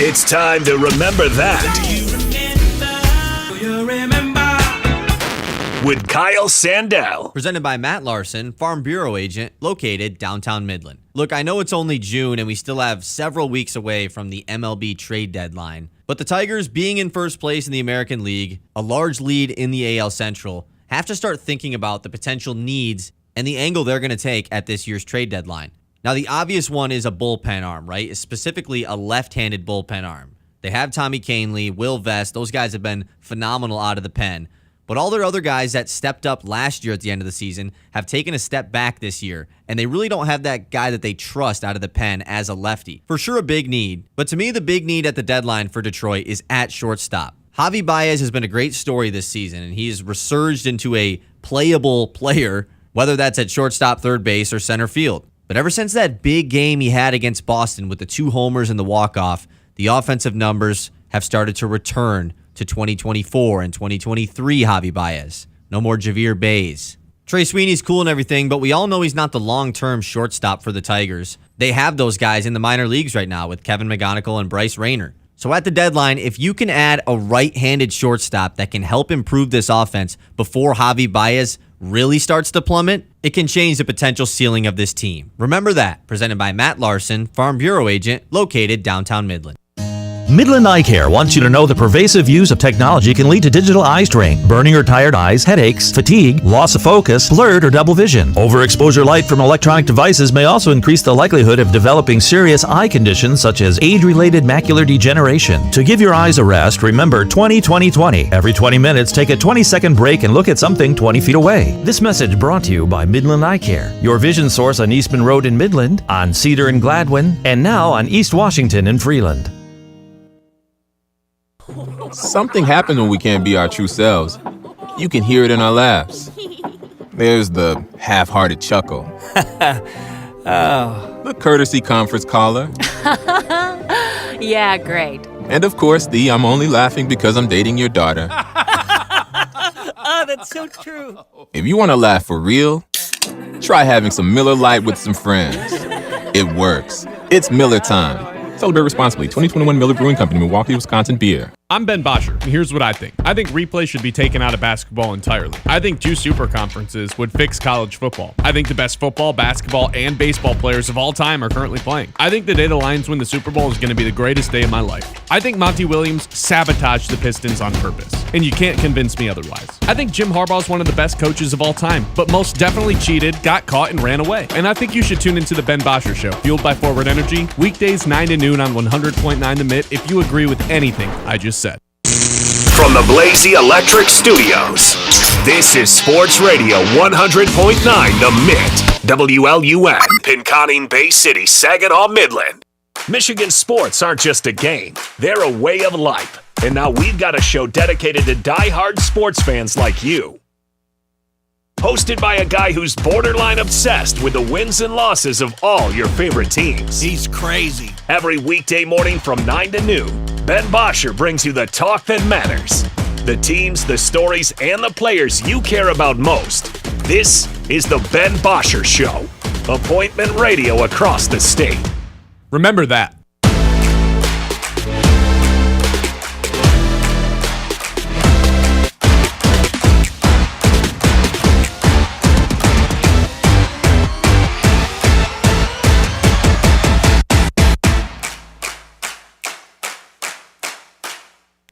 It's time to remember that. With Kyle Sandell. Presented by Matt Larson, Farm Bureau agent located downtown Midland. Look, I know it's only June and we still have several weeks away from the MLB trade deadline, but the Tigers, being in first place in the American League, a large lead in the AL Central, have to start thinking about the potential needs and the angle they're going to take at this year's trade deadline. Now, the obvious one is a bullpen arm, right? Specifically a left-handed bullpen arm. They have Tommy Kahnle, Will Vest. Those guys have been phenomenal out of the pen. But all their other guys that stepped up last year at the end of the season have taken a step back this year, and they really don't have that guy that they trust out of the pen as a lefty. For sure a big need, but to me the big need at the deadline for Detroit is at shortstop. Javi Baez has been a great story this season, and he has resurged into a playable player, whether that's at shortstop, third base, or center field. But ever since that big game he had against Boston with the 2 homers and the walk-off, the offensive numbers have started to return to 2024 and 2023 Javi Baez. No more Javier Baez. Trey Sweeney's cool and everything, but we all know he's not the long-term shortstop for the Tigers. They have those guys in the minor leagues right now with Kevin McGonigal and Bryce Rayner. So at the deadline, if you can add a right-handed shortstop that can help improve this offense before Javi Baez really starts to plummet, it can change the potential ceiling of this team. Remember that. Presented by Matt Larson, Farm Bureau agent located downtown Midland. Midland Eye Care wants you to know the pervasive use of technology can lead to digital eye strain, burning or tired eyes, headaches, fatigue, loss of focus, blurred or double vision. Overexposure light from electronic devices may also increase the likelihood of developing serious eye conditions such as age-related macular degeneration. To give your eyes a rest, remember 20-20-20. Every 20 minutes, take a 20-second break and look at something 20 feet away. This message brought to you by Midland Eye Care, your vision source on Eastman Road in Midland, on Cedar and Gladwin, and now on East Washington in Freeland. Something happens when we can't be our true selves. You can hear it in our laughs. There's the half-hearted chuckle. The courtesy conference caller. Yeah, great. And of course, the I'm only laughing because I'm dating your daughter. Oh, that's so true. If you want to laugh for real, try having some Miller Lite with some friends. It works. It's Miller time. Celebrate responsibly. 2021 Miller Brewing Company, Milwaukee, Wisconsin beer. I'm Ben Bosscher, and here's what I think. I think replay should be taken out of basketball entirely. I think 2 super conferences would fix college football. I think the best football, basketball, and baseball players of all time are currently playing. I think the day the Lions win the Super Bowl is going to be the greatest day of my life. I think Monty Williams sabotaged the Pistons on purpose, and you can't convince me otherwise. I think Jim Harbaugh is one of the best coaches of all time, but most definitely cheated, got caught, and ran away. And I think you should tune into the Ben Bosscher Show, fueled by Forward Energy, weekdays 9 to noon on 100.9 The Mitt if you agree with anything I just said. From the Blazy Electric Studios, this is Sports Radio 100.9 The Mitt, WLUN, Pinconning, Bay City, Saginaw, Midland. Michigan sports aren't just a game, they're a way of life. And now we've got a show dedicated to die-hard sports fans like you. Hosted by a guy who's borderline obsessed with the wins and losses of all your favorite teams. He's crazy. Every weekday morning from 9 to noon, Ben Bosscher brings you the talk that matters. The teams, the stories, and the players you care about most. This is the Ben Bosscher Show. Appointment radio across the state. Remember that.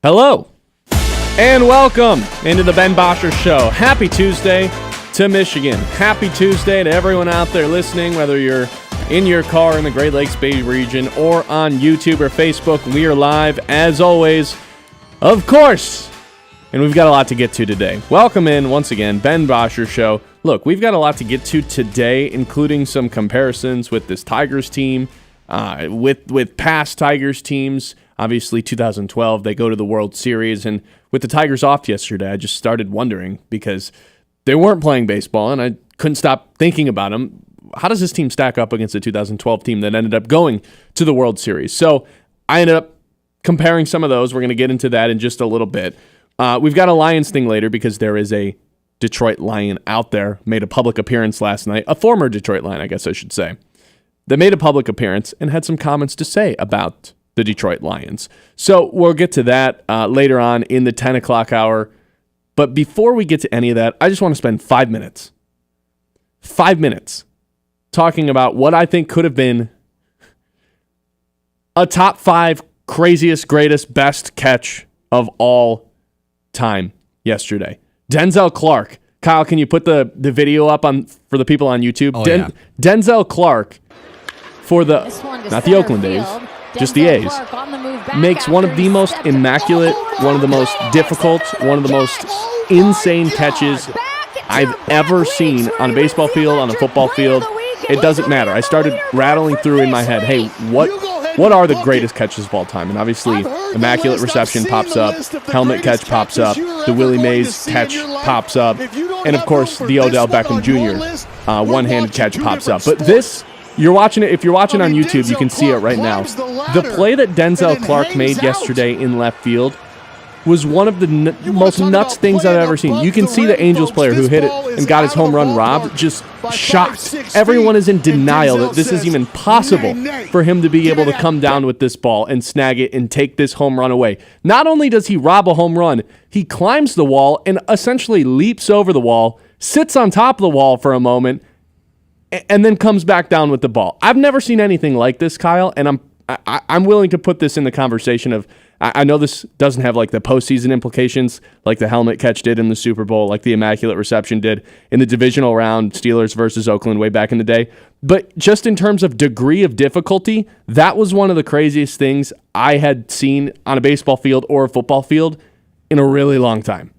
Hello, and welcome into the Ben Bosscher Show. Happy Tuesday to Michigan. Happy Tuesday to everyone out there listening, whether you're in your car in the Great Lakes Bay region or on YouTube or Facebook. We are live, as always, of course, and we've got a lot to get to today. Welcome in, once again, Ben Bosscher Show. Look, we've got a lot to get to today, including some comparisons with this Tigers team, with past Tigers teams. Obviously, 2012, they go to the World Series, and with the Tigers off yesterday, I just started wondering, because they weren't playing baseball, and I couldn't stop thinking about them. How does this team stack up against the 2012 team that ended up going to the World Series? So I ended up comparing some of those. We're going to get into that in just a little bit. We've got a Lions thing later, because there is a Detroit Lion out there, made a public appearance last night, a former Detroit Lion, I guess I should say, that made a public appearance and had some comments to say about the Detroit Lions. So we'll get to that later on in the 10 o'clock hour. But before we get to any of that, I just want to spend 5 minutes talking about what I think could have been a top 5 craziest, greatest, best catch of all time yesterday. Denzel Clarke. Kyle, can you put the video up for the people on YouTube? Yeah. Denzel Clarke for not the Oakland A's, just the A's, makes one of the most immaculate, one of the most difficult, one of the most insane catches I've ever seen on a baseball field, on a football field. It doesn't matter. I started rattling through in my head, hey, what are the greatest catches of all time? And obviously, immaculate reception pops up, helmet catch pops up, the Willie Mays catch pops up, and of course, the Odell Beckham Jr. One-handed catch pops up. But this, you're watching it. If you're watching on YouTube, you can see it right now. The play that Denzel Clarke made yesterday in left field was one of the most nuts things I've ever seen. You can see the Angels player who hit it and got his home run robbed, just shocked. Everyone is in denial that this is even possible for him to be able to come down with this ball and snag it and take this home run away. Not only does he rob a home run, he climbs the wall and essentially leaps over the wall, sits on top of the wall for a moment, and then comes back down with the ball. I've never seen anything like this, Kyle, and I'm willing to put this in the conversation of, I know this doesn't have like the postseason implications like the helmet catch did in the Super Bowl, like the immaculate reception did in the divisional round, Steelers versus Oakland way back in the day. But just in terms of degree of difficulty, that was one of the craziest things I had seen on a baseball field or a football field in a really long time.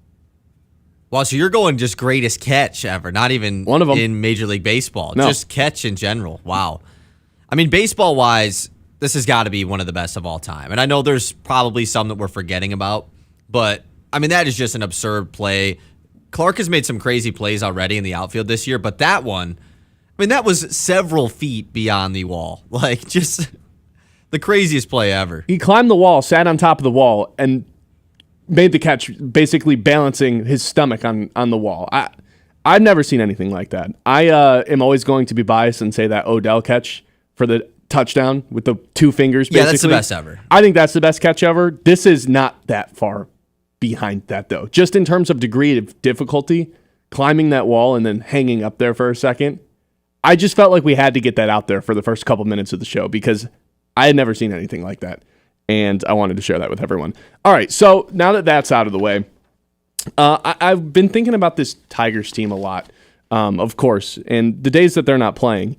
Wow, so you're going just greatest catch ever, not even one of them in Major League Baseball, no. Just catch in general. Wow. I mean, baseball-wise, this has got to be one of the best of all time. And I know there's probably some that we're forgetting about, but, I mean, that is just an absurd play. Clarke has made some crazy plays already in the outfield this year, but that one, I mean, that was several feet beyond the wall. Like, just the craziest play ever. He climbed the wall, sat on top of the wall, and made the catch, basically balancing his stomach on the wall. I've never seen anything like that. I am always going to be biased and say that Odell catch for the touchdown with the two fingers, basically. Yeah, that's the best ever. I think that's the best catch ever. This is not that far behind that, though. Just in terms of degree of difficulty, climbing that wall and then hanging up there for a second, I just felt like we had to get that out there for the first couple minutes of the show because I had never seen anything like that, and I wanted to share that with everyone. All right, so now that that's out of the way, I've been thinking about this Tigers team a lot, of course, and the days that they're not playing,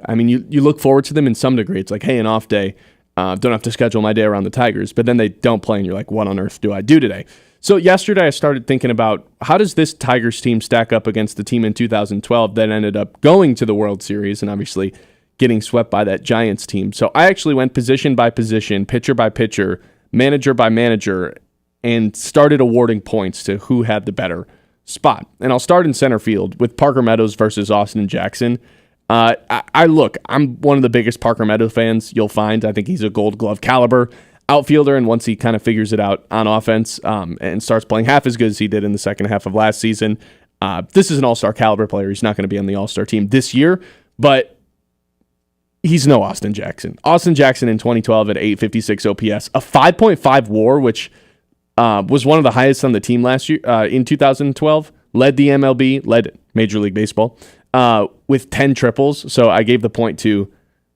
I mean, you look forward to them in some degree. It's like, hey, an off day. Don't have to schedule my day around the Tigers. But then they don't play, and you're like, what on earth do I do today? So yesterday I started thinking about how does this Tigers team stack up against the team in 2012 that ended up going to the World Series and obviously getting swept by that Giants team. So I actually went position by position, pitcher by pitcher, manager by manager, and started awarding points to who had the better spot. And I'll start in center field with Parker Meadows versus Austin Jackson. I'm one of the biggest Parker Meadows fans you'll find. I think he's a Gold Glove caliber outfielder, and once he kind of figures it out on offense and starts playing half as good as he did in the second half of last season, this is an all-star caliber player. He's not going to be on the all-star team this year, but he's no Austin Jackson. Austin Jackson in 2012 at 856 OPS, a 5.5 WAR, which was one of the highest on the team last year in 2012, led the MLB, led Major League Baseball, with 10 triples. So I gave the point to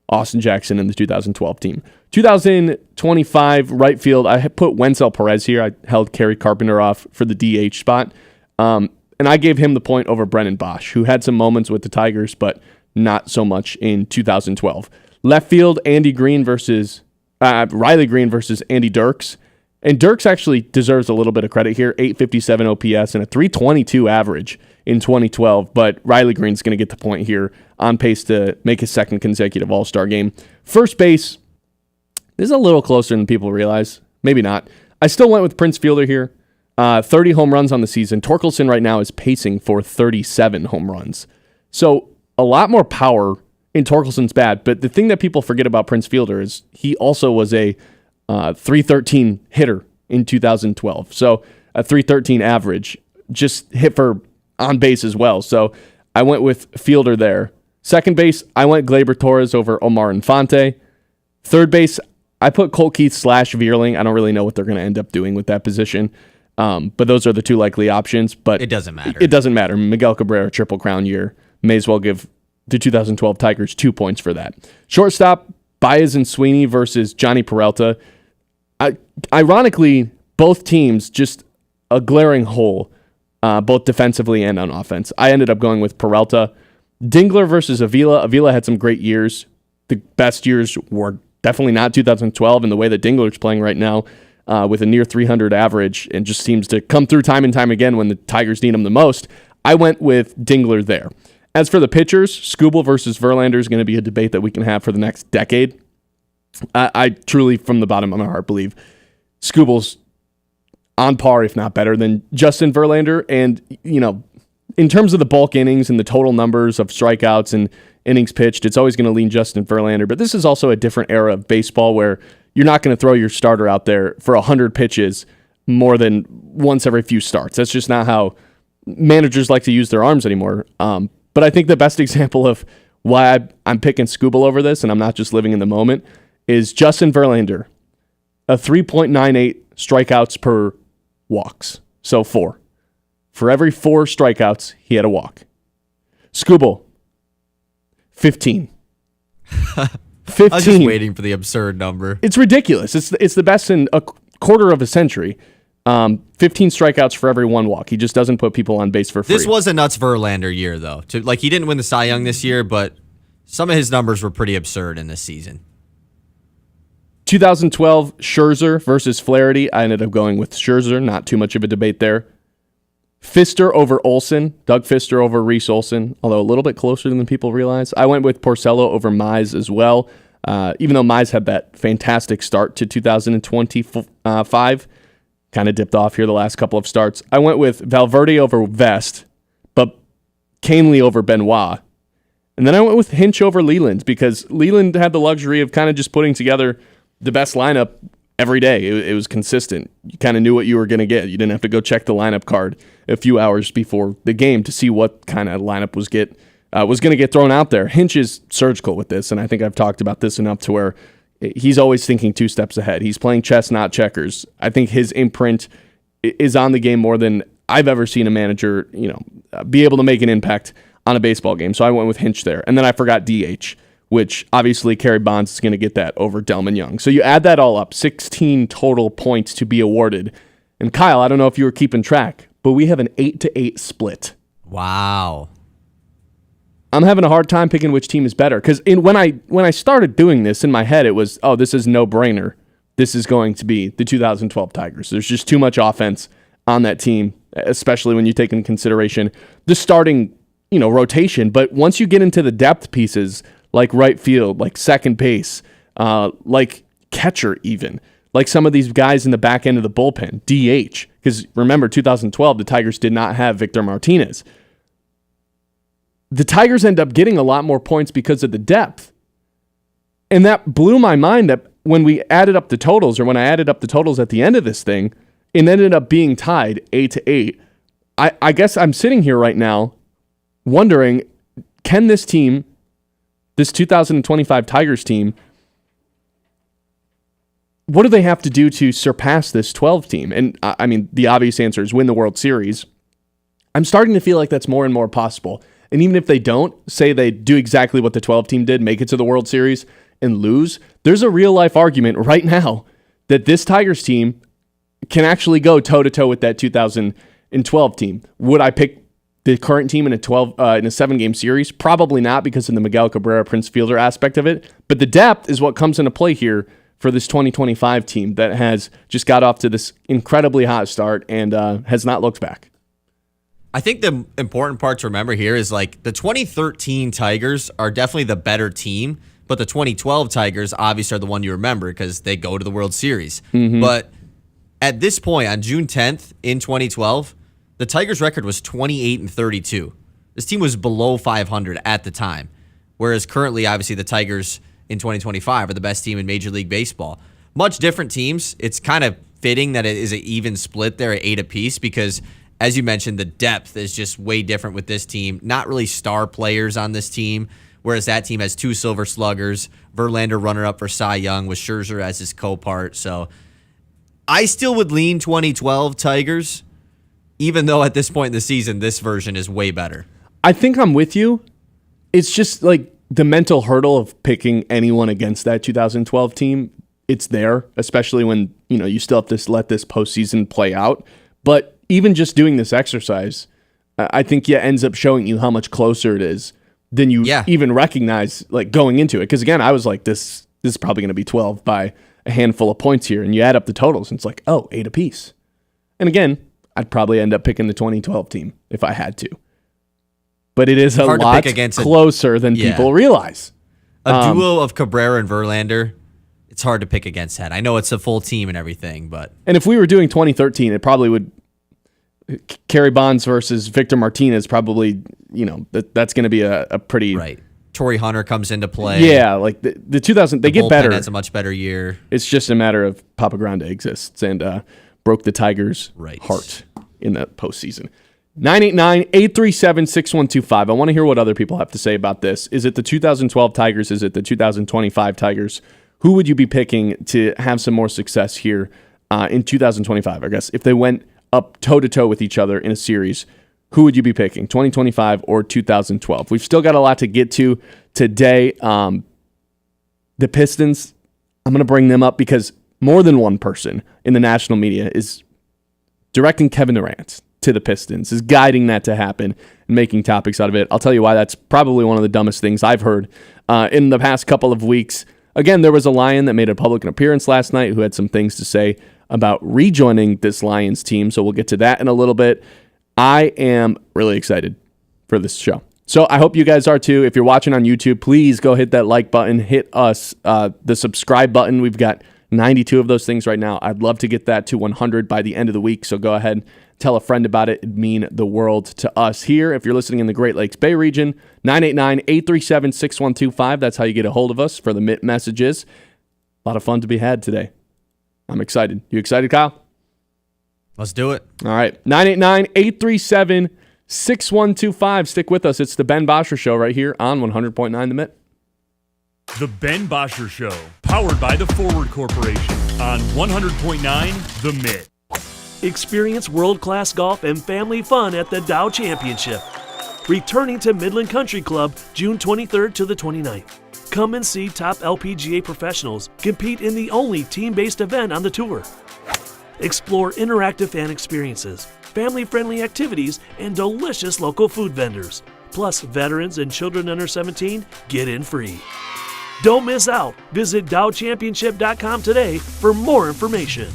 Austin Jackson and the 2012 team. 2025 right field, I put Wenzel Perez here. I held Kerry Carpenter off for the DH spot. And I gave him the point over Brennan Bosch, who had some moments with the Tigers, but not so much in 2012. Left field, Riley Green versus Andy Dirks. And Dirks actually deserves a little bit of credit here. 857 OPS and a 322 average in 2012. But Riley Green's going to get the point here, on pace to make his second consecutive All-Star game. First base, this is a little closer than people realize. Maybe not. I still went with Prince Fielder here. 30 home runs on the season. Torkelson right now is pacing for 37 home runs. So a lot more power in Torkelson's bat. But the thing that people forget about Prince Fielder is he also was a 313 hitter in 2012. So a 313 average, just hit for on base as well. So I went with Fielder there. Second base, I went Gleyber Torres over Omar Infante. Third base, I put Colt Keith / Vierling. I don't really know what they're going to end up doing with that position. But those are the two likely options. But It doesn't matter. It doesn't matter. Miguel Cabrera, Triple Crown year. May as well give the 2012 Tigers 2 points for that. Shortstop, Baez and Sweeney versus Johnny Peralta. Ironically, both teams just a glaring hole, both defensively and on offense. I ended up going with Peralta. Dingler versus Avila. Avila had some great years. The best years were definitely not 2012, and the way that Dingler's playing right now with a near 300 average and just seems to come through time and time again when the Tigers need him the most. I went with Dingler there. As for the pitchers, Skubal versus Verlander is going to be a debate that we can have for the next decade. I truly, from the bottom of my heart, believe Skubal's on par, if not better, than Justin Verlander. And, in terms of the bulk innings and the total numbers of strikeouts and innings pitched, it's always going to lean Justin Verlander. But this is also a different era of baseball where you're not going to throw your starter out there for 100 pitches more than once every few starts. That's just not how managers like to use their arms anymore. But I think the best example of why I'm picking Skubal over this, and I'm not just living in the moment, is Justin Verlander, a 3.98 strikeouts per walks. So 4. For every 4 strikeouts, he had a walk. Skubal, 15. 15. I was just waiting for the absurd number. It's ridiculous. It's the best in a quarter of a century. 15 strikeouts for every 1 walk. He just doesn't put people on base for free. This was a nuts Verlander year, though. He didn't win the Cy Young this year, but some of his numbers were pretty absurd in this season. 2012, Scherzer versus Flaherty. I ended up going with Scherzer. Not too much of a debate there. Fister over Olsen. Doug Fister over Reese Olsen, although a little bit closer than people realize. I went with Porcello over Mize as well, even though Mize had that fantastic start to 2025. Kind of dipped off here the last couple of starts. I went with Valverde over Vest, but Canely over Benoit. And then I went with Hinch over Leland because Leland had the luxury of kind of just putting together the best lineup every day. It was consistent. You kind of knew what you were going to get. You didn't have to go check the lineup card a few hours before the game to see what kind of lineup was going to get thrown out there. Hinch is surgical with this, and I think I've talked about this enough to where he's always thinking 2 steps ahead. He's playing chess, not checkers. I think his imprint is on the game more than I've ever seen a manager, be able to make an impact on a baseball game. So I went with Hinch there. And then I forgot DH, which obviously Kerry Bonds is going to get that over Delman Young. So you add that all up, 16 total points to be awarded. And Kyle, I don't know if you were keeping track, but we have an 8-8 split. Wow. I'm having a hard time picking which team is better because when I started doing this in my head, it was, this is no brainer. This is going to be the 2012 Tigers. There's just too much offense on that team, especially when you take into consideration the starting, rotation. But once you get into the depth pieces like right field, like second base, like catcher even, like some of these guys in the back end of the bullpen, DH, because remember 2012, the Tigers did not have Victor Martinez. The Tigers end up getting a lot more points because of the depth. And that blew my mind that when we added up the totals, or when I added up the totals at the end of this thing, it ended up being tied 8-8. I guess I'm sitting here right now wondering, can this team, this 2025 Tigers team, what do they have to do to surpass this 12 team? And I mean, the obvious answer is win the World Series. I'm starting to feel like that's more and more possible. And even if they don't, say they do exactly what the 12 team did, make it to the World Series and lose, there's a real life argument right now that this Tigers team can actually go toe-to-toe with that 2012 team. Would I pick the current team in a 7-game series? Probably not because of the Miguel Cabrera Prince Fielder aspect of it. But the depth is what comes into play here for this 2025 team that has just got off to this incredibly hot start and has not looked back. I think the important part to remember here is the 2013 Tigers are definitely the better team, but the 2012 Tigers obviously are the one you remember because they go to the World Series. Mm-hmm. But at this point, on June 10th in 2012, the Tigers' record was 28-32. This team was below 500 at the time, whereas currently, obviously, the Tigers in 2025 are the best team in Major League Baseball. Much different teams. It's kind of fitting that it is an even split there at 8 apiece because, as you mentioned, the depth is just way different with this team. Not really star players on this team, whereas that team has 2 Silver Sluggers, Verlander runner-up for Cy Young with Scherzer as his co-part. So I still would lean 2012 Tigers, even though at this point in the season, this version is way better. I think I'm with you. It's just like the mental hurdle of picking anyone against that 2012 team. It's there, especially when, you still have to let this postseason play out. But even just doing this exercise, I think ends up showing you how much closer it is than you even recognize, like, going into it. Because again, I was like, this is probably going to be 12 by a handful of points here, and you add up the totals, and it's like, 8 apiece. And again, I'd probably end up picking the 2012 team if I had to. But it is a lot closer than people realize. A duo of Cabrera and Verlander, it's hard to pick against that. I know it's a full team and everything, but... And if we were doing 2013, it probably would... Kerry Bonds versus Victor Martinez probably, that's going to be a pretty... Right. Torrey Hunter comes into play. Yeah, like the 2000, they get better. Has a much better year. It's just a matter of Papa Grande exists and broke the Tigers' heart in the postseason. 989-837-6125. I want to hear what other people have to say about this. Is it the 2012 Tigers? Is it the 2025 Tigers? Who would you be picking to have some more success here in 2025? I guess if they went up toe-to-toe with each other in a series, who would you be picking, 2025 or 2012? We've still got a lot to get to today. The Pistons, I'm going to bring them up because more than one person in the national media is directing Kevin Durant to the Pistons, is guiding that to happen and making topics out of it. I'll tell you why that's probably one of the dumbest things I've heard in the past couple of weeks. Again, there was a Lion that made a public appearance last night who had some things to say about rejoining this Lions team, so we'll get to that in a little bit. I am really excited for this show. So I hope you guys are too. If you're watching on YouTube, please go hit that like button, hit us, the subscribe button. We've got 92 of those things right now. I'd love to get that to 100 by the end of the week, so go ahead, tell a friend about it. It'd mean the world to us here. If you're listening in the Great Lakes Bay region, 989-837-6125. That's how you get a hold of us for the Mitt messages. A lot of fun to be had today. I'm excited. You excited, Kyle? Let's do it. All right. 989-837-6125. Stick with us. It's the Ben Bosscher Show right here on 100.9 The Mitt. The Ben Bosscher Show, powered by the Forward Corporation on 100.9 The Mitt. Experience world-class golf and family fun at the Dow Championship. Returning to Midland Country Club June 23rd to the 29th. Come and see top LPGA professionals compete in the only team-based event on the tour. Explore interactive fan experiences, family-friendly activities, and delicious local food vendors. Plus, veterans and children under 17 get in free. Don't miss out. Visit DowChampionship.com today for more information.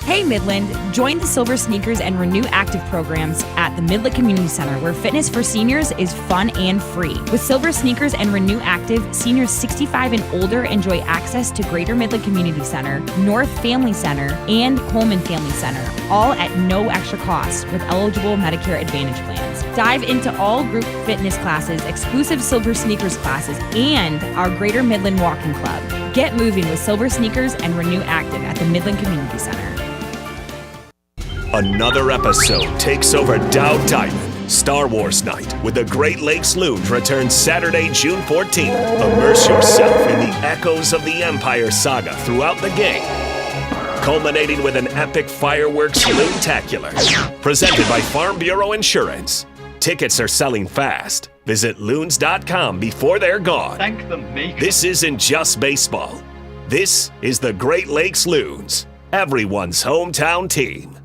Hey Midland, join the Silver Sneakers and Renew Active programs at the Midland Community Center, where fitness for seniors is fun and free. With Silver Sneakers and Renew Active, seniors 65 and older enjoy access to Greater Midland Community Center, North Family Center, and Coleman Family Center, all at no extra cost with eligible Medicare Advantage plans. Dive into all group fitness classes, exclusive Silver Sneakers classes, and our Greater Midland Walking Club. Get moving with Silver Sneakers and Renew Active at the Midland Community Center. Another episode takes over Dow Diamond. Star Wars Night with the Great Lakes Loons returns Saturday, June 14th. Immerse yourself in the echoes of the Empire saga throughout the game, culminating with an epic fireworks loontacular presented by Farm Bureau Insurance. Tickets are selling fast. Visit loons.com before they're gone. Thank the maker. This isn't just baseball. This is the Great Lakes Loons, everyone's hometown team.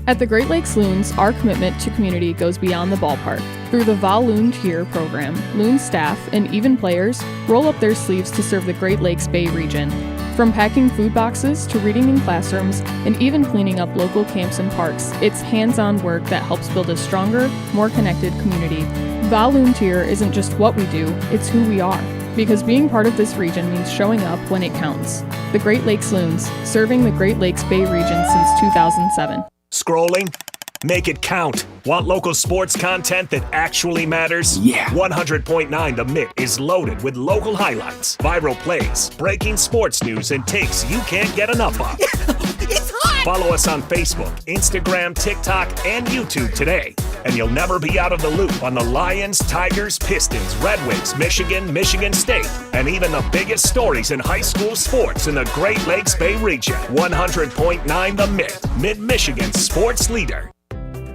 At the Great Lakes Loons, our commitment to community goes beyond the ballpark. Through the Volunteer program, Loon staff and even players roll up their sleeves to serve the Great Lakes Bay region. From packing food boxes to reading in classrooms and even cleaning up local camps and parks, it's hands-on work that helps build a stronger, more connected community. Volunteer isn't just what we do, it's who we are. Because being part of this region means showing up when it counts. The Great Lakes Loons, serving the Great Lakes Bay region since 2007. Scrolling? Make it count. Want local sports content that actually matters? Yeah. 100.9 The Mitt is loaded with local highlights, viral plays, breaking sports news, and takes you can't get enough of. It's hot! Follow us on Facebook, Instagram, TikTok, and YouTube today. and you'll never be out of the loop on the Lions, Tigers, Pistons, Red Wings, Michigan, Michigan State, and even the biggest stories in high school sports in the Great Lakes Bay region. 100.9 The Mitt, Mid-Michigan's sports leader.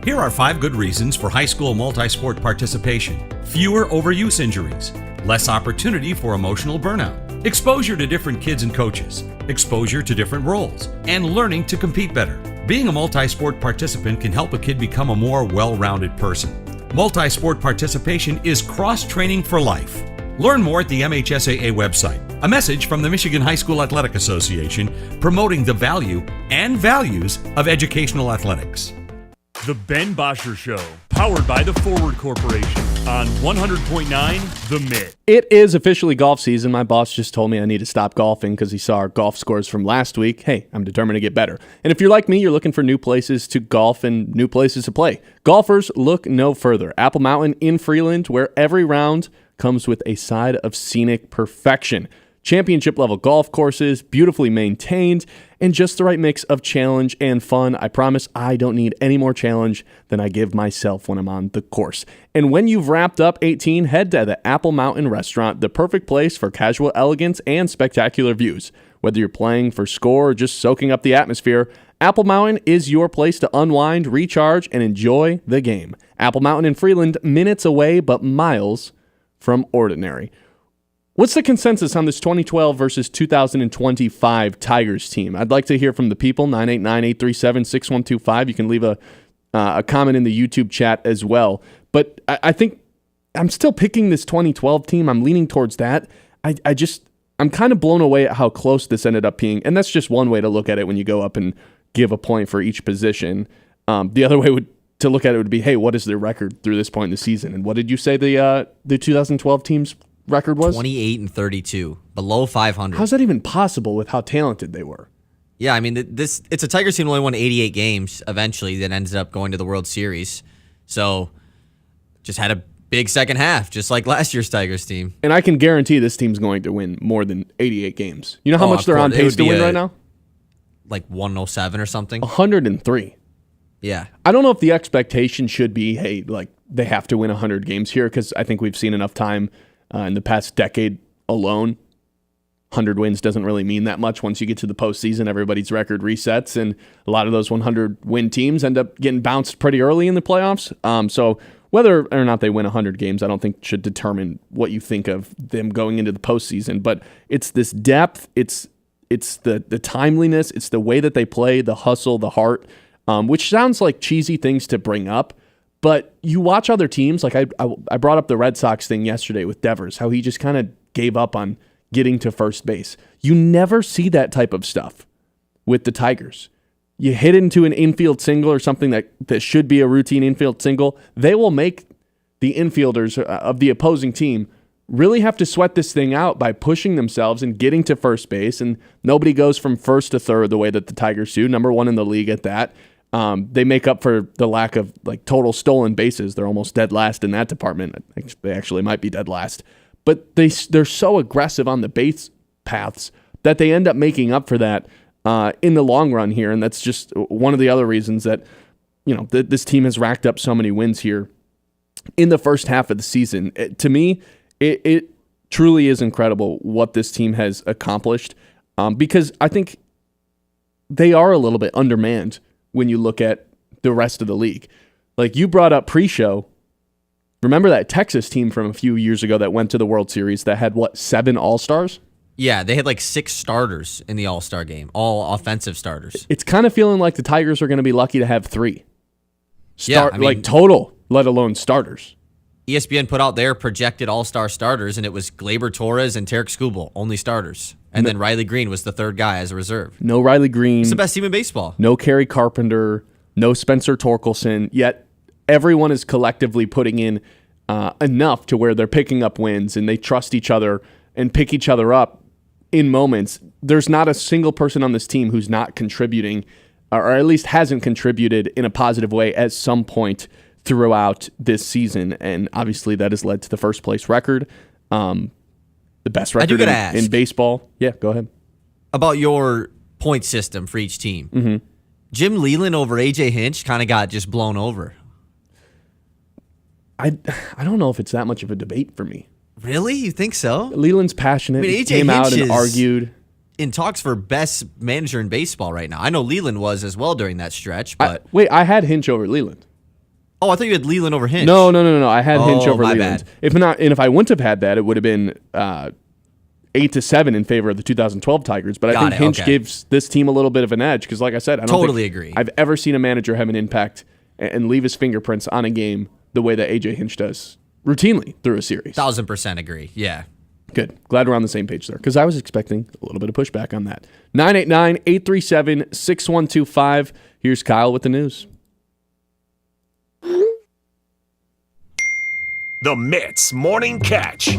Here are 5 good reasons for high school multi-sport participation. Fewer overuse injuries, less opportunity for emotional burnout, exposure to different kids and coaches, exposure to different roles, and learning to compete better. Being a multi-sport participant can help a kid become a more well-rounded person. Multi-sport participation is cross-training for life. Learn more at the MHSAA website. A message from the Michigan High School Athletic Association promoting the value and values of educational athletics. The Ben Bosscher Show, powered by the Forward Corporation on 100.9 The Mitt. It is officially golf season. My boss just told me I need to stop golfing because he saw our golf scores from last week. Hey, I'm determined to get better. And if you're like me, you're looking for new places to golf and new places to play. Golfers, look no further. Apple Mountain in Freeland, where every round comes with a side of scenic perfection. Championship-level golf courses, beautifully maintained, and just the right mix of challenge and fun. I promise I don't need any more challenge than I give myself when I'm on the course. And when you've wrapped up 18, head to the Apple Mountain Restaurant, the perfect place for casual elegance and spectacular views. Whether you're playing for score or just soaking up the atmosphere, Apple Mountain is your place to unwind, recharge, and enjoy the game. Apple Mountain in Freeland, minutes away but miles from ordinary. What's the consensus on this 2012 versus 2025 Tigers team? I'd like to hear from the people, 989-837-6125. You can leave a comment in the YouTube chat as well. But I think I'm still picking this 2012 team. I'm leaning towards that. I'm kind of blown away at how close this ended up being. And that's just one way to look at it when you go up and give a point for each position. The other way to look at it would be, hey, what is their record through this point in the season? And what did you say the 2012 team's record was? 28-32, below 500. How's that even possible with how talented they were? Yeah, I mean, it's a Tigers team that only won 88 games eventually that ended up going to the World Series. So just had a big second half, just like last year's Tigers team. And I can guarantee this team's going to win more than 88 games. You know how much they're on pace to win right now? Like 107 or something? 103. Yeah. I don't know if the expectation should be, hey, like they have to win 100 games here, because I think we've seen enough time in the past decade alone. 100 wins doesn't really mean that much. Once you get to the postseason, everybody's record resets, and a lot of those 100-win teams end up getting bounced pretty early in the playoffs. So whether or not they win 100 games, I don't think should determine what you think of them going into the postseason. But it's this depth, it's the timeliness, it's the way that they play, the hustle, the heart, which sounds like cheesy things to bring up. But you watch other teams, like I brought up the Red Sox thing yesterday with Devers, how he just kind of gave up on getting to first base. You never see that type of stuff with the Tigers. You hit into an infield single or something that should be a routine infield single, they will make the infielders of the opposing team really have to sweat this thing out by pushing themselves and getting to first base, and nobody goes from first to third the way that the Tigers do. Number one in the league at that. They make up for the lack of like total stolen bases. They're almost dead last in that department. They actually might be dead last. But they're so aggressive on the base paths that they end up making up for that in the long run here. And that's just one of the other reasons that, you know, this team has racked up so many wins here in the first half of the season. To me, it truly is incredible what this team has accomplished, because I think they are a little bit undermanned when you look at the rest of the league. Like you brought up pre-show, remember that Texas team from a few years ago that went to the World Series that had, 7 All-Stars? Yeah, they had like 6 starters in the All-Star game, all offensive starters. It's kind of feeling like the Tigers are going to be lucky to have 3. Like total, let alone starters. ESPN put out their projected All-Star starters, and it was Gleyber Torres and Tarek Skubal, only starters. And then Riley Green was the third guy as a reserve. No Riley Green. It's the best team in baseball. No Kerry Carpenter. No Spencer Torkelson. Yet everyone is collectively putting in enough to where they're picking up wins, and they trust each other and pick each other up in moments. There's not a single person on this team who's not contributing, or at least hasn't contributed in a positive way at some point throughout this season. And obviously that has led to the first place record. The best record in baseball. Yeah, go ahead. About your point system for each team. Mm-hmm. Jim Leland over A.J. Hinch kind of got just blown over. I don't know if it's that much of a debate for me. Really? You think so? Leland's passionate. I mean, He AJ came out Hinch and argued. In talks for best manager in baseball right now. I know Leland was as well during that stretch, but I had Hinch over Leland. Oh, I thought you had Leland over Hinch. No. I had Hinch over my Leland. bad. If I wouldn't have had that, it would have been 8-7 in favor of the 2012 Tigers. But I think Hinch gives this team a little bit of an edge because, like I said, I don't totally think agree. I've ever seen a manager have an impact and leave his fingerprints on a game the way that AJ Hinch does routinely through a series. 1000% agree. Yeah. Good. Glad we're on the same page there because I was expecting a little bit of pushback on that. 989-837-6125. Here's Kyle with the news. The Mitt's Morning Catch.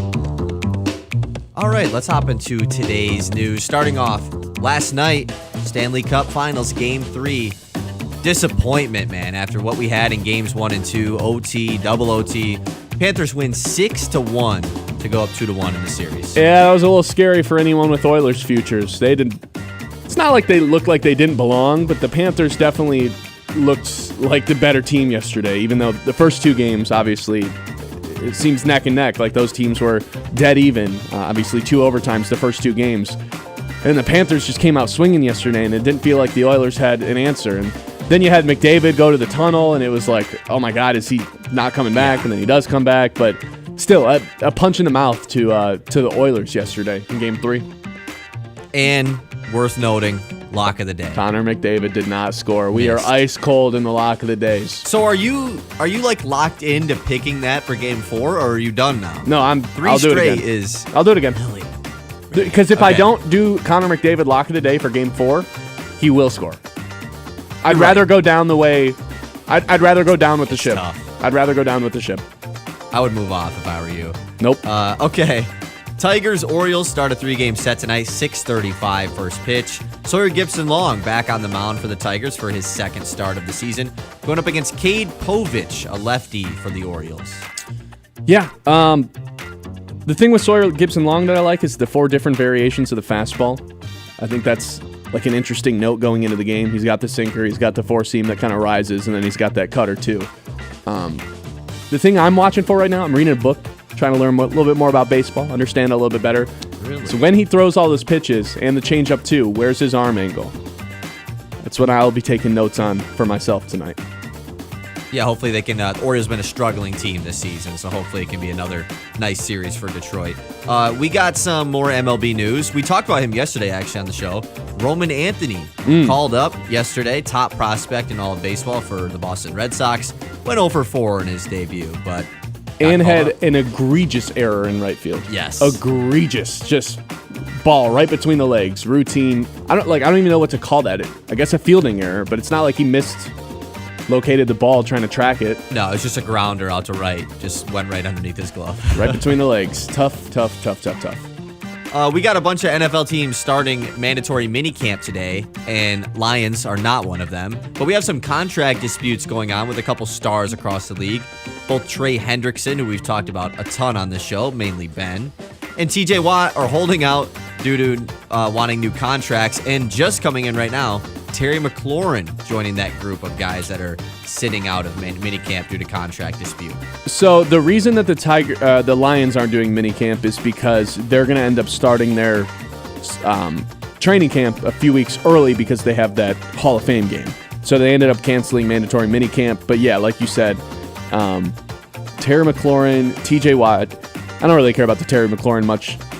All right, let's hop into today's news. Starting off, last night, Stanley Cup Finals, Game 3. Disappointment, man, after what we had in Games 1 and 2, OT, double OT. Panthers win 6-1 to go up 2-1 in the series. Yeah, that was a little scary for anyone with Oilers futures. It's not like they looked like they didn't belong, but the Panthers definitely looked like the better team yesterday, even though the first two games, obviously, it seems neck and neck, like those teams were dead even. Obviously, 2 overtimes the first 2 games. And the Panthers just came out swinging yesterday, and it didn't feel like the Oilers had an answer. And then you had McDavid go to the tunnel, and it was like, oh my God, is he not coming back? And then he does come back, but still, a punch in the mouth to the Oilers yesterday in Game 3. And worth noting, lock of the day. Connor McDavid did not score. We are ice cold in the lock of the days. So are you like locked into picking that for Game 4, or are you done now? No, I'll do it again. I'll do it again. Because if I don't do Connor McDavid lock of the day for Game 4, he will score. I'd rather go down the way. I'd rather go down with the ship. Tough. I'd rather go down with the ship. I would move off if I were you. Nope. Okay. Tigers-Orioles start a 3-game set tonight, 6:35 first pitch. Sawyer Gibson-Long back on the mound for the Tigers for his second start of the season, going up against Cade Povich, a lefty for the Orioles. Yeah. The thing with Sawyer Gibson-Long that I like is the 4 different variations of the fastball. I think that's like an interesting note going into the game. He's got the sinker, he's got the 4-seam that kind of rises, and then he's got that cutter too. The thing I'm watching for right now, I'm reading a book, trying to learn a little bit more about baseball, understand it a little bit better. Really? So when he throws all those pitches and the changeup too, where's his arm angle? That's what I'll be taking notes on for myself tonight. Yeah, hopefully they can. Orioles been a struggling team this season, so hopefully it can be another nice series for Detroit. We got some more MLB news. We talked about him yesterday, actually, on the show. Roman Anthony called up yesterday, top prospect in all of baseball for the Boston Red Sox. Went 0-4 in his debut, but and had an egregious error in right field. Yes, egregious, just ball right between the legs, routine. I don't even know what to call that. I guess a fielding error, but it's not like he located the ball trying to track it. No, it's just a grounder out to right. Just went right underneath his glove. Right between the legs. Tough. We got a bunch of NFL teams starting mandatory minicamp today, and Lions are not one of them. But we have some contract disputes going on with a couple stars across the league. Both Trey Hendrickson, who we've talked about a ton on this show, mainly Ben, and TJ Watt are holding out due to wanting new contracts. And just coming in right now, Terry McLaurin joining that group of guys that are sitting out of minicamp due to contract dispute. So the reason that the Lions aren't doing minicamp is because they're going to end up starting their training camp a few weeks early because they have that Hall of Fame game. So they ended up canceling mandatory minicamp. But yeah, like you said, Terry McLaurin, TJ Watt. I don't really care about the Terry McLaurin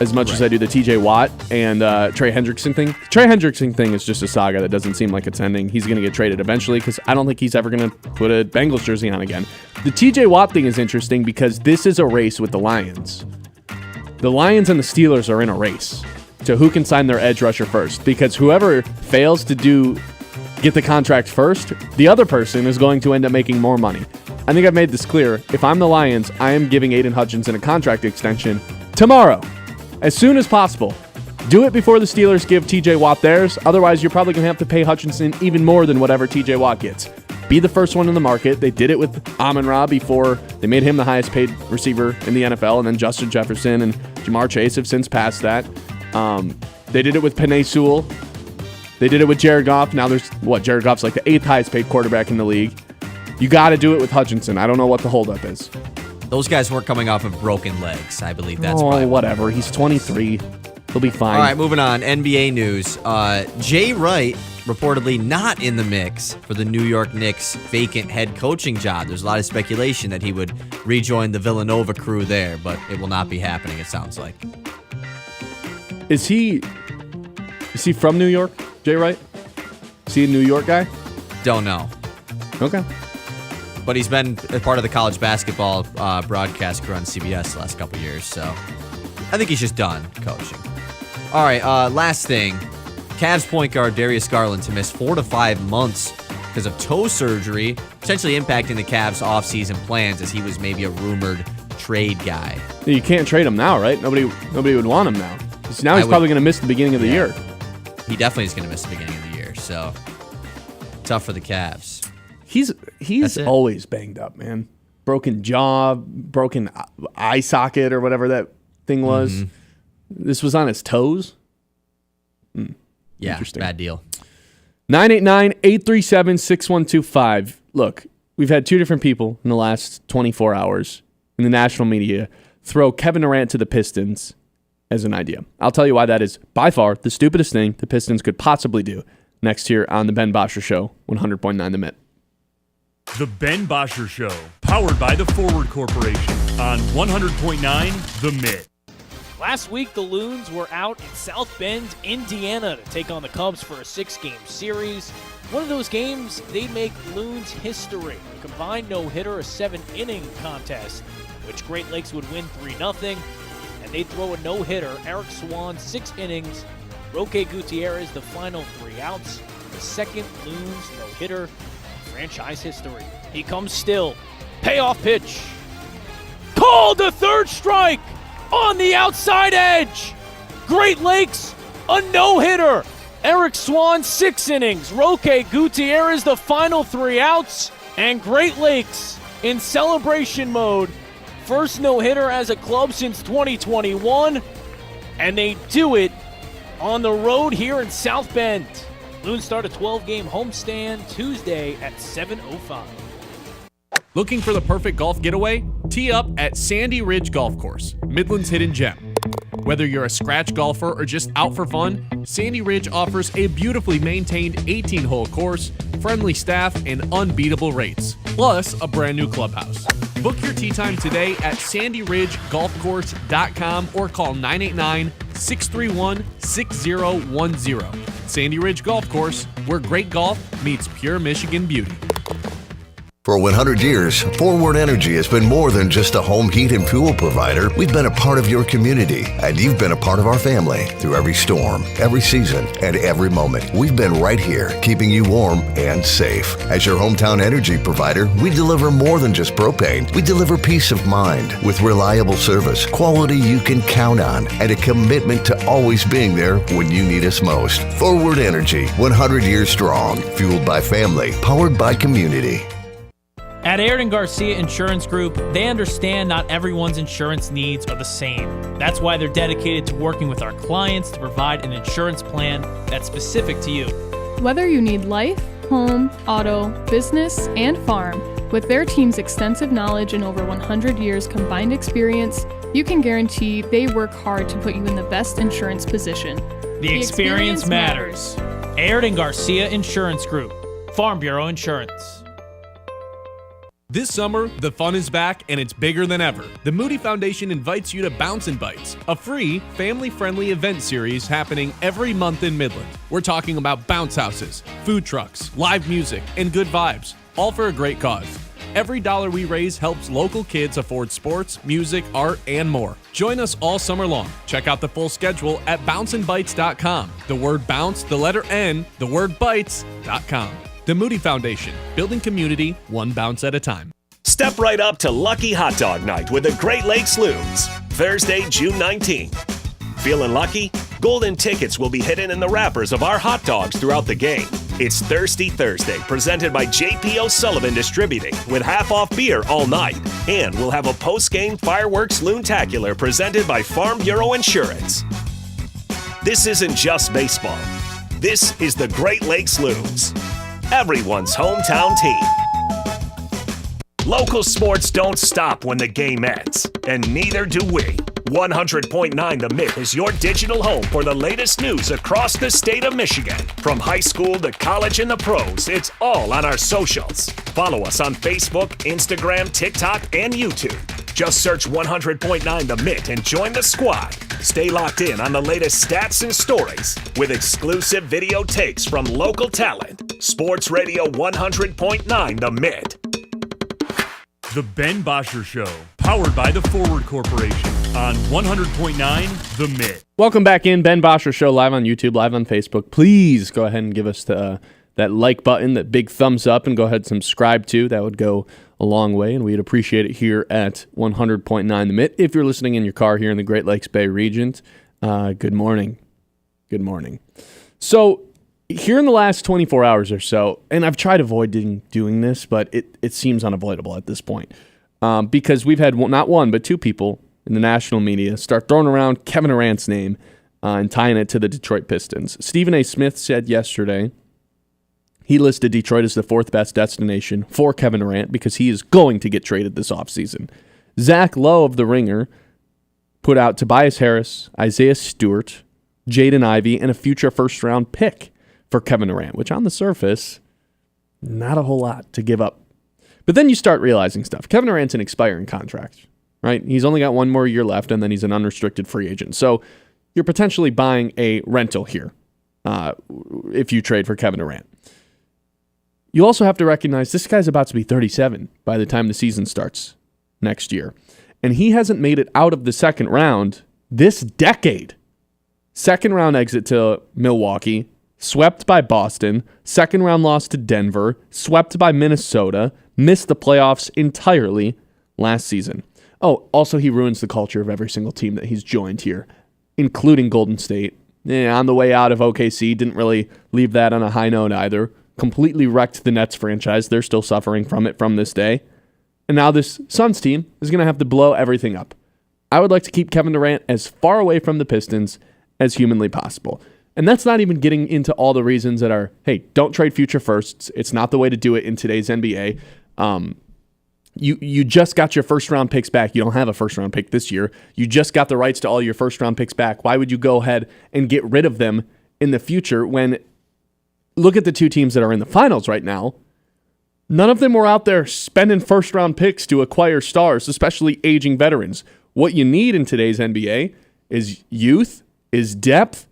as much as I do the TJ Watt and Trey Hendrickson thing. Trey Hendrickson thing is just a saga that doesn't seem like it's ending. He's going to get traded eventually because I don't think he's ever going to put a Bengals jersey on again. The TJ Watt thing is interesting because this is a race with the Lions. The Lions and the Steelers are in a race to who can sign their edge rusher first, because whoever fails to get the contract first, the other person is going to end up making more money. I think I've made this clear. If I'm the Lions, I am giving Aiden Hutchinson a contract extension tomorrow, as soon as possible. Do it before the Steelers give TJ Watt theirs. Otherwise, you're probably going to have to pay Hutchinson even more than whatever TJ Watt gets. Be the first one in the market. They did it with Amon-Ra before they made him the highest paid receiver in the NFL, and then Justin Jefferson and Jamar Chase have since passed that. They did it with Penei Sewell. They did it with Jared Goff. Now Jared Goff's like the 8th highest paid quarterback in the league. You got to do it with Hutchinson. I don't know what the holdup is. Those guys weren't coming off of broken legs. I believe that's probably whatever. He's 23. He'll be fine. All right, moving on. NBA news. Jay Wright reportedly not in the mix for the New York Knicks' vacant head coaching job. There's a lot of speculation that he would rejoin the Villanova crew there, but it will not be happening, it sounds like. Is he from New York, Jay Wright? Is he a New York guy? Don't know. Okay. But he's been a part of the college basketball broadcast crew on CBS the last couple years, so I think he's just done coaching. All right, last thing. Cavs point guard Darius Garland to miss 4 to 5 months because of toe surgery, potentially impacting the Cavs' offseason plans as he was maybe a rumored trade guy. You can't trade him now, right? Nobody would want him now. Now he's probably going to miss the beginning of the year. He definitely is going to miss the beginning of the year, so tough for the Cavs. He's always banged up, man. Broken jaw, broken eye socket or whatever that thing was. Mm-hmm. This was on his toes? Yeah, interesting. Bad deal. 989-837-6125. Look, we've had two different people in the last 24 hours in the national media throw Kevin Durant to the Pistons as an idea. I'll tell you why that is by far the stupidest thing the Pistons could possibly do next year on the Ben Bosscher Show, 100.9 The Mitt. The Ben Bosscher Show, powered by the Forward Corporation on 100.9 The Mitt. Last week, the Loons were out in South Bend, Indiana, to take on the Cubs for a 6-game series. One of those games, they'd make Loons history. A combined no-hitter, a 7-inning contest, which Great Lakes would win 3-0, and they'd throw a no-hitter. Eric Swan, 6 innings. Roque Gutierrez, the final 3 outs. The second Loons no-hitter in franchise history. He comes still. Payoff pitch. Called a third strike. On the outside edge, Great Lakes, a no-hitter. Eric Swan, 6 innings. Roque Gutierrez, the final 3 outs. And Great Lakes in celebration mode. First no-hitter as a club since 2021. And they do it on the road here in South Bend. Loons start a 12-game homestand Tuesday at 7:05. Looking for the perfect golf getaway? Tee up at Sandy Ridge Golf Course, Midland's hidden gem. Whether you're a scratch golfer or just out for fun, Sandy Ridge offers a beautifully maintained 18-hole course, friendly staff, and unbeatable rates, plus a brand new clubhouse. Book your tee time today at sandyridgegolfcourse.com or call 989-631-6010. Sandy Ridge Golf Course, where great golf meets pure Michigan beauty. For 100 years, Forward Energy has been more than just a home heat and fuel provider. We've been a part of your community, and you've been a part of our family through every storm, every season, and every moment. We've been right here, keeping you warm and safe. As your hometown energy provider, we deliver more than just propane. We deliver peace of mind with reliable service, quality you can count on, and a commitment to always being there when you need us most. Forward Energy, 100 years strong, fueled by family, powered by community. At Aird & Garcia Insurance Group, they understand not everyone's insurance needs are the same. That's why they're dedicated to working with our clients to provide an insurance plan that's specific to you. Whether you need life, home, auto, business, and farm, with their team's extensive knowledge and over 100 years combined experience, you can guarantee they work hard to put you in the best insurance position. The experience matters. Aird & Garcia Insurance Group, Farm Bureau Insurance. This summer, the fun is back and it's bigger than ever. The Moody Foundation invites you to Bouncin' Bites, a free, family-friendly event series happening every month in Midland. We're talking about bounce houses, food trucks, live music, and good vibes, all for a great cause. Every dollar we raise helps local kids afford sports, music, art, and more. Join us all summer long. Check out the full schedule at bouncinbites.com. The word bounce, the letter N, the word bites.com. The Moody Foundation, building community one bounce at a time. Step right up to Lucky Hot Dog Night with the Great Lakes Loons, Thursday, June 19th. Feeling lucky? Golden tickets will be hidden in the wrappers of our hot dogs throughout the game. It's Thirsty Thursday, presented by J.P. O'Sullivan Distributing, with half-off beer all night. And we'll have a post-game fireworks loontacular presented by Farm Bureau Insurance. This isn't just baseball. This is the Great Lakes Loons, everyone's hometown team. Local sports don't stop when the game ends, and neither do we. 100.9 The Mitt is your digital home for the latest news across the state of Michigan. From high school to college and the pros, it's all on our socials. Follow us on Facebook, Instagram, TikTok, and YouTube. Just search 100.9 The Mitt and join the squad. Stay locked in on the latest stats and stories with exclusive video takes from local talent. Sports Radio 100.9 The Mitt. The Ben Bosscher Show, powered by the Forward Corporation on 100.9 The Mitt. Welcome back in. Ben Bosscher Show, live on YouTube, live on Facebook. Please go ahead and give us that like button, that big thumbs up, and go ahead and subscribe to. That would go a long way, and we'd appreciate it here at 100.9 The Mitt. If you're listening in your car here in the Great Lakes Bay region, good morning. Good morning. So, here in the last 24 hours or so, and I've tried avoiding doing this, but it seems unavoidable at this point, because we've had not one, but two people in the national media start throwing around Kevin Durant's name and tying it to the Detroit Pistons. Stephen A. Smith said yesterday he listed Detroit as the fourth best destination for Kevin Durant because he is going to get traded this offseason. Zach Lowe of The Ringer put out Tobias Harris, Isaiah Stewart, Jaden Ivey, and a future first-round pick for Kevin Durant, which on the surface, not a whole lot to give up. But then you start realizing stuff. Kevin Durant's an expiring contract, right? He's only got one more year left, and then he's an unrestricted free agent. So you're potentially buying a rental here if you trade for Kevin Durant. You also have to recognize this guy's about to be 37 by the time the season starts next year. And he hasn't made it out of the second round this decade. Second round exit to Milwaukee, swept by Boston, second round loss to Denver, swept by Minnesota, missed the playoffs entirely last season. Oh, also he ruins the culture of every single team that he's joined here, including Golden State. On the way out of OKC, didn't really leave that on a high note either. Completely wrecked the Nets franchise. They're still suffering from it from this day. And now this Suns team is going to have to blow everything up. I would like to keep Kevin Durant as far away from the Pistons as humanly possible. And that's not even getting into all the reasons that are, hey, don't trade future firsts. It's not the way to do it in today's NBA. You just got your first-round picks back. You don't have a first-round pick this year. You just got the rights to all your first-round picks back. Why would you go ahead and get rid of them in the future when, look at the two teams that are in the finals right now. None of them were out there spending first-round picks to acquire stars, especially aging veterans. What you need in today's NBA is youth, is depth,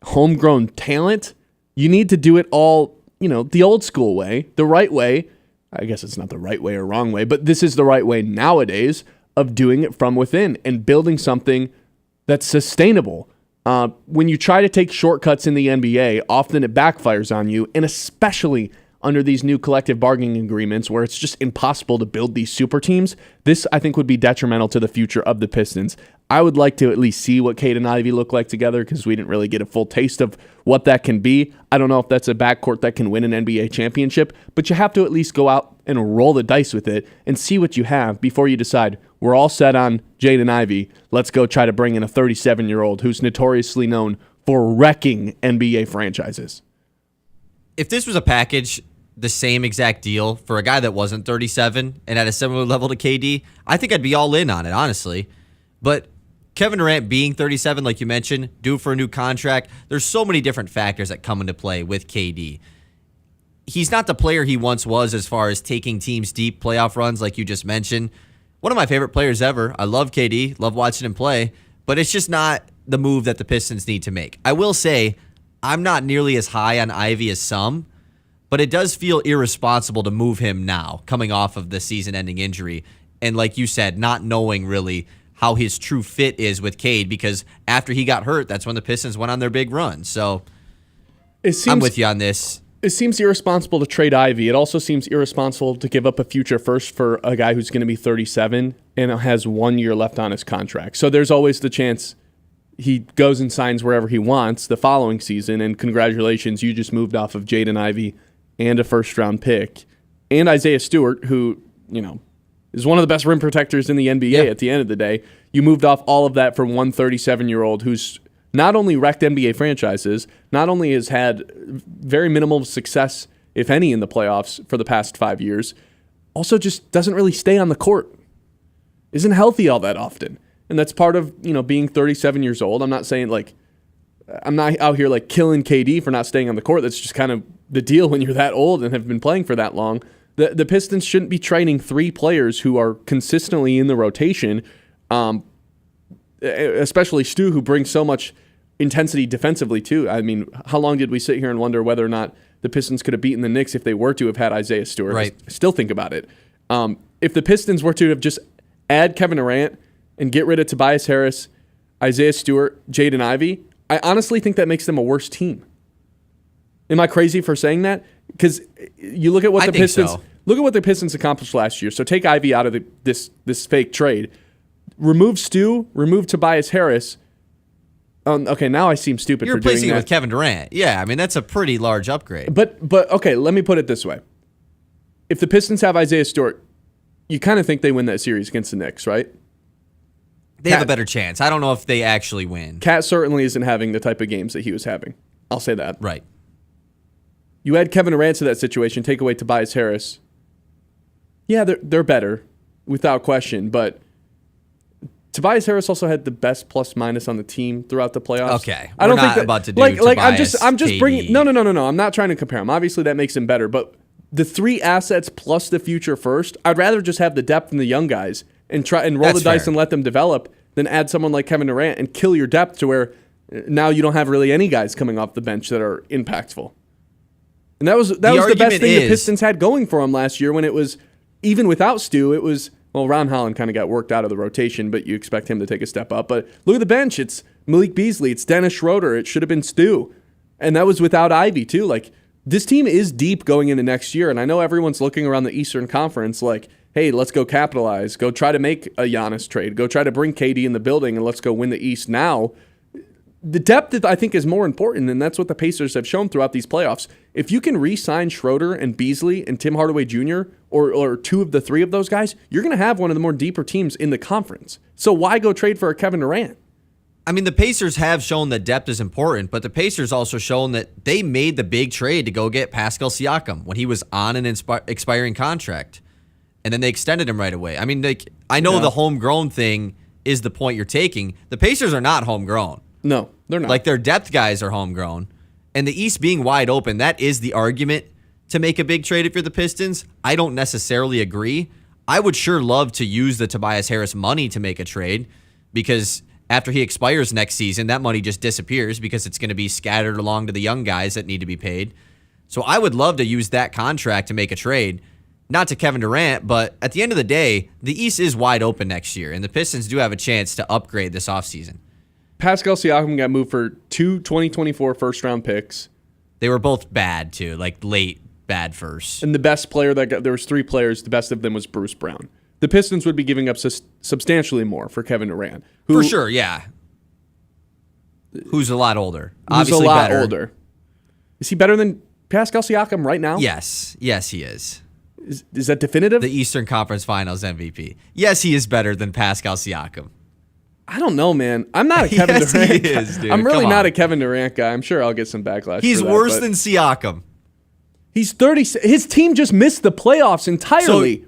homegrown talent. You need to do it all, the old school way, the right way. I guess it's not the right way or wrong way, but this is the right way nowadays of doing it from within and building something that's sustainable. When you try to take shortcuts in the NBA, often it backfires on you, and especially under these new collective bargaining agreements where it's just impossible to build these super teams. This, I think, would be detrimental to the future of the Pistons. I would like to at least see what Cade and Ivy look like together because we didn't really get a full taste of what that can be. I don't know if that's a backcourt that can win an NBA championship, but you have to at least go out and roll the dice with it and see what you have before you decide, we're all set on Jaden Ivey. Let's go try to bring in a 37-year-old who's notoriously known for wrecking NBA franchises. If this was a package, the same exact deal for a guy that wasn't 37 and at a similar level to KD, I think I'd be all in on it, honestly. But Kevin Durant being 37, like you mentioned, due for a new contract, there's so many different factors that come into play with KD. He's not the player he once was as far as taking teams deep playoff runs like you just mentioned. One of my favorite players ever. I love KD, love watching him play, but it's just not the move that the Pistons need to make. I will say I'm not nearly as high on Ivy as some, but it does feel irresponsible to move him now, coming off of the season-ending injury. And like you said, not knowing really how his true fit is with Cade, because after he got hurt, that's when the Pistons went on their big run. So I'm with you on this. It seems irresponsible to trade Ivy. It also seems irresponsible to give up a future first for a guy who's going to be 37 and has 1 year left on his contract. So there's always the chance he goes and signs wherever he wants the following season, and congratulations, you just moved off of Jaden Ivey and a first-round pick, and Isaiah Stewart, who, is one of the best rim protectors in the NBA at the end of the day. You moved off all of that for one 37-year-old who's not only wrecked NBA franchises, not only has had very minimal success, if any, in the playoffs for the past 5 years, also just doesn't really stay on the court. Isn't healthy all that often. And that's part of, being 37 years old. I'm not saying I'm not out here killing KD for not staying on the court. That's just kind of the deal when you're that old and have been playing for that long. The Pistons shouldn't be training 3 players who are consistently in the rotation, especially Stu, who brings so much intensity defensively too. I mean, how long did we sit here and wonder whether or not the Pistons could have beaten the Knicks if they were to have had Isaiah Stewart? Right. I still think about it. If the Pistons were to have just add Kevin Durant and get rid of Tobias Harris, Isaiah Stewart, Jaden Ivey, I honestly think that makes them a worse team. Am I crazy for saying that? Because you look at what look at what the Pistons accomplished last year. So take Ivey out of this fake trade, remove Stu, remove Tobias Harris. Okay, now I seem stupid You're for doing that. replacing it with Kevin Durant. Yeah, I mean that's a pretty large upgrade. But okay, let me put it this way: if the Pistons have Isaiah Stewart, you kind of think they win that series against the Knicks, right? They have a better chance. I don't know if they actually win. Cat certainly isn't having the type of games that he was having. I'll say that. Right. You add Kevin Durant to that situation, take away Tobias Harris. Yeah, they're better, without question. But Tobias Harris also had the best plus minus on the team throughout the playoffs. Okay, I don't think about to do Tobias, I'm just KD. bringing. No. I'm not trying to compare them. Obviously, that makes him better. But the 3 assets plus the future first, I'd rather just have the depth in the young guys and try and roll the dice and let them develop than add someone like Kevin Durant and kill your depth to where now you don't have really any guys coming off the bench that are impactful. And that was the best thing the Pistons had going for them last year when it was, even without Stu, it was, well, Ron Holland kind of got worked out of the rotation, but you expect him to take a step up. But look at the bench. It's Malik Beasley. It's Dennis Schroeder. It should have been Stu. And that was without Ivy, too. This team is deep going into next year, and I know everyone's looking around the Eastern Conference hey, let's go capitalize. Go try to make a Giannis trade. Go try to bring KD in the building, and let's go win the East now. The depth, I think, is more important, and that's what the Pacers have shown throughout these playoffs. If you can re-sign Schroeder and Beasley and Tim Hardaway Jr., or 2 of the 3 of those guys, you're going to have one of the more deeper teams in the conference. So why go trade for a Kevin Durant? I mean, the Pacers have shown that depth is important, but the Pacers also shown that they made the big trade to go get Pascal Siakam when he was on an expiring contract. And then they extended him right away. I mean, I know the homegrown thing is the point you're taking. The Pacers are not homegrown. No, they're not. Their depth guys are homegrown. And the East being wide open, that is the argument to make a big trade if you're the Pistons. I don't necessarily agree. I would sure love to use the Tobias Harris money to make a trade because after he expires next season, that money just disappears because it's going to be scattered along to the young guys that need to be paid. So I would love to use that contract to make a trade. Not to Kevin Durant, but at the end of the day, the East is wide open next year, and the Pistons do have a chance to upgrade this offseason. Pascal Siakam got moved for 2 2024 first-round picks. They were both bad, too, late bad first. And the best player there was 3 players. The best of them was Bruce Brown. The Pistons would be giving up substantially more for Kevin Durant. For sure, yeah. Who's a lot older. Obviously older. Is he better than Pascal Siakam right now? Yes, he is. Is that definitive? The Eastern Conference Finals MVP. Yes, he is better than Pascal Siakam. I don't know, man. I'm not a Kevin Durant guy. He is, dude. I'm really not a Kevin Durant guy. I'm sure I'll get some backlash. He's for that, worse than Siakam. He's 30. His team just missed the playoffs entirely.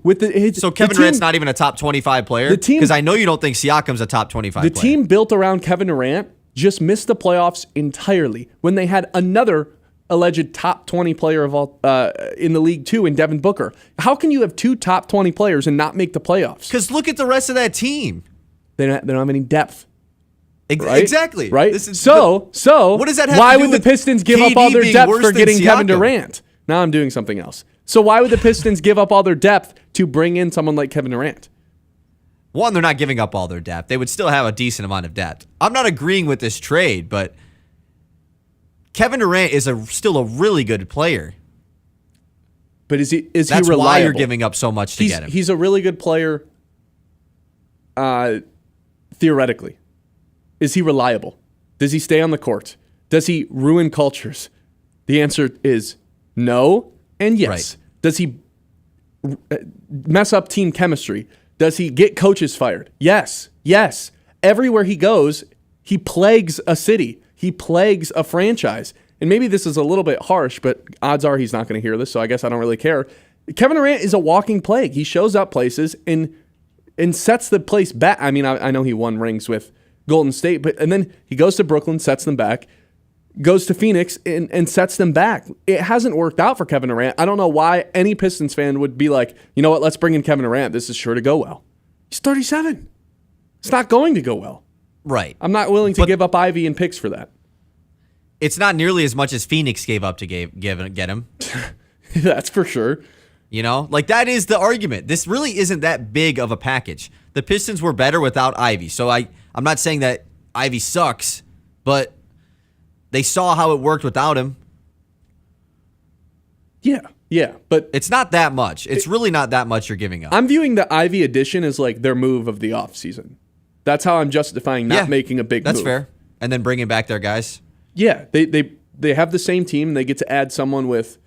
So Kevin Durant's not even a top 25 player? Because I know you don't think Siakam's a top 25 player. The team built around Kevin Durant just missed the playoffs entirely when they had another alleged top 20 player of all in the league too in Devin Booker. How can you have 2 top 20 players and not make the playoffs? Because look at the rest of that team. They don't have any depth. Right? Exactly. Right? What does that have why to do would the Pistons give up all their depth for getting Kevin Durant? Now I'm doing something else. So why would the Pistons give up all their depth to bring in someone like Kevin Durant? One, they're not giving up all their depth. They would still have a decent amount of depth. I'm not agreeing with this trade, but Kevin Durant is still a really good player. But is he That's reliable? why you're giving up so much to get him. He's a really good player theoretically. Is he reliable? Does he stay on the court? Does he ruin cultures? The answer is no and yes. Right. Does he mess up team chemistry? Does he get coaches fired? Yes. Everywhere he goes, he plagues a city. He plagues a franchise. And maybe this is a little bit harsh, but odds are he's not going to hear this, so I guess I don't really care. Kevin Durant is a walking plague. He shows up places and sets the place back. I mean, I know he won rings with Golden State, and then he goes to Brooklyn, sets them back, goes to Phoenix and sets them back. It hasn't worked out for Kevin Durant. I don't know why any Pistons fan would be like, you know what, let's bring in Kevin Durant. This is sure to go well. He's 37. It's not going to go well. Right. I'm not willing to give up Ivy and picks for that. It's not nearly as much as Phoenix gave up to get him. That's for sure. You know, like that is the argument. This really isn't that big of a package. The Pistons were better without Ivy. So I'm not saying that Ivy sucks, but they saw how it worked without him. Yeah, but it's not that much. It's really not that much you're giving up. I'm viewing the Ivy addition as like their move of the offseason. That's how I'm justifying not making a big move. That's fair. And then bringing back their guys. Yeah, they have the same team. They get to add someone with,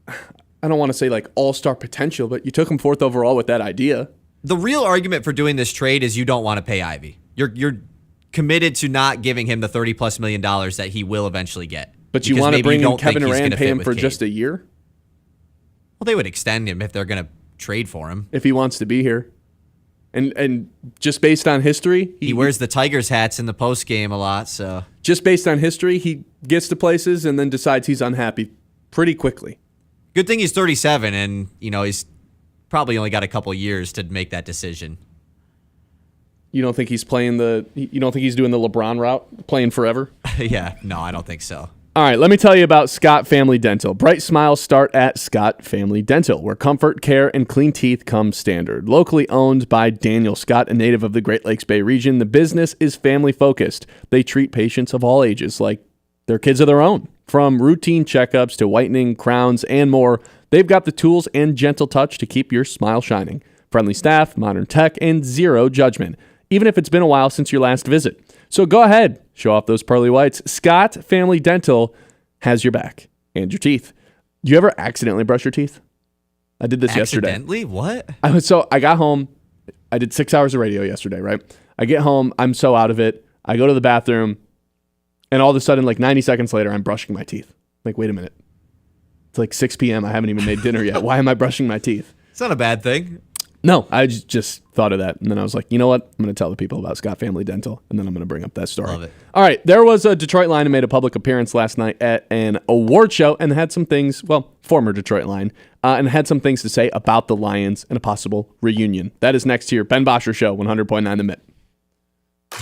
I don't want to say like all-star potential, but you took him 4th overall with that idea. The real argument for doing this trade is you don't want to pay Ivy. You're committed to not giving him the $30+ million that he will eventually get. But you want to bring in Kevin Durant and pay him for just a year? Well, they would extend him if they're going to trade for him. If he wants to be here. And just based on history, he wears the Tigers hats in the post game a lot. So just based on history, he gets to places and then decides he's unhappy pretty quickly. Good thing he's 37, and he's probably only got a couple years to make that decision. You don't think he's playing you don't think he's doing the LeBron route, playing forever? Yeah, no, I don't think so. All right, let me tell you about Scott Family Dental. Bright smiles start at Scott Family Dental, where comfort, care, and clean teeth come standard. Locally owned by Daniel Scott, a native of the Great Lakes Bay region, the business is family-focused. They treat patients of all ages like they're kids of their own. From routine checkups to whitening, crowns, and more, they've got the tools and gentle touch to keep your smile shining. Friendly staff, modern tech, and zero judgment, even if it's been a while since your last visit. So go ahead, show off those pearly whites. Scott Family Dental has your back and your teeth. Do you ever accidentally brush your teeth? I did this yesterday. Accidentally? What? I got home. I did 6 hours of radio yesterday, right? I get home. I'm so out of it. I go to the bathroom, and all of a sudden, like 90 seconds later, I'm brushing my teeth. Like, wait a minute. It's like 6 p.m. I haven't even made dinner yet. Why am I brushing my teeth? It's not a bad thing. No, I just thought of that. And then I was like, you know what? I'm going to tell the people about Scott Family Dental, and then I'm going to bring up that story. Love it. All right. There was a Detroit Lion who made a public appearance last night at an award show and had some things, former Detroit Lion, and had some things to say about the Lions and a possible reunion. That is next here. Ben Bosscher Show, 100.9 The Mitt.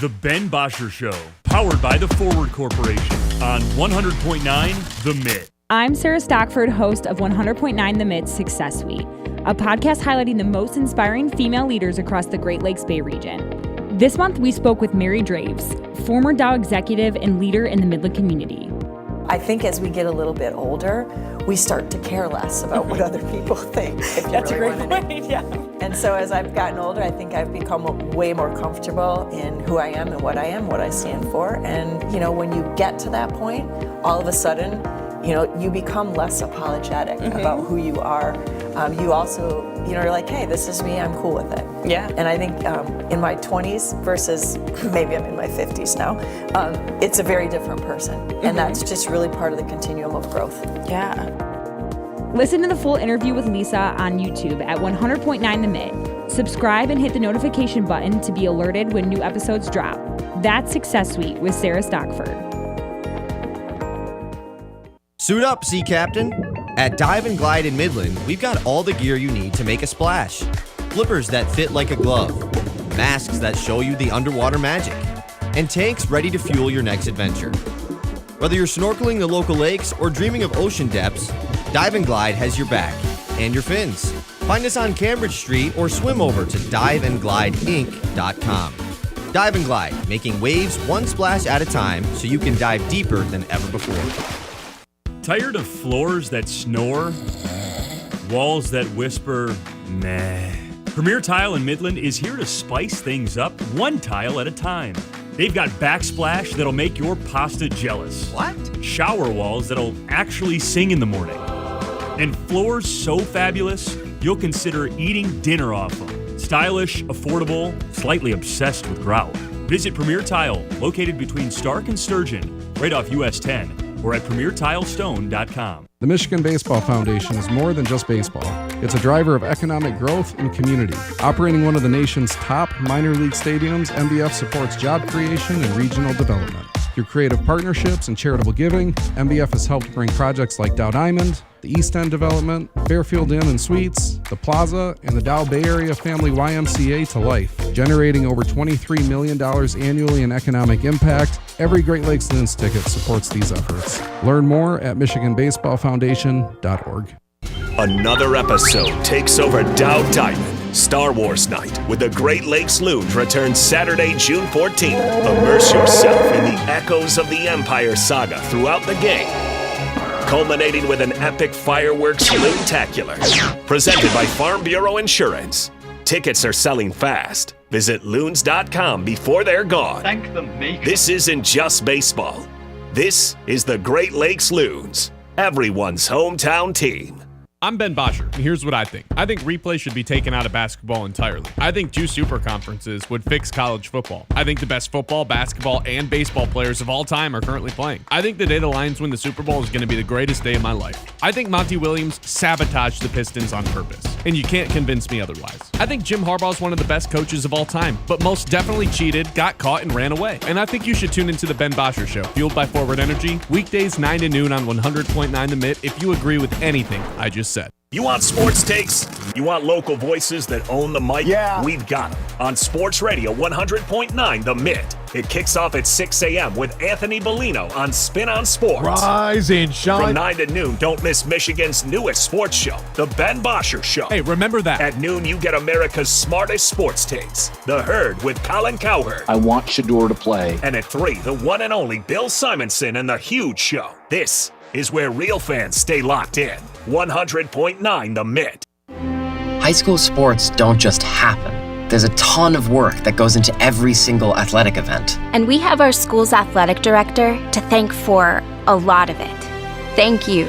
The Ben Bosscher Show, powered by the Forward Corporation on 100.9 The Mitt. I'm Sarah Stockford, host of 100.9 The Mitt Success Suite, a podcast highlighting the most inspiring female leaders across the Great Lakes Bay region. This month, we spoke with Mary Draves, former Dow executive and leader in the Midland community. I think as we get a little bit older, we start to care less about what other people think. That's really a great point, yeah. And so as I've gotten older, I think I've become way more comfortable in who I am, what I stand for. And, when you get to that point, all of a sudden, you become less apologetic about who you are. You also, you're like, hey, this is me, I'm cool with it. Yeah. And I think in my 20s versus maybe I'm in my 50s now, it's a very different person. And that's just really part of the continuum of growth. Yeah. Listen to the full interview with Lisa on YouTube at 100.9 The Mitt. Subscribe and hit the notification button to be alerted when new episodes drop. That's Success Suite with Sarah Stockford. Suit up, Sea Captain. At Dive and Glide in Midland, we've got all the gear you need to make a splash. Flippers that fit like a glove, masks that show you the underwater magic, and tanks ready to fuel your next adventure. Whether you're snorkeling the local lakes or dreaming of ocean depths, Dive and Glide has your back and your fins. Find us on Cambridge Street or swim over to diveandglideinc.com. Dive and Glide, making waves one splash at a time so you can dive deeper than ever before. Tired of floors that snore? Walls that whisper, meh. Premier Tile in Midland is here to spice things up one tile at a time. They've got backsplash that'll make your pasta jealous. What? Shower walls that'll actually sing in the morning. And floors so fabulous, you'll consider eating dinner off them. Stylish, affordable, slightly obsessed with grout. Visit Premier Tile, located between Stark and Sturgeon, right off US 10. or at PremierTilestone.com. The Michigan Baseball Foundation is more than just baseball. It's a driver of economic growth and community. Operating one of the nation's top minor league stadiums, MBF supports job creation and regional development. Through creative partnerships and charitable giving, MBF has helped bring projects like Dow Diamond, the East End development, Fairfield Inn and Suites, the Plaza, and the Dow Bay Area Family YMCA to life, generating over $23 million annually in economic impact. Every Great Lakes Loons ticket supports these efforts. Learn more at MichiganBaseballFoundation.org. Another episode takes over Dow Diamond. Star Wars Night with the Great Lakes Loons returns Saturday, June 14th. Immerse yourself in the echoes of the Empire saga throughout the game, culminating with an epic fireworks Loontacular presented by Farm Bureau Insurance. Tickets are selling fast. Visit loons.com before they're gone. Thank the maker. This isn't just baseball. This is the Great Lakes Loons, everyone's hometown team. I'm Ben Bosscher, and here's what I think. I think replay should be taken out of basketball entirely. I think 2 super conferences would fix college football. I think the best football, basketball, and baseball players of all time are currently playing. I think the day the Lions win the Super Bowl is going to be the greatest day of my life. I think Monty Williams sabotaged the Pistons on purpose, and you can't convince me otherwise. I think Jim Harbaugh is one of the best coaches of all time, but most definitely cheated, got caught, and ran away. And I think you should tune into the Ben Bosscher Show, fueled by Forward Energy, weekdays 9 to noon on 100.9 The Mitt if you agree with anything I just said. You want sports takes? You want local voices that own the mic? Yeah. We've got them on Sports Radio 100.9 The Mitt. It kicks off at 6 a.m. with Anthony Bellino on Spin on Sports. Rise and shine. From 9 to noon, don't miss Michigan's newest sports show, The Ben Bosscher Show. Hey, remember that. At noon, you get America's smartest sports takes, The Herd with Colin Cowherd. I want Shador to play. And at 3, the one and only Bill Simonson and The Huge Show. This is where real fans stay locked in. 100.9 The Mitt. High school sports don't just happen. There's a ton of work that goes into every single athletic event. And we have our school's athletic director to thank for a lot of it. Thank you.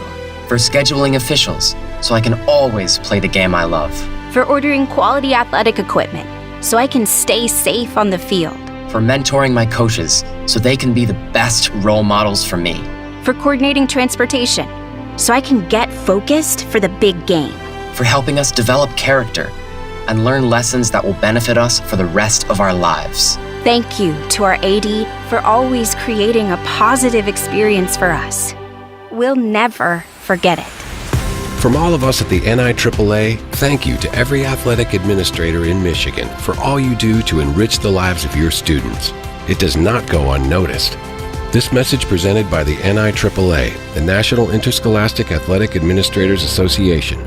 For scheduling officials, so I can always play the game I love. For ordering quality athletic equipment, so I can stay safe on the field. For mentoring my coaches, so they can be the best role models for me. For coordinating transportation, so I can get focused for the big game. For helping us develop character and learn lessons that will benefit us for the rest of our lives. Thank you to our AD for always creating a positive experience for us. We'll never forget it. From all of us at the NIAAA, thank you to every athletic administrator in Michigan for all you do to enrich the lives of your students. It does not go unnoticed. This message presented by the NIAAA, the National Interscholastic Athletic Administrators Association.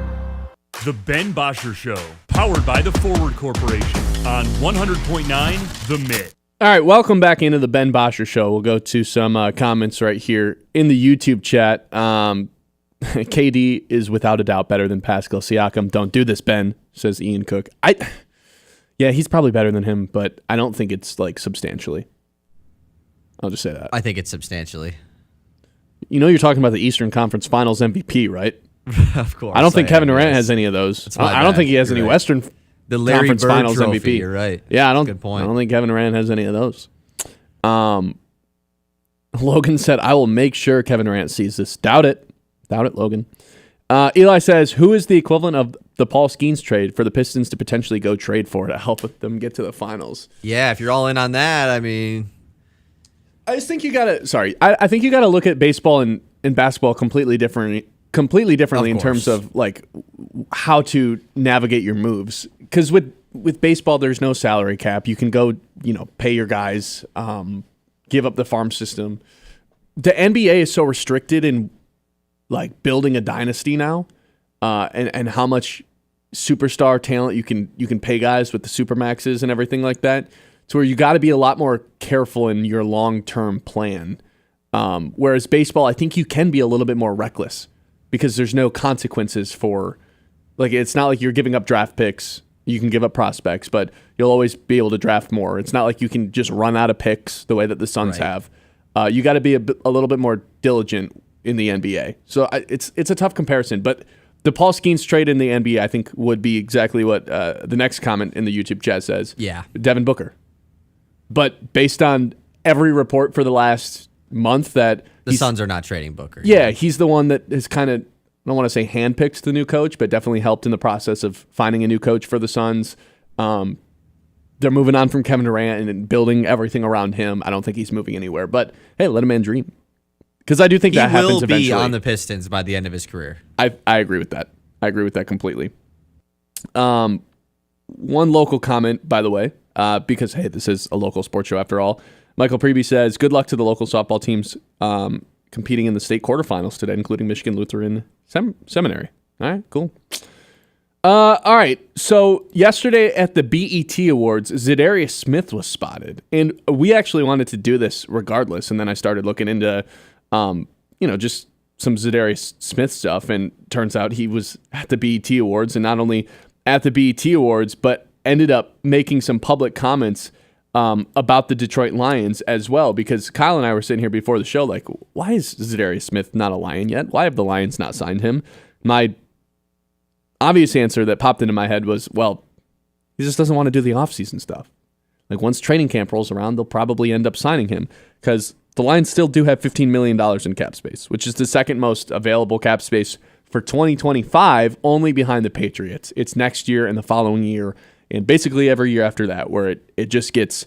The Ben Bosscher Show, powered by the Forward Corporation on 100.9 The Mitt. All right, welcome back into the Ben Bosscher Show. We'll go to some comments right here in the YouTube chat. KD is without a doubt better than Pascal Siakam. Don't do this, Ben, says Ian Cook. Yeah, he's probably better than him, but I don't think it's like substantially. I'll just say that. I think it's substantially. You know, you're talking about the Eastern Conference Finals MVP, right? Of course. I don't think Kevin Durant has any of those. I don't think he has any Western the Larry Conference Bird Finals trophy, MVP. You're right. Yeah, That's a good point. I don't think Kevin Durant has any of those. Logan said, I will make sure Kevin Durant sees this. Doubt it. Doubt it, Logan. Eli says, who is the equivalent of the Paul Skeens trade for the Pistons to potentially go trade for to help with them get to the finals? Yeah, if you're all in on that, I mean... I just think you gotta. Sorry, I think you gotta look at baseball and basketball completely differently in terms of like how to navigate your moves. Because with baseball, there's no salary cap. You can go, pay your guys, give up the farm system. The NBA is so restricted in like building a dynasty now, and how much superstar talent you can pay guys with the supermaxes and everything like that. To where you got to be a lot more careful in your long-term plan. Whereas baseball, I think you can be a little bit more reckless because there's no consequences for, like, it's not like you're giving up draft picks. You can give up prospects, but you'll always be able to draft more. It's not like you can just run out of picks the way that the Suns have. You got to be a little bit more diligent in the NBA. So it's a tough comparison, but the Paul Skeens trade in the NBA, I think, would be exactly what the next comment in the YouTube chat says. Yeah. Devin Booker. But based on every report for the last month that the Suns are not trading Booker. Yeah, he's the one that has kind of don't want to say handpicked the new coach, but definitely helped in the process of finding a new coach for the Suns. They're moving on from Kevin Durant and building everything around him. I don't think he's moving anywhere, but hey, let a man dream. Because I do think that happens eventually. He will be on the Pistons by the end of his career. I agree with that. I agree with that completely. One local comment, by the way, because, hey, this is a local sports show after all. Michael Preby says, good luck to the local softball teams competing in the state quarterfinals today, including Michigan Lutheran Seminary. All right, cool. All right, so yesterday at the BET Awards, Za'Darius Smith was spotted. And we actually wanted to do this regardless, and then I started looking into, just some Za'Darius Smith stuff, and turns out he was at the BET Awards, and not only at the BET Awards, but ended up making some public comments about the Detroit Lions as well, because Kyle and I were sitting here before the show like, why is Za'Darius Smith not a Lion yet? Why have the Lions not signed him? My obvious answer that popped into my head was, well, he just doesn't want to do the offseason stuff. Like, once training camp rolls around, they'll probably end up signing him, because the Lions still do have $15 million in cap space, which is the second most available cap space for 2025, only behind the Patriots. It's next year and the following year, and basically every year after that, where it just gets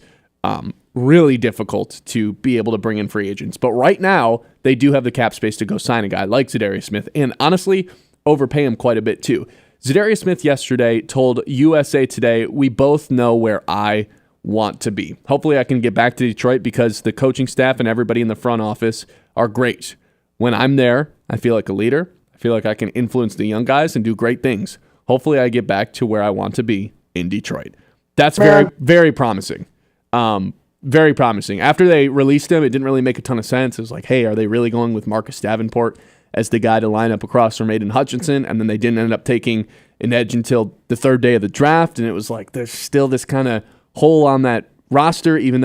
really difficult to be able to bring in free agents. But right now, they do have the cap space to go sign a guy like Za'Darius Smith, and honestly, overpay him quite a bit too. Za'Darius Smith yesterday told USA Today, we both know where I want to be. Hopefully I can get back to Detroit because the coaching staff and everybody in the front office are great. When I'm there, I feel like a leader. I feel like I can influence the young guys and do great things. Hopefully I get back to where I want to be in Detroit. That's very, very promising. Very promising. After they released him, it didn't really make a ton of sense. It was like, hey, are they really going with Marcus Davenport as the guy to line up across from Aiden Hutchinson? And then they didn't end up taking an edge until the third day of the draft. And it was like, there's still this kind of hole on that roster, even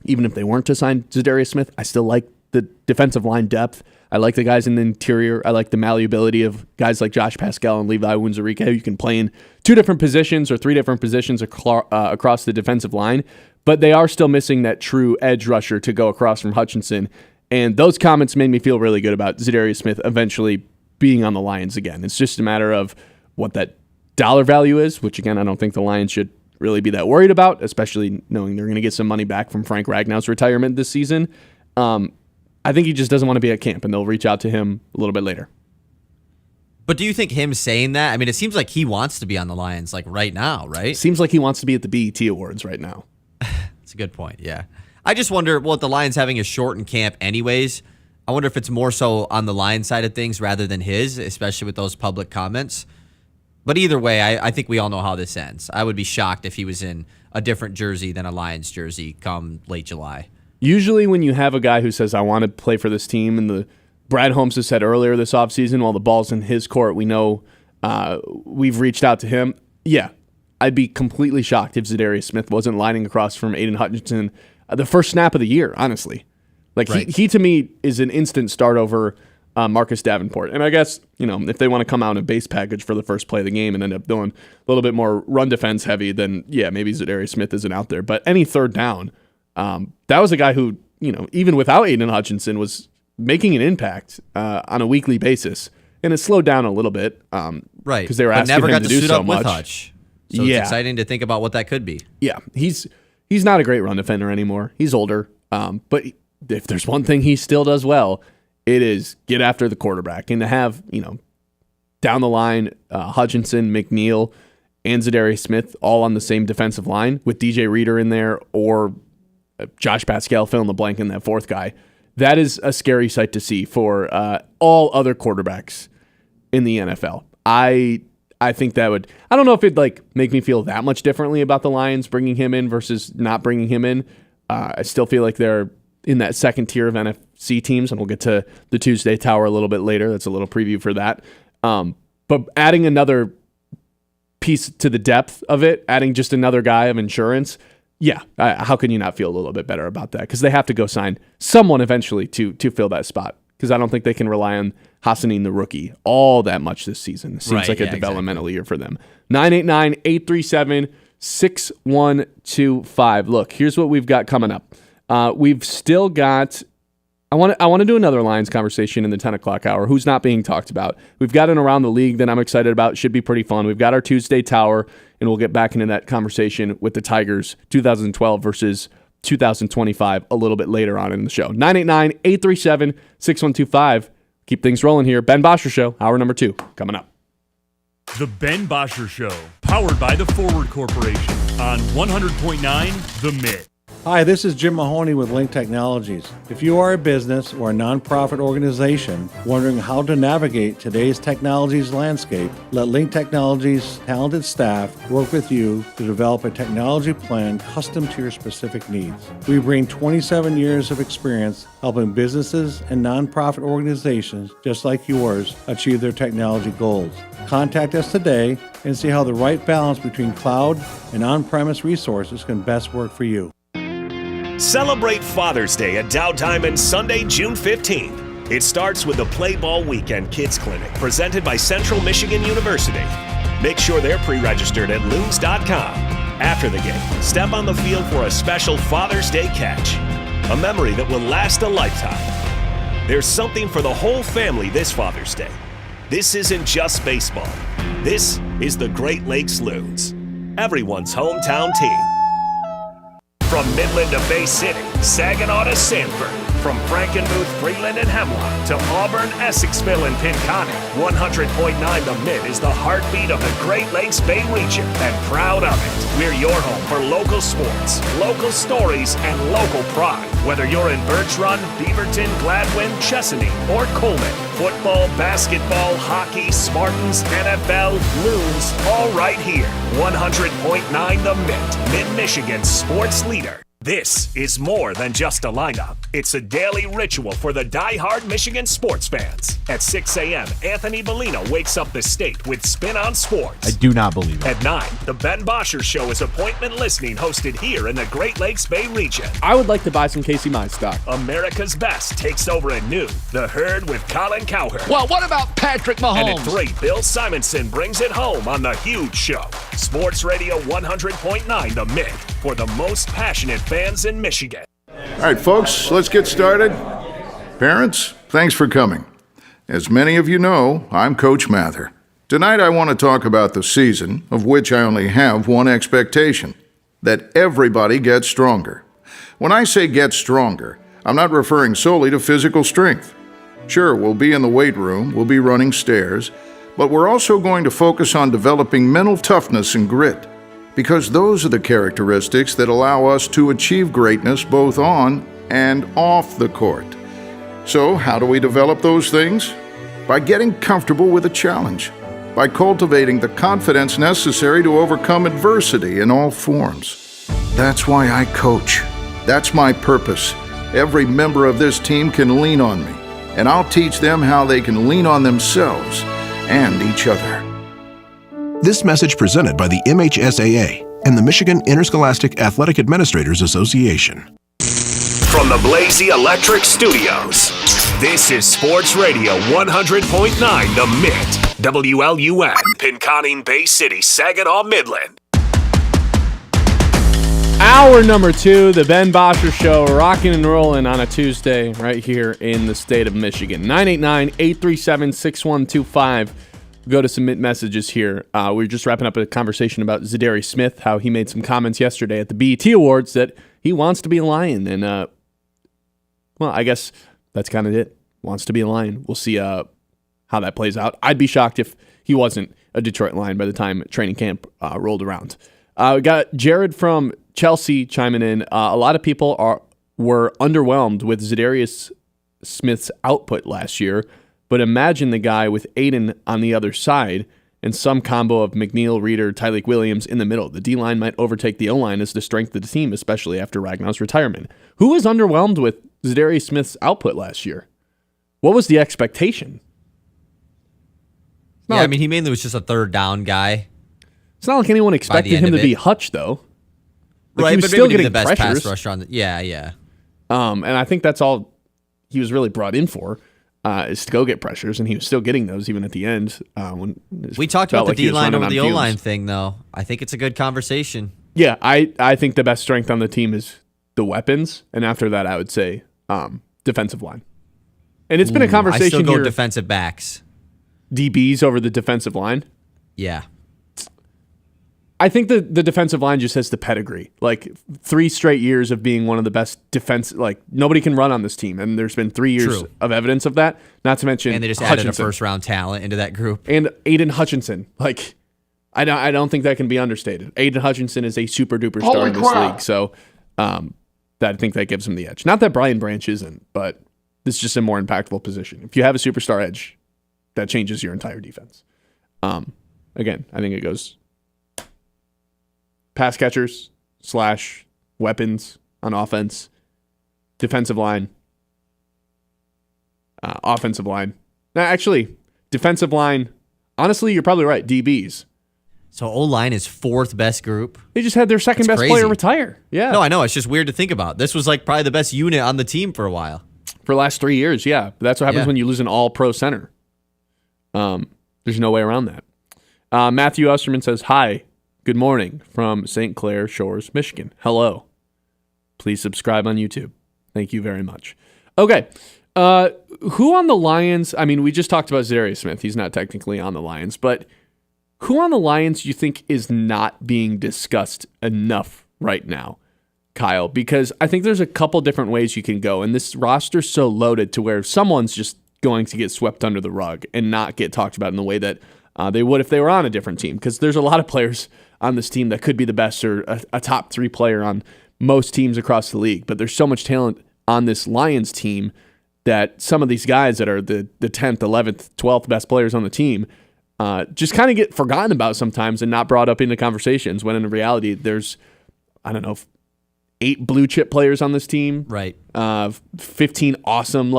if they weren't to sign Za'Darius Smith, I still like the defensive line depth. I like the guys in the interior. I like the malleability of guys like Josh Pascal and Levi Winzarika. You can play in 2 different positions or 3 different positions across the defensive line, but they are still missing that true edge rusher to go across from Hutchinson. And those comments made me feel really good about Za'Darius Smith eventually being on the Lions again. It's just a matter of what that dollar value is, which, again, I don't think the Lions should really be that worried about, especially knowing they're going to get some money back from Frank Ragnow's retirement this season. I think he just doesn't want to be at camp, and they'll reach out to him a little bit later. But do you think him saying that, I mean, it seems like he wants to be on the Lions like right now, right? Seems like he wants to be at the BET Awards right now. That's a good point, yeah. I just wonder, well, the Lions having a shortened camp anyways, I wonder if it's more so on the Lions side of things rather than his, especially with those public comments. But either way, I think we all know how this ends. I would be shocked if he was in a different jersey than a Lions jersey come late July. Usually when you have a guy who says, I want to play for this team, and Brad Holmes has said earlier this offseason, while the ball's in his court, we know we've reached out to him. Yeah, I'd be completely shocked if Za'Darius Smith wasn't lining across from Aiden Hutchinson the first snap of the year, honestly. Like, right. he to me is an instant start over Marcus Davenport. And I guess, if they want to come out in a base package for the first play of the game and end up doing a little bit more run defense heavy, then yeah, maybe Za'Darius Smith isn't out there. But any third down, that was a guy who, even without Aiden Hutchinson, was making an impact on a weekly basis. And it slowed down a little bit. Right. Because they were asking him to do so much. With Hutch. So it's exciting to think about what that could be. Yeah. He's not a great run defender anymore. He's older. But if there's one thing he still does well, it is get after the quarterback. And to have, down the line, Hutchinson, McNeil, and Za'Darius Smith all on the same defensive line with DJ Reader in there or Josh Pascal fill in the blank in that fourth guy, that is a scary sight to see for all other quarterbacks in the NFL. I think that would, I don't know if it'd make me feel that much differently about the Lions bringing him in versus not bringing him in. I still feel like they're in that second tier of NFC teams, and we'll get to the Tuesday Tower a little bit later. That's a little preview for that. But adding another piece to the depth of it, adding just another guy of insurance, yeah, how can you not feel a little bit better about that? Because they have to go sign someone eventually to fill that spot. Because I don't think they can rely on Hassanin, the rookie, all that much this season. It seems like a developmental year for them. 989-837-6125. Look, here's what we've got coming up. We've still got I want to do another Lions conversation in the 10 o'clock hour. Who's not being talked about? We've got an around the league that I'm excited about. Should be pretty fun. We've got our Tuesday Tower, and we'll get back into that conversation with the Tigers 2012 versus 2025 a little bit later on in the show. 989-837-6125. Keep things rolling here. Ben Bosscher Show, hour number 2, coming up. The Ben Bosscher Show, powered by the Forward Corporation on 100.9 The Mitt. Hi, this is Jim Mahoney with Link Technologies. If you are a business or a nonprofit organization wondering how to navigate today's technologies landscape, let Link Technologies' talented staff work with you to develop a technology plan custom to your specific needs. We bring 27 years of experience helping businesses and nonprofit organizations just like yours achieve their technology goals. Contact us today and see how the right balance between cloud and on-premise resources can best work for you. Celebrate Father's Day at Dow Diamond Sunday, June 15th. It starts with the Play Ball Weekend Kids Clinic presented by Central Michigan University. Make sure they're pre-registered at loons.com. After the game, step on the field for a special Father's Day catch, a memory that will last a lifetime. There's something for the whole family this Father's Day. This isn't just baseball. This is the Great Lakes Loons, everyone's hometown team. From Midland to Bay City, Saginaw to Sanford, from Frankenmuth, Freeland, and Hemlock to Auburn, Essexville, and Pinconning, 100.9 The Mitt is the heartbeat of the Great Lakes Bay region, and proud of it. We're your home for local sports, local stories, and local pride. Whether you're in Birch Run, Beaverton, Gladwin, Chesaning, or Coleman, football, basketball, hockey, Spartans, NFL, Loons, all right here. 100.9 The Mitt, Mid-Michigan's sports leader. This is more than just a lineup. It's a daily ritual for the die-hard Michigan sports fans. At 6 a.m., Anthony Bellino wakes up the state with Spin on Sports. I do not believe it. At 9, the Ben Bosscher Show is appointment listening hosted here in the Great Lakes Bay region. I would like to buy some Casey Mize stock. America's Best takes over at noon. The Herd with Colin Cowherd. Well, what about Patrick Mahomes? And at 3, Bill Simonson brings it home on The Huge Show. Sports Radio 100.9 The Mitt for the most passionate fans in Michigan. All right, folks, let's get started. Parents, thanks for coming. As many of you know, I'm Coach Mather. Tonight I want to talk about the season, of which I only have one expectation, that everybody gets stronger. When I say get stronger, I'm not referring solely to physical strength. Sure, we'll be in the weight room, we'll be running stairs, but we're also going to focus on developing mental toughness and grit, because those are the characteristics that allow us to achieve greatness both on and off the court. So, how do we develop those things? By getting comfortable with a challenge, by cultivating the confidence necessary to overcome adversity in all forms. That's why I coach. That's my purpose. Every member of this team can lean on me, and I'll teach them how they can lean on themselves and each other. This message presented by the MHSAA and the Michigan Interscholastic Athletic Administrators Association. From the Blazy Electric Studios, this is Sports Radio 100.9 The Mitt, WLUN, Pinconning, Bay City, Saginaw, Midland. Hour number 2, the Ben Bosscher Show, rocking and rolling on a Tuesday right here in the state of Michigan. 989-837-6125. Go to submit messages here. We were just wrapping up a conversation about Za'Darius Smith, how he made some comments yesterday at the BET Awards that he wants to be a Lion. And, well, I guess that's kind of it. Wants to be a Lion. We'll see how that plays out. I'd be shocked if he wasn't a Detroit Lion by the time training camp rolled around. We got Jared from Chelsea chiming in. A lot of people were underwhelmed with Za'Darius Smith's output last year. But imagine the guy with Aiden on the other side and some combo of McNeil, Reeder, Tyleik Williams in the middle. The D-line might overtake the O-line as the strength of the team, especially after Ragnar's retirement. Who was underwhelmed with Za'Darius Smith's output last year? What was the expectation? Yeah, I mean, he mainly was just a third down guy. It's not like anyone expected him to be Hutch, though. Like, right, he was but still maybe getting the best pressures. pass rusher on the, yeah. And I think that's all he was really brought in for. Is to go get pressures, and he was still getting those even at the end. When we talked about the D-line over the O-line thing, though. I think it's a good conversation. Yeah, I think the best strength on the team is the weapons, and after that, I would say defensive line. And it's been a conversation I still go here. defensive backs. DBs over the defensive line. Yeah. I think the defensive line just has the pedigree. Like 3 straight years of being one of the best defense. Like nobody can run on this team, and there's been 3 years of evidence of that. Not to mention, and they just Hutchinson. added a first-round talent into that group. And Aiden Hutchinson. Like I don't think that can be understated. Aiden Hutchinson is a super duper star in this league. So I think that gives him the edge. Not that Brian Branch isn't, but this is just a more impactful position. If you have a superstar edge, that changes your entire defense. Again, I think it goes pass catchers / weapons on offense, defensive line, offensive line. Now, actually, defensive line, honestly, you're probably right, DBs. So O-line is 4th best group. They just had their second best player retire. Yeah. No, I know. It's just weird to think about. This was like probably the best unit on the team for a while. For the last 3 years, yeah. But that's what happens when you lose an all-pro center. There's no way around that. Matthew Osterman says, hi, good morning from St. Clair Shores, Michigan. Hello. Please subscribe on YouTube. Thank you very much. Okay. Who on the Lions, I mean, we just talked about Za'Darius Smith. He's not technically on the Lions, but who on the Lions do you think is not being discussed enough right now, Kyle? Because I think there's a couple different ways you can go, and this roster's so loaded to where someone's just going to get swept under the rug and not get talked about in the way that they would if they were on a different team. Because there's a lot of players on this team that could be the best or a top 3 player on most teams across the league. But there's so much talent on this Lions team that some of these guys that are the 10th, 11th, 12th best players on the team just kind of get forgotten about sometimes and not brought up into conversations when in reality there's, 8 blue chip players on this team. Right. 15 awesome,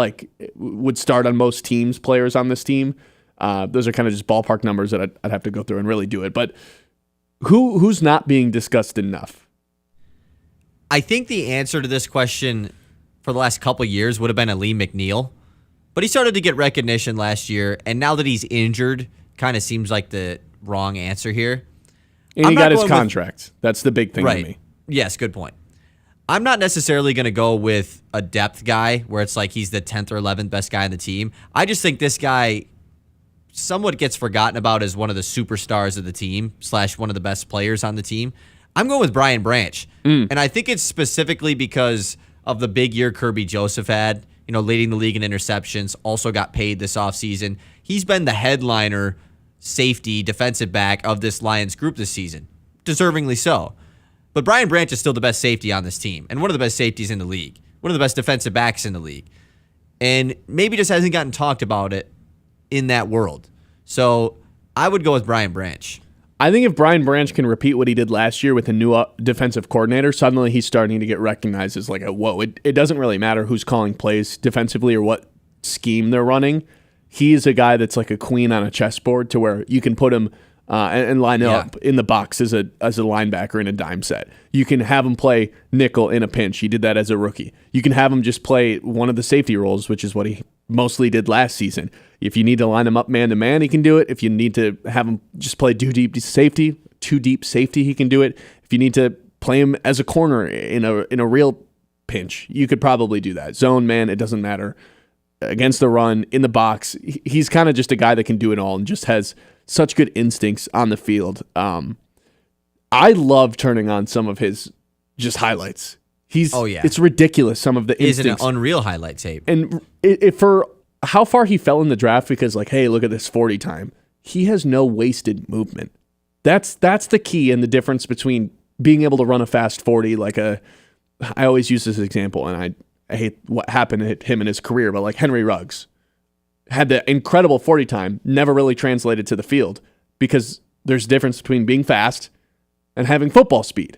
would start on most teams players on this team. Those are kind of just ballpark numbers that I'd have to go through and really do it. But who's not being discussed enough? I think the answer to this question for the last couple of years would have been Aleem McNeil. But he started to get recognition last year, and now that he's injured, kind of seems like the wrong answer here. And he got his contract. That's the big thing to me. Yes, good point. I'm not necessarily going to go with a depth guy where it's like he's the 10th or 11th best guy on the team. I just think this guy somewhat gets forgotten about as one of the superstars of the team / one of the best players on the team. I'm going with Brian Branch. And I think it's specifically because of the big year Kirby Joseph had, leading the league in interceptions, also got paid this offseason. He's been the headliner safety defensive back of this Lions group this season, deservingly so. But Brian Branch is still the best safety on this team and one of the best safeties in the league, one of the best defensive backs in the league. And maybe just hasn't gotten talked about it in that world. So I would go with Brian Branch. I think if Brian Branch can repeat what he did last year with a new defensive coordinator, suddenly he's starting to get recognized as like a whoa. It doesn't really matter who's calling plays defensively or what scheme they're running. He's a guy that's like a queen on a chessboard to where you can put him and line up in the box as a linebacker in a dime set. You can have him play nickel in a pinch. He did that as a rookie. You can have him just play one of the safety roles, which is what he mostly did last season. If you need to line him up man-to-man, he can do it. If you need to have him just play too deep safety, he can do it. If you need to play him as a corner in a real pinch, you could probably do that. Zone, man, it doesn't matter. Against the run, in the box, he's kind of just a guy that can do it all and just has such good instincts on the field. I love turning on some of his just highlights. It's ridiculous, some of the instincts. He's an unreal highlight tape. And for how far he fell in the draft, because hey, look at this 40 time. He has no wasted movement. That's the key and the difference between being able to run a fast 40 I always use this example, and I hate what happened to him in his career, but Henry Ruggs had the incredible 40 time, never really translated to the field because there's a difference between being fast and having football speed.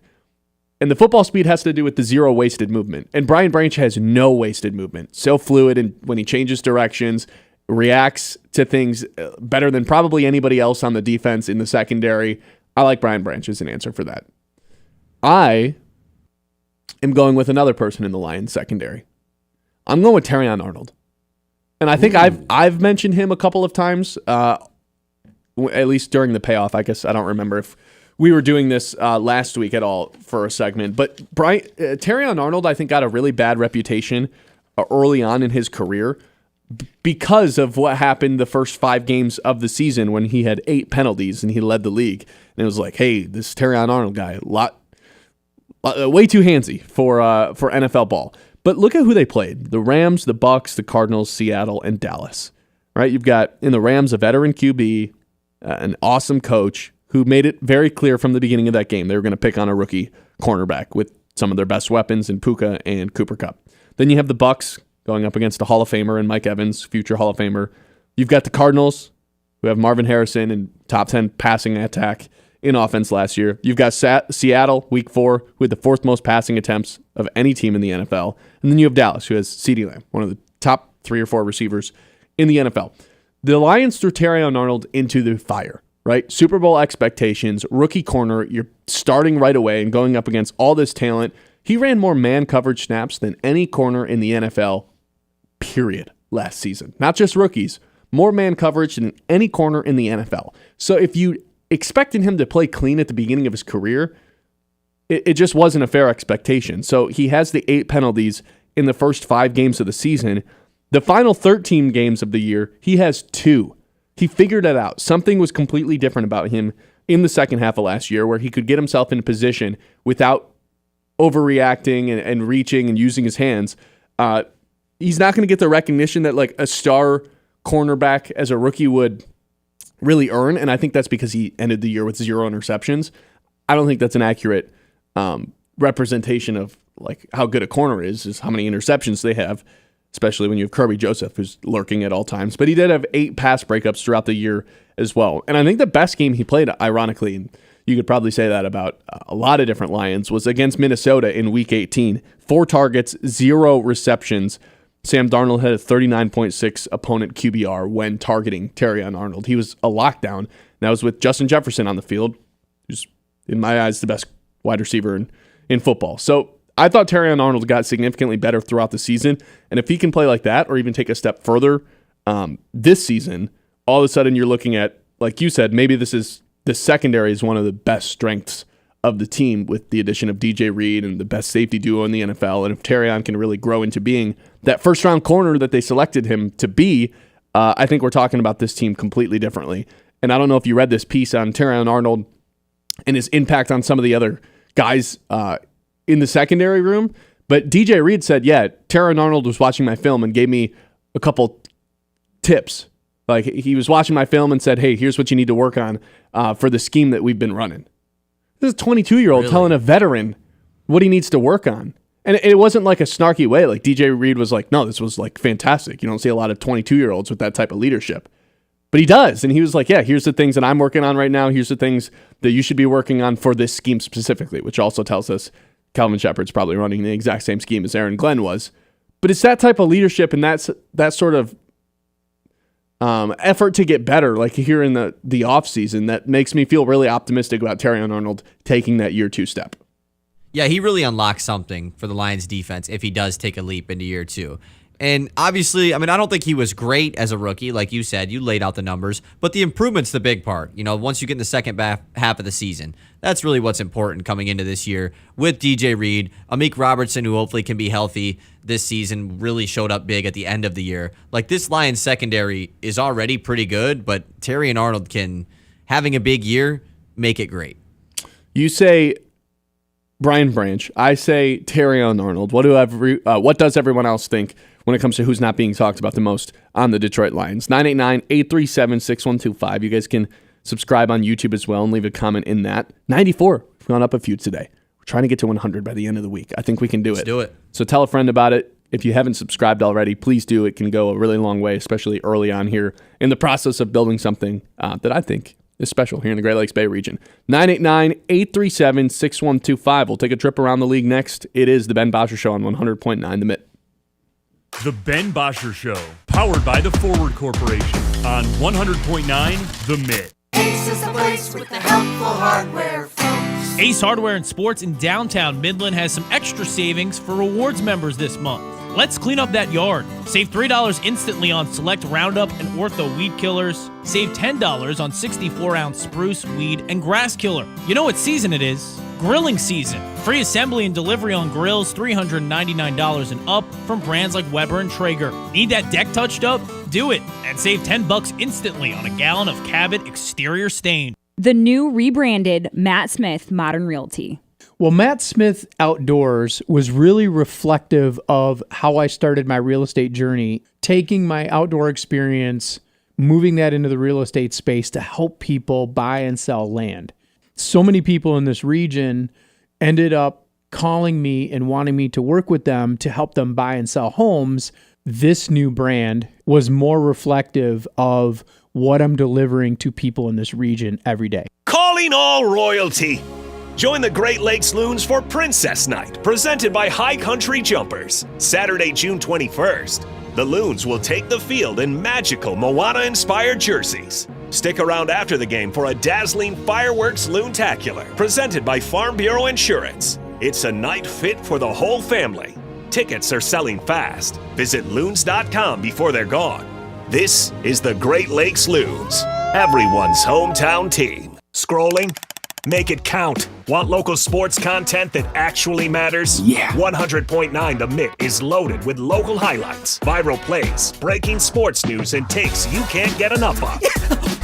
And the football speed has to do with the zero wasted movement. And Brian Branch has no wasted movement. So fluid, and when he changes directions, reacts to things better than probably anybody else on the defense in the secondary. I like Brian Branch as an answer for that. I am going with another person in the Lions secondary. I'm going with Terrion Arnold. And I think I've mentioned him a couple of times, at least during the payoff. I guess I don't remember if we were doing this last week at all for a segment. But Terrion Arnold, I think, got a really bad reputation early on in his career because of what happened the first 5 games of the season when he had 8 penalties and he led the league. And it was like, hey, this Terrion Arnold guy, way too handsy for NFL ball. But look at who they played: the Rams, the Bucks, the Cardinals, Seattle, and Dallas. Right? You've got in the Rams a veteran QB, an awesome coach who made it very clear from the beginning of that game they were going to pick on a rookie cornerback with some of their best weapons in Puka and Cooper Kupp. Then you have the Bucks going up against a Hall of Famer and Mike Evans, future Hall of Famer. You've got the Cardinals, who have Marvin Harrison and top 10 passing attack in offense last year. You've got Seattle, week 4, with the 4th most passing attempts of any team in the NFL. And then you have Dallas, who has CeeDee Lamb, one of the top 3 or 4 receivers in the NFL. The Lions threw Terrion Arnold into the fire, right? Super Bowl expectations, rookie corner, you're starting right away and going up against all this talent. He ran more man coverage snaps than any corner in the NFL, period, last season. Not just rookies, more man coverage than any corner in the NFL. So if you expected him to play clean at the beginning of his career, it just wasn't a fair expectation. So he has the 8 penalties in the first 5 games of the season. The final 13 games of the year, he has 2. He figured it out. Something was completely different about him in the second half of last year where he could get himself in a position without overreacting and reaching and using his hands. He's not going to get the recognition that like a star cornerback as a rookie would really earn, and I think that's because he ended the year with 0 interceptions. I don't think that's an accurate representation of like how good a corner is how many interceptions they have, especially when you have Kirby Joseph, who's lurking at all times. But he did have 8 pass breakups throughout the year as well. And I think the best game he played, ironically, and you could probably say that about a lot of different Lions, was against Minnesota in Week 18. 4 targets, 0 receptions. Sam Darnold had a 39.6 opponent QBR when targeting Terrion Arnold. He was a lockdown. And that was with Justin Jefferson on the field, who's, in my eyes, the best wide receiver in football. So I thought Terrion Arnold got significantly better throughout the season. And if he can play like that or even take a step further this season, all of a sudden you're looking at, like you said, maybe the secondary is one of the best strengths of the team with the addition of DJ Reed and the best safety duo in the NFL. And if Terrion can really grow into being that first-round corner that they selected him to be, I think we're talking about this team completely differently. And I don't know if you read this piece on Terrion Arnold and his impact on some of the other guys in the secondary room, but DJ Reed said, yeah, Terrion Arnold was watching my film and gave me a couple tips. Like he was watching my film and said, hey, here's what you need to work on for the scheme that we've been running. This is a 22-year-old telling a veteran what he needs to work on. And it wasn't like a snarky way. Like DJ Reed was like, no, this was like fantastic. You don't see a lot of 22-year-olds with that type of leadership. But he does. And he was like, yeah, here's the things that I'm working on right now. Here's the things that you should be working on for this scheme specifically, which also tells us Calvin Shepard's probably running the exact same scheme as Aaron Glenn was. But it's that type of leadership and that sort of effort to get better, like here in the offseason, that makes me feel really optimistic about Terrion Arnold taking that year 2 step. Yeah, he really unlocks something for the Lions defense if he does take a leap into year 2. And obviously, I mean, I don't think he was great as a rookie. Like you said, you laid out the numbers, but the improvement's the big part. You know, once you get in the second half of the season, that's really what's important coming into this year with DJ Reed. Amik Robertson, who hopefully can be healthy this season, really showed up big at the end of the year. Like this Lions secondary is already pretty good, but Terrion Arnold can, having a big year, make it great. You say Brian Branch. I say Terrion Arnold. What does everyone else think when it comes to who's not being talked about the most on the Detroit Lions? 989-837-6125. You guys can subscribe on YouTube as well and leave a comment in that. 94. We've gone up a few today. We're trying to get to 100 by the end of the week. I think we can do it. Let's do it. So tell a friend about it. If you haven't subscribed already, please do. It can go a really long way, especially early on here in the process of building something that I think is special here in the Great Lakes Bay region. 989-837-6125. We'll take a trip around the league next. It is the Ben Bosscher Show on 100.9 The Mitt. The Ben Bosscher Show, powered by the Forward Corporation on 100.9 The Mitt. Ace is the place with the helpful hardware, folks. Ace Hardware and Sports in downtown Midland has some extra savings for rewards members this month. Let's clean up that yard. Save $3 instantly on select Roundup and Ortho weed killers. Save $10 on 64-ounce spruce, weed, and grass killer. You know what season it is. Grilling season. Free assembly and delivery on grills, $399 and up from brands like Weber and Traeger. Need that deck touched up? Do it and save $10 instantly on a gallon of Cabot exterior stain. The new rebranded Matt Smith Modern Realty. Well, Matt Smith Outdoors was really reflective of how I started my real estate journey, taking my outdoor experience, moving that into the real estate space to help people buy and sell land. So many people in this region ended up calling me and wanting me to work with them to help them buy and sell homes. This new brand was more reflective of what I'm delivering to people in this region every day. Calling all royalty. Join the Great Lakes Loons for Princess Night, presented by High Country Jumpers. Saturday, June 21st. The Loons will take the field in magical Moana-inspired jerseys. Stick around after the game for a dazzling fireworks loontacular, presented by Farm Bureau Insurance. It's a night fit for the whole family. Tickets are selling fast. Visit loons.com before they're gone. This is the Great Lakes Loons, everyone's hometown team. Scrolling? Make it count. Want local sports content that actually matters? Yeah. 100.9 The Mitt is loaded with local highlights, viral plays, breaking sports news, and takes you can't get enough of.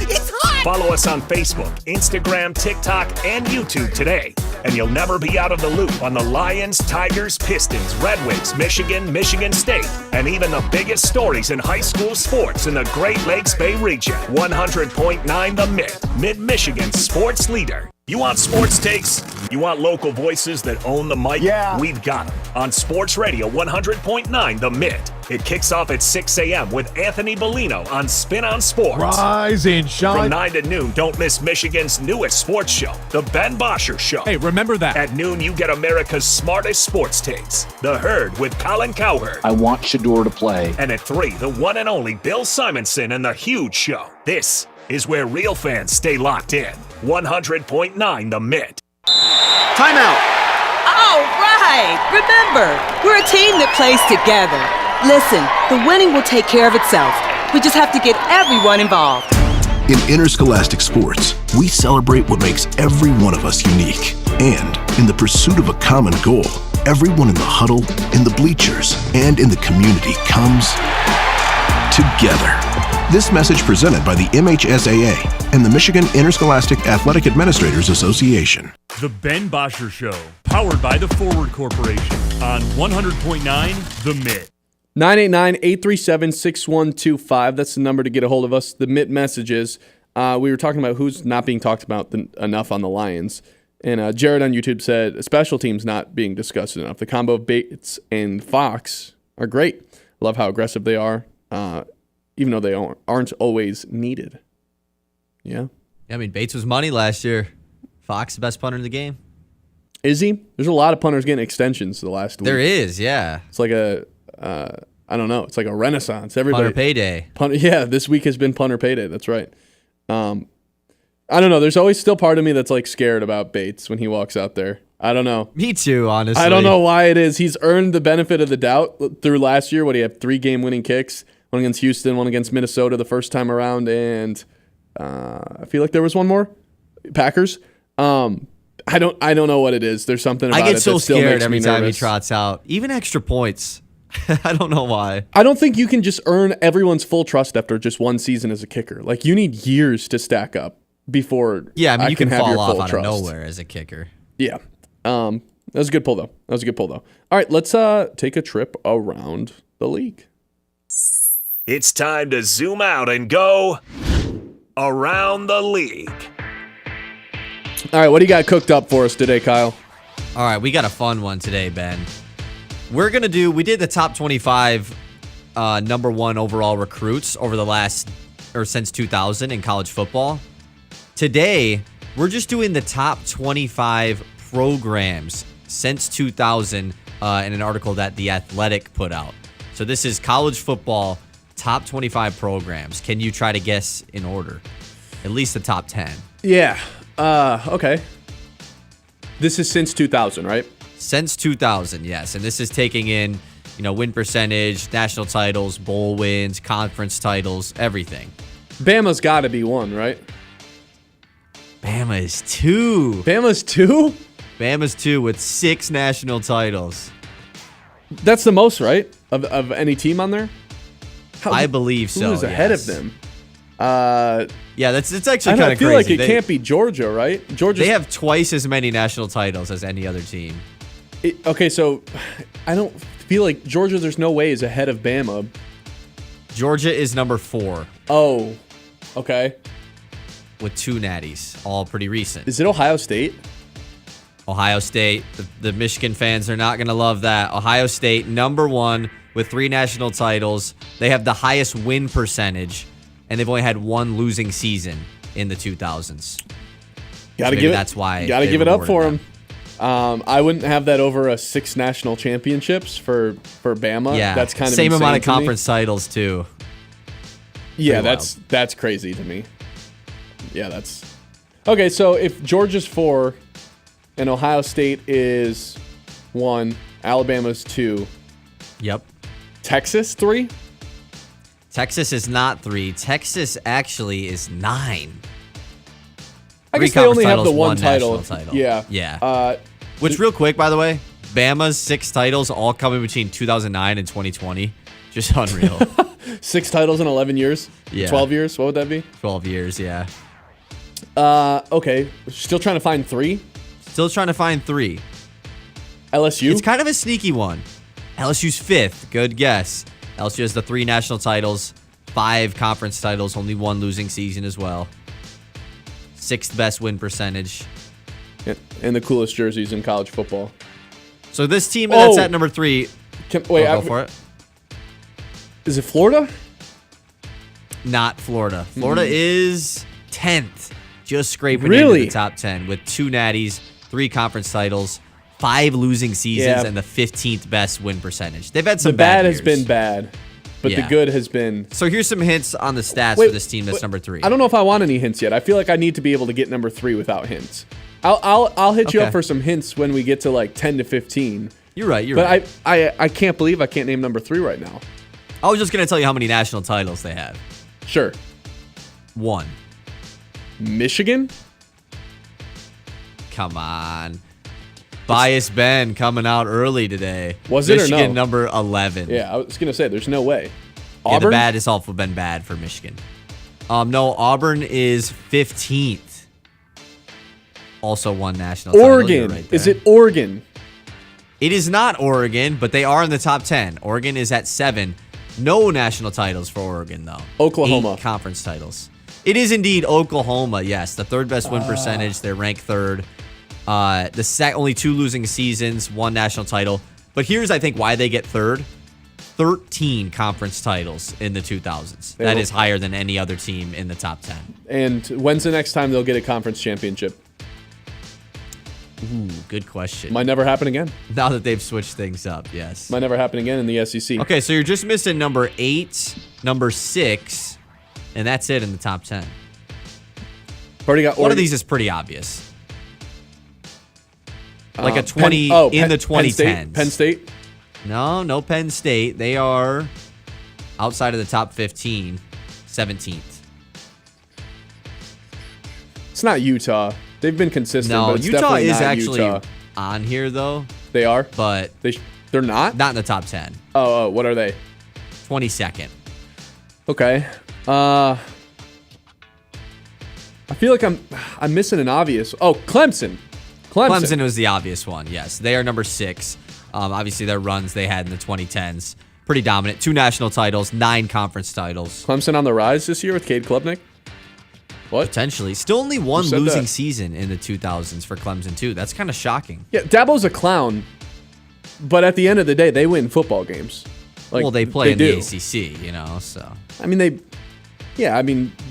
It's hot! Follow us on Facebook, Instagram, TikTok, and YouTube today, and you'll never be out of the loop on the Lions, Tigers, Pistons, Red Wings, Michigan State, and even the biggest stories in high school sports in the Great Lakes Bay region. 100.9 The Mitt, Mid-Michigan's sports leader. You want sports takes? You want local voices that own the mic? Yeah. We've got them on Sports Radio 100.9 The Mitt. It kicks off at 6 a.m. with Anthony Bellino on Spin on Sports. Rise and shine. From 9 to noon, don't miss Michigan's newest sports show, The Ben Bosscher Show. Hey, remember that. At noon, you get America's smartest sports takes, The Herd with Colin Cowherd. I want Shador to play. And at 3, the one and only Bill Simonson and The Huge Show. This is where real fans stay locked in. 100.9 The Mitt. Timeout. All right. Remember, we're a team that plays together. Listen, the winning will take care of itself. We just have to get everyone involved. In interscholastic sports, we celebrate what makes every one of us unique. And in the pursuit of a common goal, everyone in the huddle, in the bleachers, and in the community comes together. This message presented by the MHSAA and the Michigan Interscholastic Athletic Administrators Association. The Ben Bosscher Show, powered by the Forward Corporation on 100.9 The Mitt. 989-837-6125. That's the number to get a hold of us. The Mitt messages. We were talking about who's not being talked about enough on the Lions. And Jared on YouTube said, special teams not being discussed enough. The combo of Bates and Fox are great. Love how aggressive they are. Even though they aren't always needed. Yeah. I mean, Bates was money last year. Fox, the best punter in the game. Is he? There's a lot of punters getting extensions the last week. There is, yeah. It's like I don't know. It's like a renaissance. Everybody, punter payday. Yeah, this week has been punter payday. That's right. I don't know. There's always still part of me that's like scared about Bates when he walks out there. I don't know. Me too, honestly. I don't know why it is. He's earned the benefit of the doubt through last year. What, he had 3 game-winning kicks? One against Houston, one against Minnesota the first time around, and I feel like there was one more. Packers. I don't know what it is. There's something about it that still makes me nervous. I get so scared every time he trots out. Even extra points. I don't know why. I don't think you can just earn everyone's full trust after just one season as a kicker. Like, you need years to stack up before you can have fall your off full out trust. of nowhere as a kicker. Yeah. That was a good pull, though. All right, let's take a trip around the league. It's time to zoom out and go around the league. All right, what do you got cooked up for us today, Kyle? All right, we got a fun one today, Ben. We did the top 25 number 1 overall recruits since 2000 in college football. Today, we're just doing the top 25 programs since 2000 in an article that The Athletic put out. So this is college football top 25 programs. Can you try to guess in order? At least the top 10. Yeah. Okay. This is since 2000, right? Since 2000, yes. And this is taking in, win percentage, national titles, bowl wins, conference titles, everything. Bama's got to be 1, right? Bama is 2. Bama's 2? Bama's 2 with 6 national titles. That's the most, right? Of any team on there? I believe so. Who is ahead of them? Yeah, it's actually kind of crazy. I feel like it can't be Georgia, right? They have twice as many national titles as any other team. Okay, so I don't feel like Georgia, there's no way, is ahead of Bama. Georgia is number 4. Oh, okay. With 2 natties, all pretty recent. Is it Ohio State? Ohio State. The Michigan fans are not going to love that. Ohio State, number 1 with 3 national titles. They have the highest win percentage, and they've only had 1 losing season in the 2000s. That's why. Got to give it up for them. I wouldn't have that over 6 national championships for Bama. Yeah, that's kind of same insane amount of to me. conference titles too. Yeah, that's crazy to me. Yeah, that's okay. So if Georgia's 4 and Ohio State is 1, Alabama's 2. Yep. Texas 3. Texas is not 3. Texas actually is 9. I guess they only have the one title. Yeah. Yeah. Which, real quick, by the way, Bama's 6 titles all coming between 2009 and 2020. Just unreal. 6 titles in 11 years? Yeah. 12 years? What would that be? 12 years, yeah. Okay. Still trying to find 3? Still trying to find 3. LSU? It's kind of a sneaky one. LSU's 5th. Good guess. LSU has the 3 national titles, 5 conference titles, only 1 losing season as well. 6th best win percentage. And the coolest jerseys in college football. So this team that's at number 3. Go for it. Is it Florida? Not Florida. Florida is 10th. Just scraping into the top 10 with 2 natties, 3 conference titles, 5 losing seasons, and the 15th best win percentage. They've had some bad years. The bad has been bad, but the good has been... So here's some hints on the stats for this team that's number 3. I don't know if I want any hints yet. I feel like I need to be able to get number 3 without hints. I'll hit you up for some hints when we get to like 10 to 15. You're right. But I can't believe I can't name number 3 right now. I was just going to tell you how many national titles they have. Sure. 1. Michigan? Come on. Bias Ben coming out early today. Was it Michigan or no? number 11. Yeah, I was going to say, there's no way. Yeah, Auburn? the bad has also been bad for Michigan. No, Auburn is 15th. Also 1 national title. Oregon. Right there. Is it Oregon? It is not Oregon, but they are in the top 10. Oregon is at 7. No national titles for Oregon, though. Oklahoma. 8 conference titles. It is indeed Oklahoma, yes. The 3rd best win percentage. They're ranked 3rd. Only 2 losing seasons, 1 national title. But here's, I think, why they get 3rd. 13 conference titles in the 2000s. That is higher than any other team in the top 10. And when's the next time they'll get a conference championship? Ooh, good question. Might never happen again. Now that they've switched things up, yes. Might never happen again in the SEC. Okay, so you're just missing number 8, number 6, and that's it in the top 10. Already got One of these is pretty obvious. Like a 20 in the 2010s. Penn State? No Penn State. They are outside of the top 15, 17th. It's not Utah. They've been consistent. No, but it's Utah definitely is not actually Utah. on here, though. They are? But they're not? Not in the top 10. Oh, what are they? 22nd. Okay. I feel like I'm missing an obvious. Oh, Clemson. Clemson was the obvious one, yes. They are number 6. Obviously, their runs they had in the 2010s. Pretty dominant. 2 national titles, 9 conference titles. Clemson on the rise this year with Cade Klubnik? What? Potentially. Still only 1 losing season in the 2000s for Clemson, too. That's kind of shocking. Yeah, Dabo's a clown, but at the end of the day, they win football games. Well, they play in the ACC, so. I mean,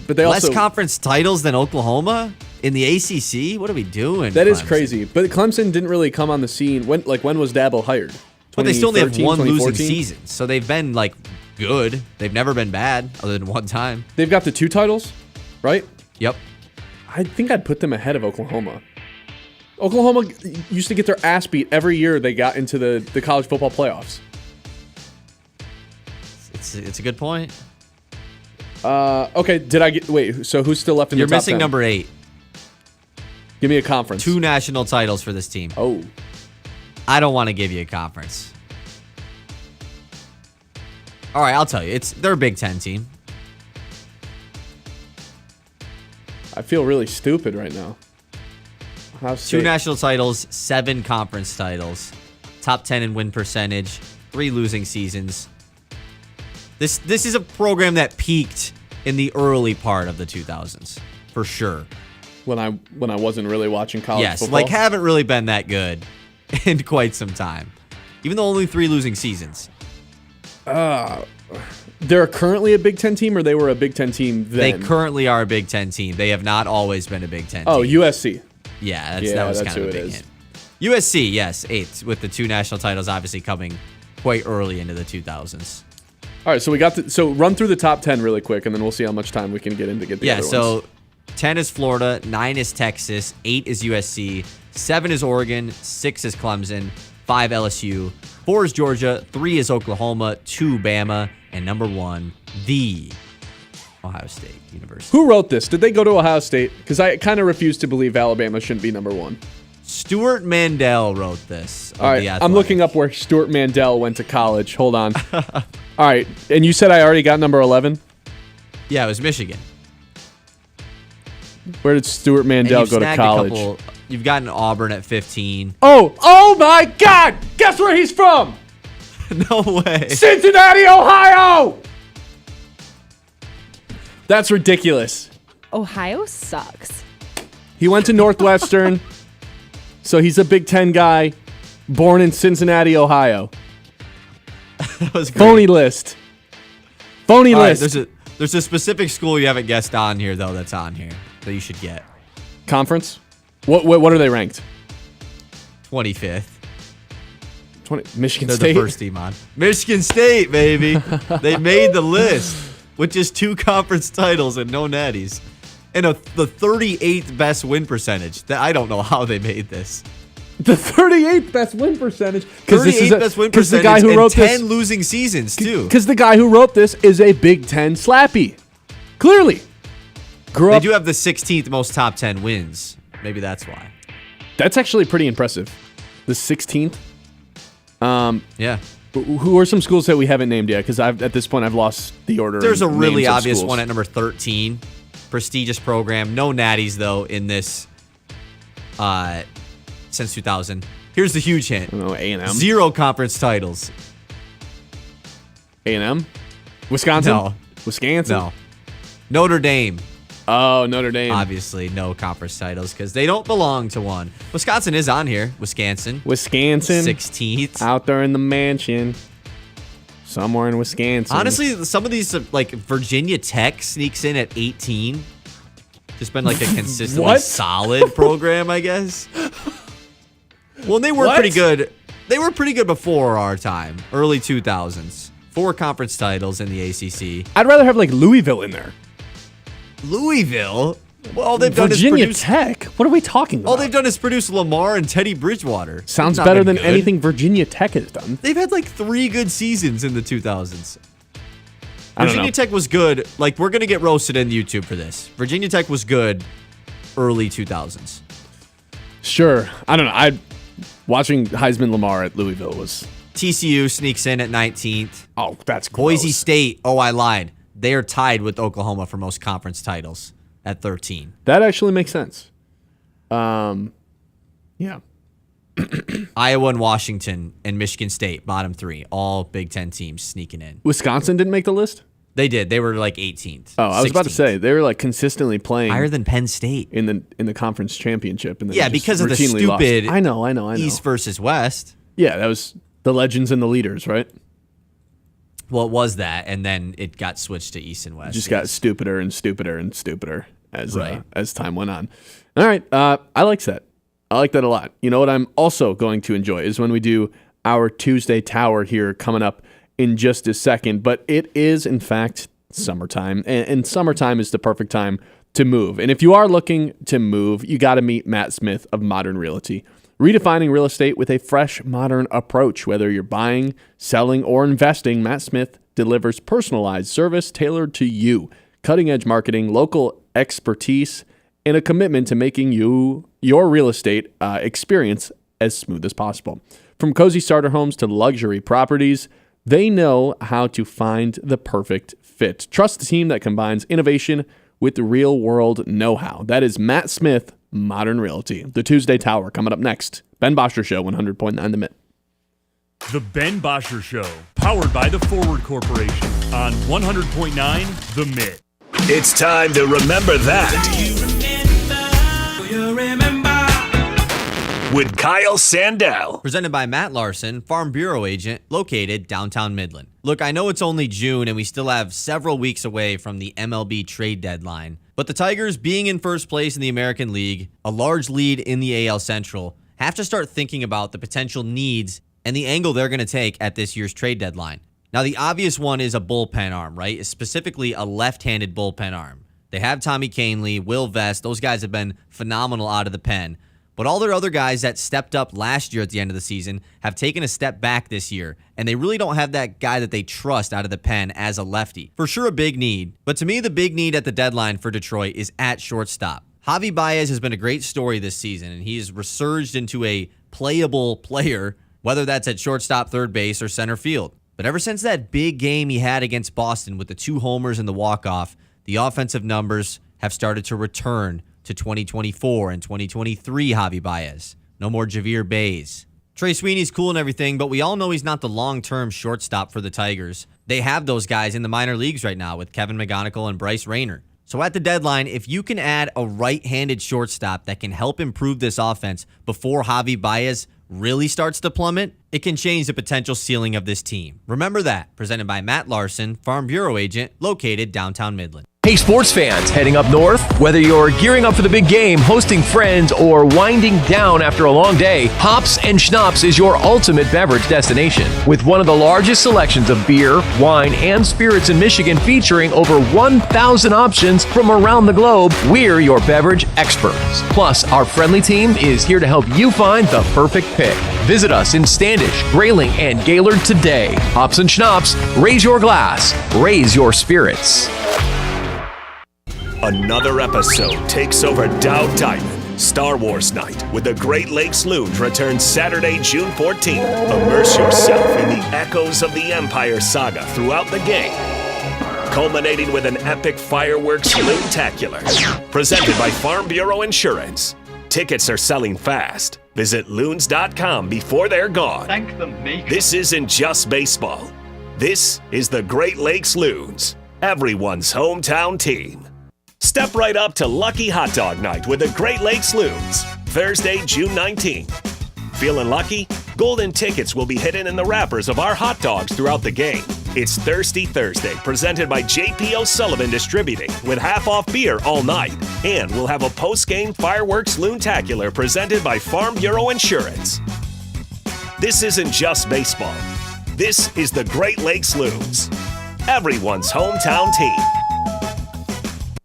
but they also... Less conference titles than Oklahoma in the ACC? What are we doing, That Clemson? is crazy. But Clemson didn't really come on the scene. When was Dabo hired? But they still only have 1 losing 2014? season. So they've been, good. They've never been bad, other than 1 time. They've got the 2 titles, right? Yep. I think I'd put them ahead of Oklahoma. Oklahoma used to get their ass beat every year they got into the college football playoffs. It's a good point. Okay, so who's still left in the top 10? You're missing number 8. Give me a conference. 2 national titles for this team. Oh. I don't want to give you a conference. All right, I'll tell you. They're a Big Ten team. I feel really stupid right now. Ohio State. 2 national titles, 7 conference titles, top 10 in win percentage, 3 losing seasons. This is a program that peaked in the early part of the 2000s, for sure. When I wasn't really watching college football? Yes, haven't really been that good in quite some time. Even though only 3 losing seasons. They're currently a Big Ten team, or they were a Big Ten team then? They currently are a Big Ten team. They have not always been a Big Ten team. Oh, USC. Yeah, that was kind of a big hint. USC, yes, 8th, with the 2 national titles obviously coming quite early into the 2000s. All right, so we got so run through the top 10 really quick, and then we'll see how much time we can get in to get the other ones. So 10 is Florida, 9 is Texas, 8 is USC, 7 is Oregon, 6 is Clemson, 5 LSU, 4 is Georgia, 3 is Oklahoma, 2 Bama, and number 1, the Ohio State University. Who wrote this? Did they go to Ohio State? Because I kind of refuse to believe Alabama shouldn't be number 1. Stuart Mandel wrote this. All right, I'm looking up where Stuart Mandel went to college. Hold on. All right, and you said I already got number 11? Yeah, it was Michigan. Where did Stuart Mandel go to college? You've gotten Auburn at 15. Oh my God! Guess where he's from? No way. Cincinnati, Ohio! That's ridiculous. Ohio sucks. He went to Northwestern, so he's a Big Ten guy, born in Cincinnati, Ohio. That was great. Phony list. Phony list. There's a specific school you haven't guessed on here, though, that's on here that you should get. Conference? What are they ranked? 25th. Michigan They're State? the first team on. Michigan State, baby. They made the list with just 2 conference titles and no natties. And the 38th best win percentage. I don't know how they made this. The 38th best win percentage. 38th best win percentage, the guy who wrote 10 this, losing seasons, too. Because the guy who wrote this is a Big Ten slappy. Clearly. They do have the 16th most top 10 wins. Maybe that's why. That's actually pretty impressive. The 16th. Yeah. Who are some schools that we haven't named yet? Because at this point I've lost the order. There's a really names of obvious schools. one at number 13. Prestigious program. No natties, though, in this since 2000. Here's the huge hint. A&M? 0 conference titles. A&M? Wisconsin? No. Wisconsin? No. Notre Dame. Oh, Notre Dame. Obviously, no conference titles because they don't belong to one. Wisconsin is on here. Wisconsin. 16th. Out there in the mansion. Somewhere in Wisconsin. Honestly, some of these, like Virginia Tech sneaks in at 18. Just been like a consistently solid program, I guess. Well, they were pretty good. They were pretty good before our time, early 2000s. 4 conference titles in the ACC. I'd rather have like Louisville in there. Louisville? Well, all they've done Virginia is produce Tech? What are we talking about? All they've done is produce Lamar and Teddy Bridgewater. Sounds better than anything Virginia Tech has done. They've had like 3 good seasons in the 2000s. I don't know. Virginia Tech was good. Like, we're going to get roasted in YouTube for this. Virginia Tech was good early 2000s. Sure. I don't know. Watching Heisman Lamar at Louisville was... TCU sneaks in at 19th. Oh, that's gross. Boise State. Oh, I lied. They are tied with Oklahoma for most conference titles at 13. That actually makes sense. Yeah. Iowa and Washington and Michigan State, bottom 3. All Big Ten teams sneaking in. Wisconsin didn't make the list? They did. They were like 18th. Oh, I was about to say they were like consistently playing higher than Penn State in the conference championship. And yeah, because of the stupid lost. I know. East versus West. Yeah, that was the legends and the leaders, right? Well, it was that, and then it got switched to East and West. Just got stupider and stupider and stupider as time went on. All right, I like that. I like that a lot. You know what I'm also going to enjoy is when we do our Tuesday Tower here coming up in just a second. But it is, in fact, summertime, and summertime is the perfect time to move. And if you are looking to move, you got to meet Matt Smith of Modern Realty. Redefining real estate with a fresh, modern approach. Whether you're buying, selling, or investing, Matt Smith delivers personalized service tailored to you. Cutting-edge marketing, local expertise, and a commitment to making your real estate experience as smooth as possible. From cozy starter homes to luxury properties, they know how to find the perfect fit. Trust the team that combines innovation with real-world know-how. That is Matt Smith, Modern Realty. The Tuesday Tower coming up next. Ben Bosscher Show, 100.9 The Mitt. The Ben Bosscher Show, powered by the Forward Corporation on 100.9 The Mitt. It's time to remember that. With Kyle Sandell. Presented by Matt Larson, Farm Bureau agent located downtown Midland. Look, I know it's only June and we still have several weeks away from the MLB trade deadline, but the Tigers, being in first place in the American League, a large lead in the AL Central, have to start thinking about the potential needs and the angle they're going to take at this year's trade deadline. Now, the obvious one is a bullpen arm, right? Specifically a left-handed bullpen arm. They have Tommy Kahnle, Will Vest. Those guys have been phenomenal out of the pen. But all their other guys that stepped up last year at the end of the season have taken a step back this year, and they really don't have that guy that they trust out of the pen as a lefty. For sure a big need, but to me the big need at the deadline for Detroit is at shortstop. Javi Baez has been a great story this season, and he has resurged into a playable player, whether that's at shortstop, third base, or center field. But ever since that big game he had against Boston with the 2 homers and the walk-off, the offensive numbers have started to return to 2024 and 2023 Javi Baez. No more Javier Baez. Trey Sweeney's cool and everything, but we all know he's not the long-term shortstop for the Tigers. They have those guys in the minor leagues right now with Kevin McGonigal and Bryce Rayner. So at the deadline, if you can add a right-handed shortstop that can help improve this offense before Javi Baez really starts to plummet, it can change the potential ceiling of this team. Remember that. Presented by Matt Larson, Farm Bureau agent located downtown Midland. Hey, sports fans heading up north, whether you're gearing up for the big game, hosting friends, or winding down after a long day, Hops and Schnapps is your ultimate beverage destination. With one of the largest selections of beer, wine, and spirits in Michigan, featuring over 1,000 options from around the globe, we're your beverage experts. Plus, our friendly team is here to help you find the perfect pick. Visit us in Standish, Grayling, and Gaylord today. Hops and Schnapps, raise your glass, raise your spirits. Another episode takes over Dow Diamond. Star Wars Night with the Great Lakes Loons returns Saturday, June 14th. Immerse yourself in the echoes of the Empire saga throughout the game, culminating with an epic fireworks loontacular. Presented by Farm Bureau Insurance. Tickets are selling fast. Visit loons.com before they're gone. Thank the maker. This isn't just baseball. This is the Great Lakes Loons, everyone's hometown team. Step right up to Lucky Hot Dog Night with the Great Lakes Loons, Thursday, June 19th. Feeling lucky? Golden tickets will be hidden in the wrappers of our hot dogs throughout the game. It's Thirsty Thursday, presented by J.P. O'Sullivan Distributing, with half-off beer all night. And we'll have a post-game fireworks loontacular presented by Farm Bureau Insurance. This isn't just baseball. This is the Great Lakes Loons, everyone's hometown team.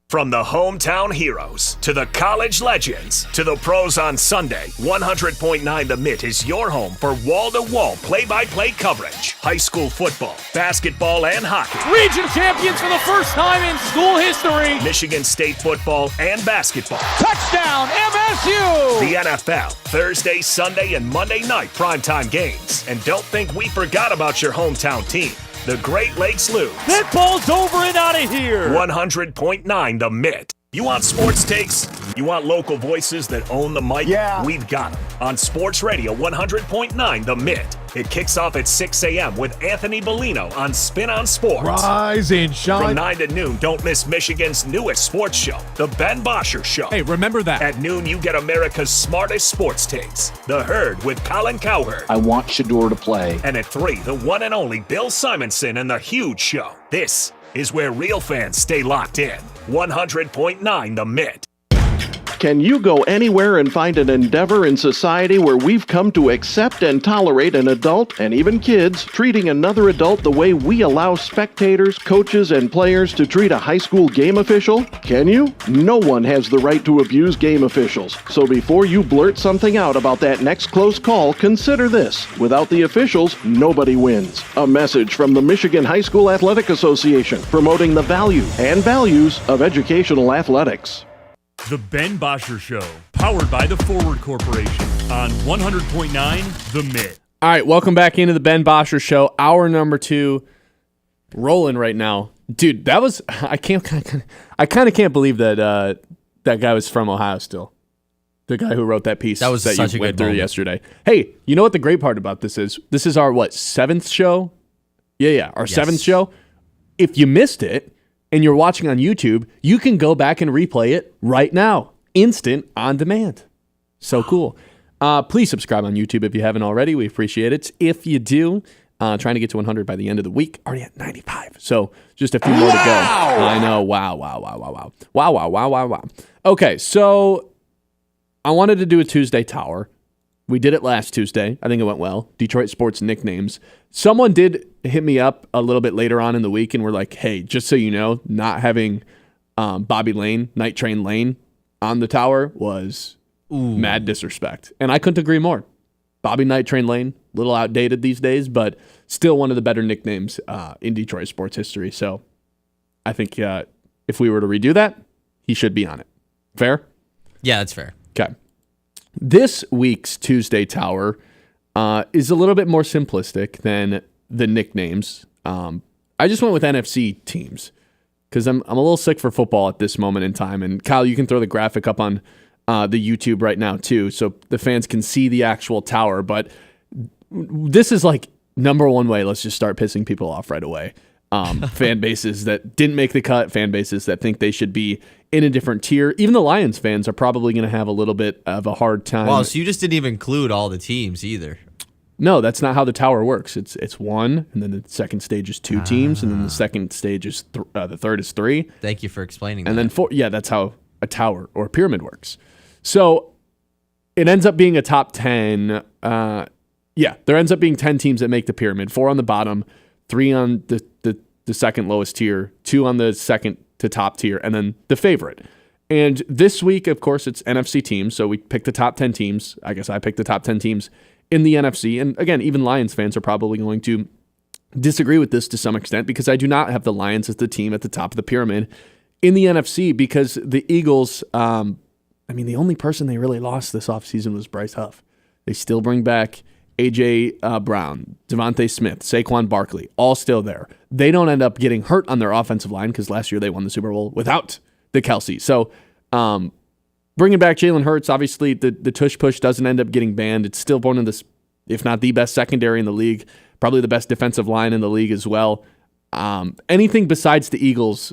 From the hometown heroes to the college legends to the pros on Sunday, 100.9 The Mitt is your home for wall-to-wall play-by-play coverage. High school football, basketball, and hockey. Region champions for the first time in school history. Michigan State football and basketball. Touchdown, MSU! The NFL, Thursday, Sunday, and Monday night primetime games. And don't think we forgot about your hometown team. The Great Lakes Loons. That ball's over and out of here. 100.9 The Mitt. You want sports takes? You want local voices that own the mic? Yeah. We've got them on Sports Radio 100.9 The Mitt. It kicks off at 6 a.m. with Anthony Bellino on Spin on Sports. Rise and shine. From 9 to noon, don't miss Michigan's newest sports show, The Ben Bosscher Show. Hey, remember that. At noon, you get America's smartest sports takes, The Herd with Colin Cowherd. I want Shador to play. And at 3, the one and only Bill Simonson and The Huge Show. This is where real fans stay locked in. 100.9 The Mitt. Can you go anywhere and find an endeavor in society where we've come to accept and tolerate an adult, and even kids, treating another adult the way we allow spectators, coaches, and players to treat a high school game official? Can you? No one has the right to abuse game officials. So before you blurt something out about that next close call, consider this. Without the officials, nobody wins. A message from the Michigan High School Athletic Association, promoting the value and values of educational athletics. The Ben Bosscher Show, powered by the Forward Corporation on 100.9 The Mitt. All right, welcome back into the Ben Bosscher Show. Hour number 2, rolling right now. Dude, that was I kind of can't believe that that guy was from Ohio still. The guy who wrote that piece that was that such you a went good through moment. yesterday. Hey, you know what the great part about this is? This is our 7th show? Yeah, our 7th show. If you missed it and you're watching on YouTube, you can go back and replay it right now. Instant on demand. So cool. Please subscribe on YouTube if you haven't already. We appreciate it. If you do, trying to get to 100 by the end of the week. Already at 95. So just a few more to go. I know. Wow. Okay, so I wanted to do a Tuesday Tower. We did it last Tuesday. I think it went well. Detroit sports nicknames. Someone did hit me up a little bit later on in the week and were like, hey, just so you know, not having Bobby Lane, Night Train Lane on the tower was mad disrespect. And I couldn't agree more. Bobby Night Train Lane, a little outdated these days, but still one of the better nicknames in Detroit sports history. So I think if we were to redo that, he should be on it. Fair? Yeah, that's fair. Okay. This week's Tuesday Tower is a little bit more simplistic than the nicknames. I just went with NFC teams because I'm a little sick for football at this moment in time. And Kyle, you can throw the graphic up on the YouTube right now too, so the fans can see the actual tower. But this is like number one way. Let's just start pissing people off right away. Fan bases that didn't make the cut, fan bases that think they should be in a different tier. Even the Lions fans are probably going to have a little bit of a hard time. Wow, so you just didn't even include all the teams either. No, that's not how the tower works. It's one, and then the second stage is 2 teams, and then the second stage is the third is 3. Thank you for explaining and that. Then 4. Yeah, that's how a tower or a pyramid works. So it ends up being a top 10. There ends up being 10 teams that make the pyramid. 4 on the bottom, 3 on the second lowest tier, 2 on the second to top tier, and then the favorite. And this week, of course, it's NFC teams. So we picked the top 10 teams. I guess I picked the top 10 teams in the NFC. And again, even Lions fans are probably going to disagree with this to some extent because I do not have the Lions as the team at the top of the pyramid in the NFC because the Eagles, the only person they really lost this offseason was Bryce Huff. They still bring back A.J. Brown, Devontae Smith, Saquon Barkley, all still there. They don't end up getting hurt on their offensive line because last year they won the Super Bowl without the Kelsey. So bringing back Jalen Hurts, obviously the tush push doesn't end up getting banned. It's still one of the, if not the best secondary in the league, probably the best defensive line in the league as well. Anything besides the Eagles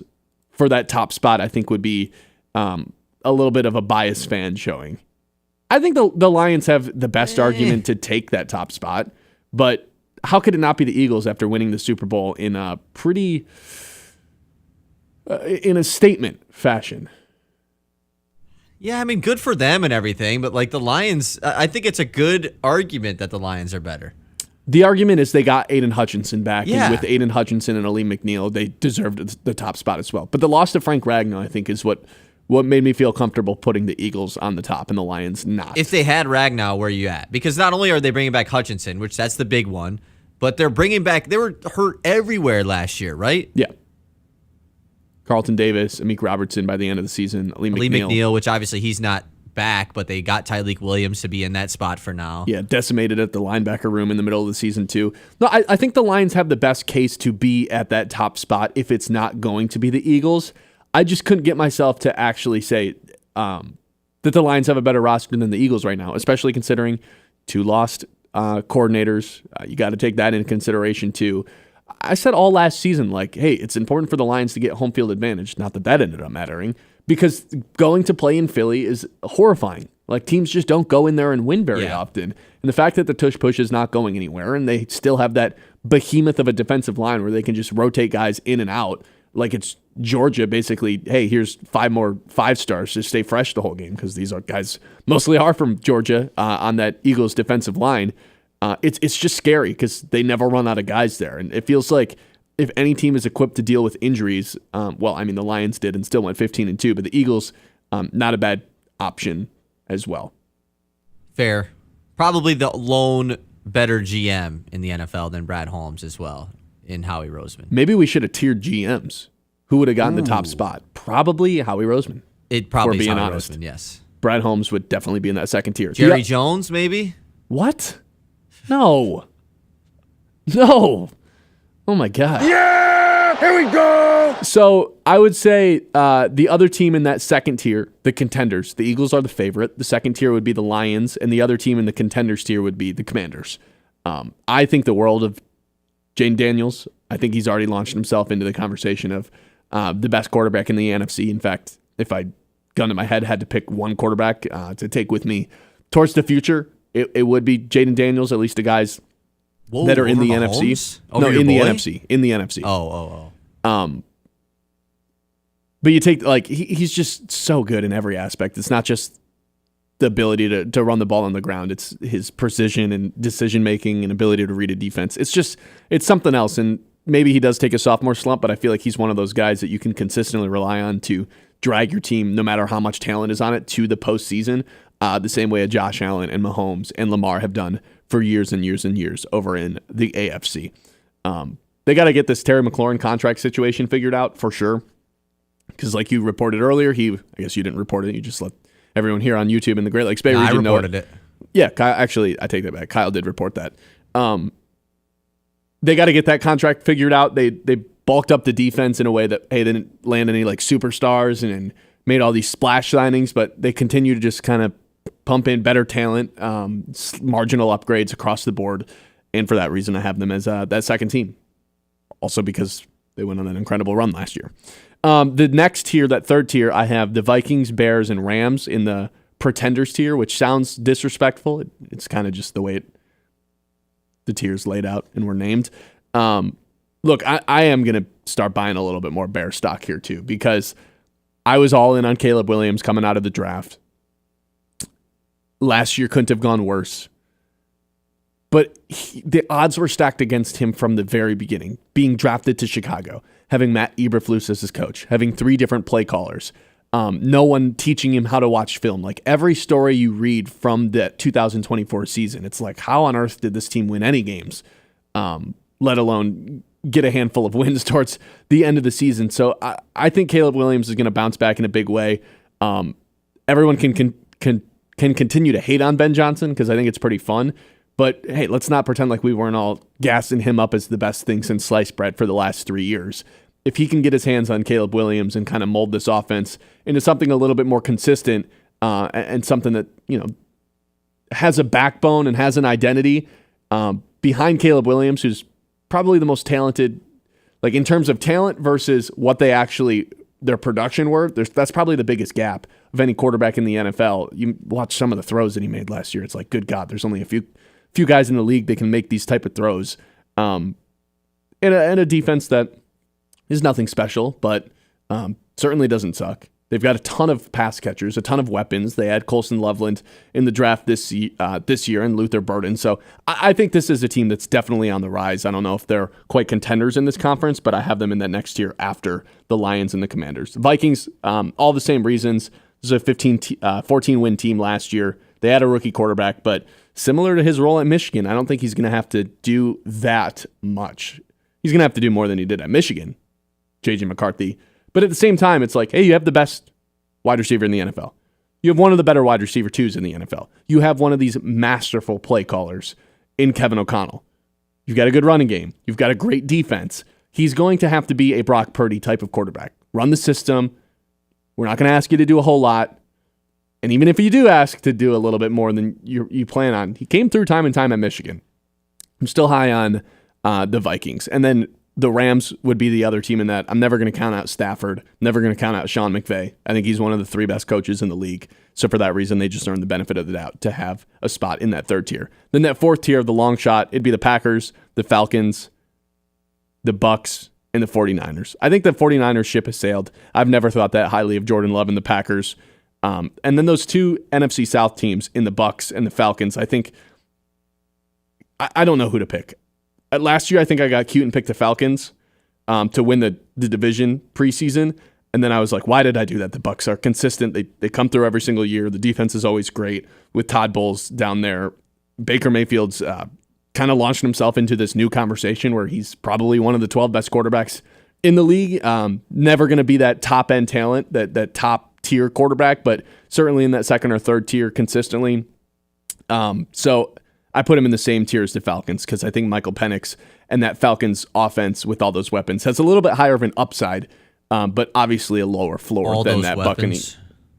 for that top spot, I think would be a little bit of a biased fan showing. I think the Lions have the best argument to take that top spot, but how could it not be the Eagles after winning the Super Bowl in a pretty in a statement fashion? Yeah, good for them and everything, but like the Lions, I think it's a good argument that the Lions are better. The argument is they got Aiden Hutchinson back, Yeah. and with Aiden Hutchinson and Aleem McNeil, they deserved the top spot as well. But the loss to Frank Ragnow, I think, is what made me feel comfortable putting the Eagles on the top and the Lions not. If they had Ragnow, where are you at? Because not only are they bringing back Hutchinson, which that's the big one, but they're bringing back, they were hurt everywhere last year, right? Yeah. Carlton Davis, Amik Robertson by the end of the season, Aleem McNeil, which obviously he's not back, but they got Tyleek Williams to be in that spot for now. Yeah, decimated at the linebacker room in the middle of the season too. No, I think the Lions have the best case to be at that top spot if it's not going to be the Eagles. I just couldn't get myself to actually say that the Lions have a better roster than the Eagles right now, especially considering 2 lost coordinators. You got to take that into consideration too. I said all last season, like, hey, it's important for the Lions to get home field advantage. Not that ended up mattering, because going to play in Philly is horrifying. Like, teams just don't go in there and win very often. And the fact that the tush push is not going anywhere, and they still have that behemoth of a defensive line where they can just rotate guys in and out, like it's Georgia basically, hey, here's 5 more 5-stars to stay fresh the whole game, because these are guys mostly are from Georgia on that Eagles defensive line. It's just scary because they never run out of guys there. And it feels like if any team is equipped to deal with injuries, the Lions did and still went 15-2, but the Eagles, not a bad option as well. Fair. Probably the lone better GM in the NFL than Brad Holmes as well in Howie Roseman. Maybe we should have tiered GMs. Who would have gotten the top spot? Probably Howie Roseman. It probably being is Howie honest. Roseman, yes. Brad Holmes would definitely be in that second tier. Jerry Jones, maybe? What? No. No. Oh, my God. Yeah! Here we go! So I would say the other team in that second tier, the contenders, the Eagles are the favorite. The second tier would be the Lions, and the other team in the contenders tier would be the Commanders. I think the world of Jaden Daniels. I think he's already launched himself into the conversation of the best quarterback in the NFC. In fact, if I, gun to my head, had to pick one quarterback to take with me towards the future, it would be Jaden Daniels, at least the guys that are in the NFC. No, in the NFC. In the NFC. Oh. But you take, like, he's just so good in every aspect. It's not just the ability to run the ball on the ground. It's his precision and decision-making and ability to read a defense. It's something else. And maybe he does take a sophomore slump, but I feel like he's one of those guys that you can consistently rely on to drag your team, no matter how much talent is on it, to the postseason, the same way Josh Allen and Mahomes and Lamar have done for years and years and years over in the AFC. They got to get this Terry McLaurin contract situation figured out for sure. Because like you reported earlier, I guess you didn't report it, you just let everyone here on YouTube in the Great Lakes Bay region know. I reported it. Yeah, actually, I take that back. Kyle did report that. They got to get that contract figured out. They bulked up the defense in a way that, hey, they didn't land any like superstars and made all these splash signings, but they continue to just kind of pump in better talent, marginal upgrades across the board. And for that reason, I have them as that second team. Also because they went on an incredible run last year. The next tier, that third tier, I have the Vikings, Bears, and Rams in the pretenders tier, which sounds disrespectful. It's kind of just the way the tiers laid out and were named. Look, I am going to start buying a little bit more Bear stock here too, because I was all in on Caleb Williams coming out of the draft. Last year couldn't have gone worse. But the odds were stacked against him from the very beginning. Being drafted to Chicago, having Matt Eberflus as his coach, having 3 different play callers, no one teaching him how to watch film. Like every story you read from the 2024 season, it's like, how on earth did this team win any games, let alone get a handful of wins towards the end of the season? So I think Caleb Williams is going to bounce back in a big way. Everyone can continue to hate on Ben Johnson because I think it's pretty fun. But hey, let's not pretend like we weren't all gassing him up as the best thing since sliced bread for the last 3 years. If he can get his hands on Caleb Williams and kind of mold this offense into something a little bit more consistent and something that, has a backbone and has an identity behind Caleb Williams, who's probably the most talented, like in terms of talent versus what they actually, their production were, that's probably the biggest gap of any quarterback in the NFL. You watch some of the throws that he made last year. It's like, good God, there's only a few guys in the league that can make these type of throws. And a defense that is nothing special, but certainly doesn't suck. They've got a ton of pass catchers, a ton of weapons. They had Colson Loveland in the draft this year and Luther Burden. So I think this is a team that's definitely on the rise. I don't know if they're quite contenders in this conference, but I have them in that next tier after the Lions and the Commanders. The Vikings, all the same reasons. This is a 14-win team last year. They had a rookie quarterback, but similar to his role at Michigan, I don't think he's going to have to do that much. He's going to have to do more than he did at Michigan, J.J. McCarthy. But at the same time, it's like, hey, you have the best wide receiver in the NFL. You have one of the better wide receiver twos in the NFL. You have one of these masterful play callers in Kevin O'Connell. You've got a good running game. You've got a great defense. He's going to have to be a Brock Purdy type of quarterback. Run the system. We're not going to ask you to do a whole lot. And even if you do ask to do a little bit more than you plan on, he came through time and time at Michigan. I'm still high on the Vikings. And then the Rams would be the other team in that. I'm never going to count out Stafford. Never going to count out Sean McVay. I think he's one of the 3 best coaches in the league. So for that reason, they just earned the benefit of the doubt to have a spot in that third tier. Then that fourth tier of the long shot, it'd be the Packers, the Falcons, the Bucks, and the 49ers. I think the 49ers ship has sailed. I've never thought that highly of Jordan Love and the Packers. And then those 2 NFC South teams in the Bucks and the Falcons, I think I don't know who to pick. Last year, I think I got cute and picked the Falcons to win the division preseason. And then I was like, why did I do that? The Bucks are consistent. They come through every single year. The defense is always great with Todd Bowles down there. Baker Mayfield's kind of launched himself into this new conversation where he's probably one of the 12 best quarterbacks in the league. Never going to be that top-end talent, that top tier quarterback, but certainly in that second or third tier consistently. So I put him in the same tier as the Falcons because I think Michael Penix and that Falcons offense with all those weapons has a little bit higher of an upside, but obviously a lower floor than that Buccaneers.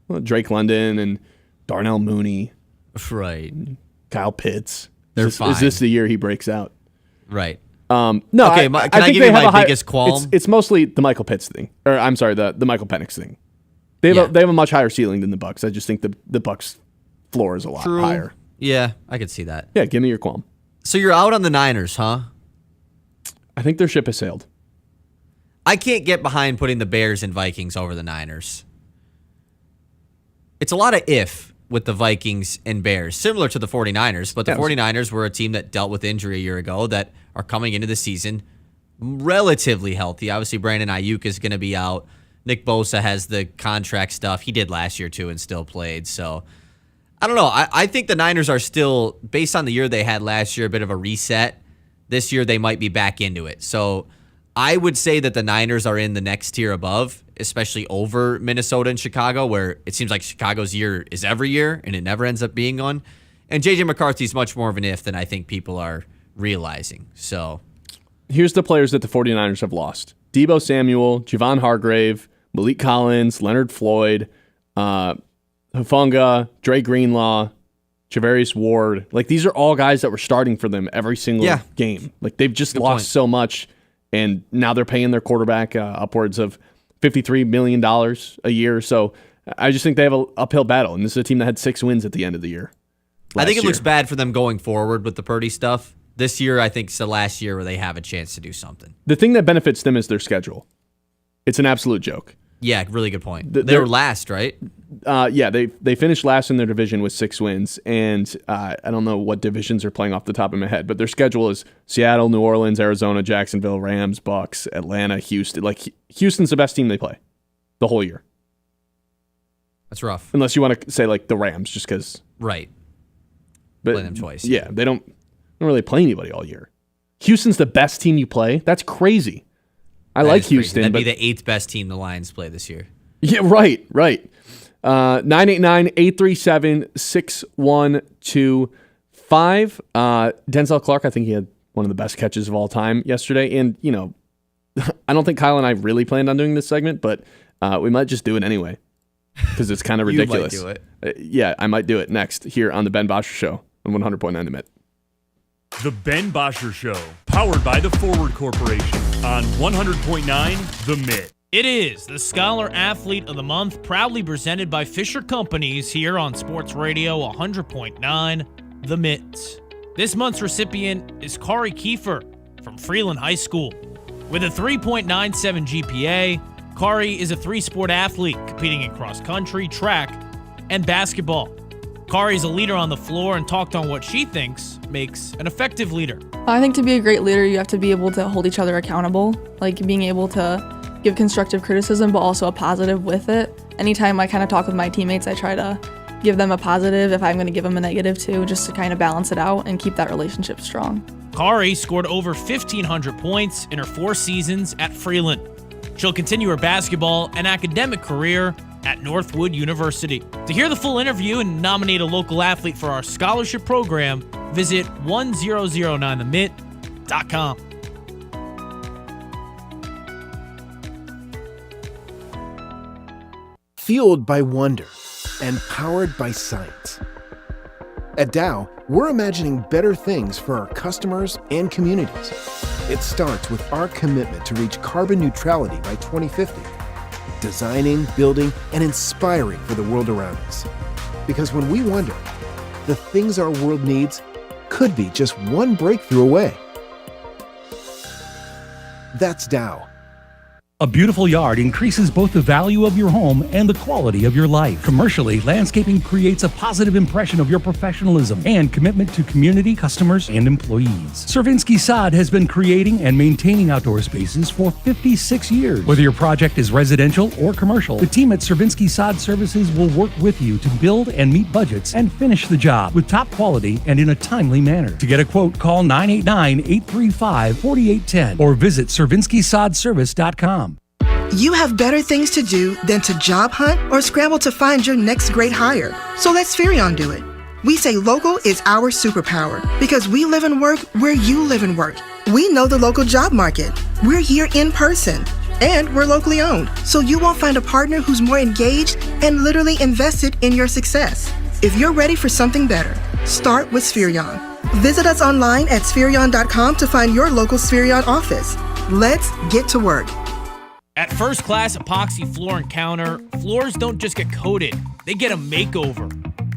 Well, Drake London and Darnell Mooney. Right. Kyle Pitts. They're fine. Is this the year he breaks out? Right. No. Okay, can I give you my biggest qualm? It's mostly the Michael Pitts thing, or I'm sorry, the Michael Penix thing. They have a much higher ceiling than the Bucs. I just think the Bucs floor is a lot higher. Yeah, I could see that. Yeah, give me your qualm. So you're out on the Niners, huh? I think their ship has sailed. I can't get behind putting the Bears and Vikings over the Niners. It's a lot of if with the Vikings and Bears, similar to the 49ers, but the 49ers were a team that dealt with injury a year ago that are coming into the season relatively healthy. Obviously, Brandon Ayuk is going to be out. Nick Bosa has the contract stuff. He did last year, too, and still played. So, I don't know. I think the Niners are still, based on the year they had last year, a bit of a reset. This year, they might be back into it. So, I would say that the Niners are in the next tier above, especially over Minnesota and Chicago, where it seems like Chicago's year is every year, and it never ends up being one. And J.J. McCarthy's much more of an if than I think people are realizing. So, here's the players that the 49ers have lost. Deebo Samuel, Javon Hargrave, Malik Collins, Leonard Floyd, Hufanga, Dre Greenlaw, Javarius Ward. Like, these are all guys that were starting for them every single game. Like, they've just lost so much, and now they're paying their quarterback upwards of $53 million a year. So I just think they have an uphill battle, and this is a team that had 6 wins at the end of the year. I think it looks bad for them going forward with the Purdy stuff. This year, I think it's the last year where they have a chance to do something. The thing that benefits them is their schedule. It's an absolute joke. Yeah, really good point. They were last, right? Yeah, they finished last in their division with 6 wins, and I don't know what divisions are playing off the top of my head, but their schedule is Seattle, New Orleans, Arizona, Jacksonville, Rams, Bucks, Atlanta, Houston. Like, Houston's the best team they play the whole year. That's rough. Unless you want to say, like, the Rams, just because. Right. But play them twice. Yeah, they don't really play anybody all year. Houston's the best team you play? That's crazy. I like Houston. That'd be the 8th best team the Lions play this year. Yeah, right. 989-837-6125. Denzel Clarke, I think he had one of the best catches of all time yesterday. And, you know, I don't think Kyle and I really planned on doing this segment, but we might just do it anyway because it's kind of ridiculous. You might do it. Yeah, I might do it next here on the Ben Bosscher Show on 100.9 The Mitt. The Ben Bosscher Show, powered by the Forward Corporation on 100.9 The Mitt. It is the Scholar Athlete of the Month, proudly presented by Fisher Companies here on Sports Radio 100.9 The Mitt. This month's recipient is Kari Kiefer from Freeland High School. With a 3.97 GPA, Kari is a 3-sport athlete competing in cross country, track, and basketball. Kari is a leader on the floor and talked on what she thinks makes an effective leader. I think to be a great leader, you have to be able to hold each other accountable, like being able to give constructive criticism, but also a positive with it. Anytime I kind of talk with my teammates, I try to give them a positive if I'm going to give them a negative too, just to kind of balance it out and keep that relationship strong. Kari scored over 1,500 points in her 4 seasons at Freeland. She'll continue her basketball and academic career at Northwood University. To hear the full interview and nominate a local athlete for our scholarship program, visit 1009themitt.com. Fueled by wonder and powered by science. At Dow, we're imagining better things for our customers and communities. It starts with our commitment to reach carbon neutrality by 2050. Designing, building, and inspiring for the world around us. Because when we wonder, the things our world needs could be just one breakthrough away. That's Dow. A beautiful yard increases both the value of your home and the quality of your life. Commercially, landscaping creates a positive impression of your professionalism and commitment to community, customers, and employees. Cervinsky Sod has been creating and maintaining outdoor spaces for 56 years. Whether your project is residential or commercial, the team at Cervinsky Sod Services will work with you to build and meet budgets and finish the job with top quality and in a timely manner. To get a quote, call 989-835-4810 or visit CervinskySodService.com. You have better things to do than to job hunt or scramble to find your next great hire. So let Spherion do it. We say local is our superpower because we live and work where you live and work. We know the local job market. We're here in person. And we're locally owned, so you won't find a partner who's more engaged and literally invested in your success. If you're ready for something better, start with Spherion. Visit us online at Spherion.com to find your local Spherion office. Let's get to work. At First Class Epoxy Floor and Counter, floors don't just get coated, they get a makeover.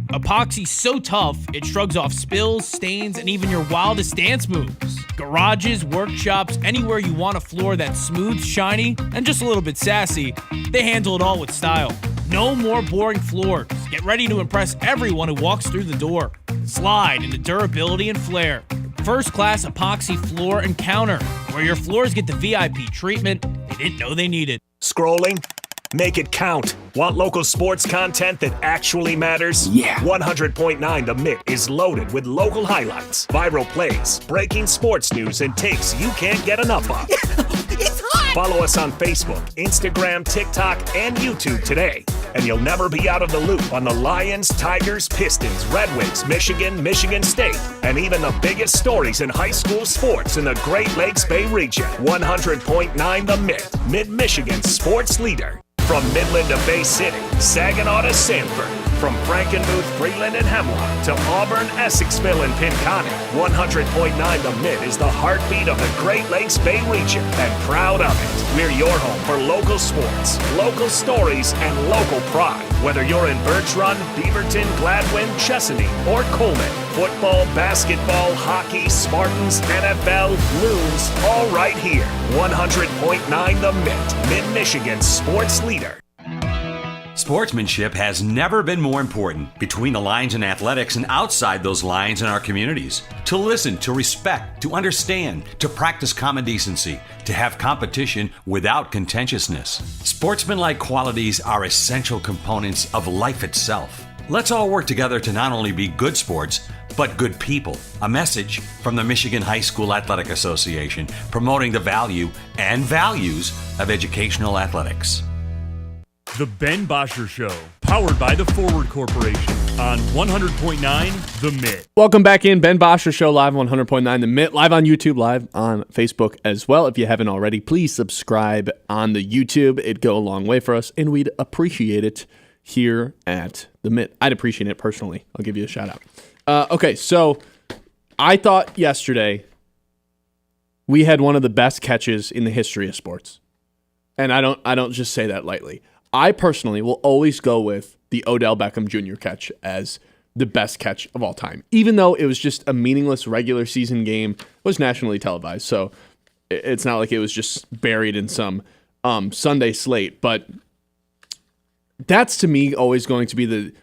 Epoxy's so tough, it shrugs off spills, stains, and even your wildest dance moves. Garages, workshops, anywhere you want a floor that's smooth, shiny, and just a little bit sassy, they handle it all with style. No more boring floors. Get ready to impress everyone who walks through the door. Slide into durability and flair. First Class Epoxy Floor and Counter, where your floors get the VIP treatment they didn't know they needed. Scrolling? Make it count. Want local sports content that actually matters? Yeah. 100.9 The Mitt is loaded with local highlights, viral plays, breaking sports news, and takes you can't get enough of. It's hot! Follow us on Facebook, Instagram, TikTok, and YouTube today, and you'll never be out of the loop on the Lions, Tigers, Pistons, Red Wings, Michigan State, and even the biggest stories in high school sports in the Great Lakes Bay region. 100.9 The Mitt, Mid-Michigan's sports leader. From Midland to Bay City, Saginaw to Sanford, from Frankenmuth, Freeland, and Hemlock to Auburn, Essexville, and Pinconning, 100.9 The Mitt is the heartbeat of the Great Lakes Bay region, and proud of it. We're your home for local sports, local stories, and local pride. Whether you're in Birch Run, Beaverton, Gladwin, Chesaning, or Coleman, football, basketball, hockey, Spartans, NFL, Loons, all right here. 100.9 The Mitt, Mid-Michigan's sports leader. Sportsmanship has never been more important between the lines in athletics and outside those lines in our communities. To listen, to respect, to understand, to practice common decency, to have competition without contentiousness. Sportsmanlike qualities are essential components of life itself. Let's all work together to not only be good sports, but good people. A message from the Michigan High School Athletic Association, promoting the value and values of educational athletics. The Ben Bosscher Show, powered by the Forward Corporation on 100.9 The Mitt. Welcome back in. Ben Bosscher Show, live on 100.9 The Mitt, live on YouTube, live on Facebook as well. If you haven't already, please subscribe on the YouTube. It'd go a long way for us, and we'd appreciate it here at The Mitt. I'd appreciate it personally. I'll give you a shout out. Okay, so I thought yesterday we had one of the best catches in the history of sports. And I don't just say that lightly. I personally will always go with the Odell Beckham Jr. catch as the best catch of all time. Even though it was just a meaningless regular season game, it was nationally televised, so it's not like it was just buried in some Sunday slate. But that's, to me, always going to be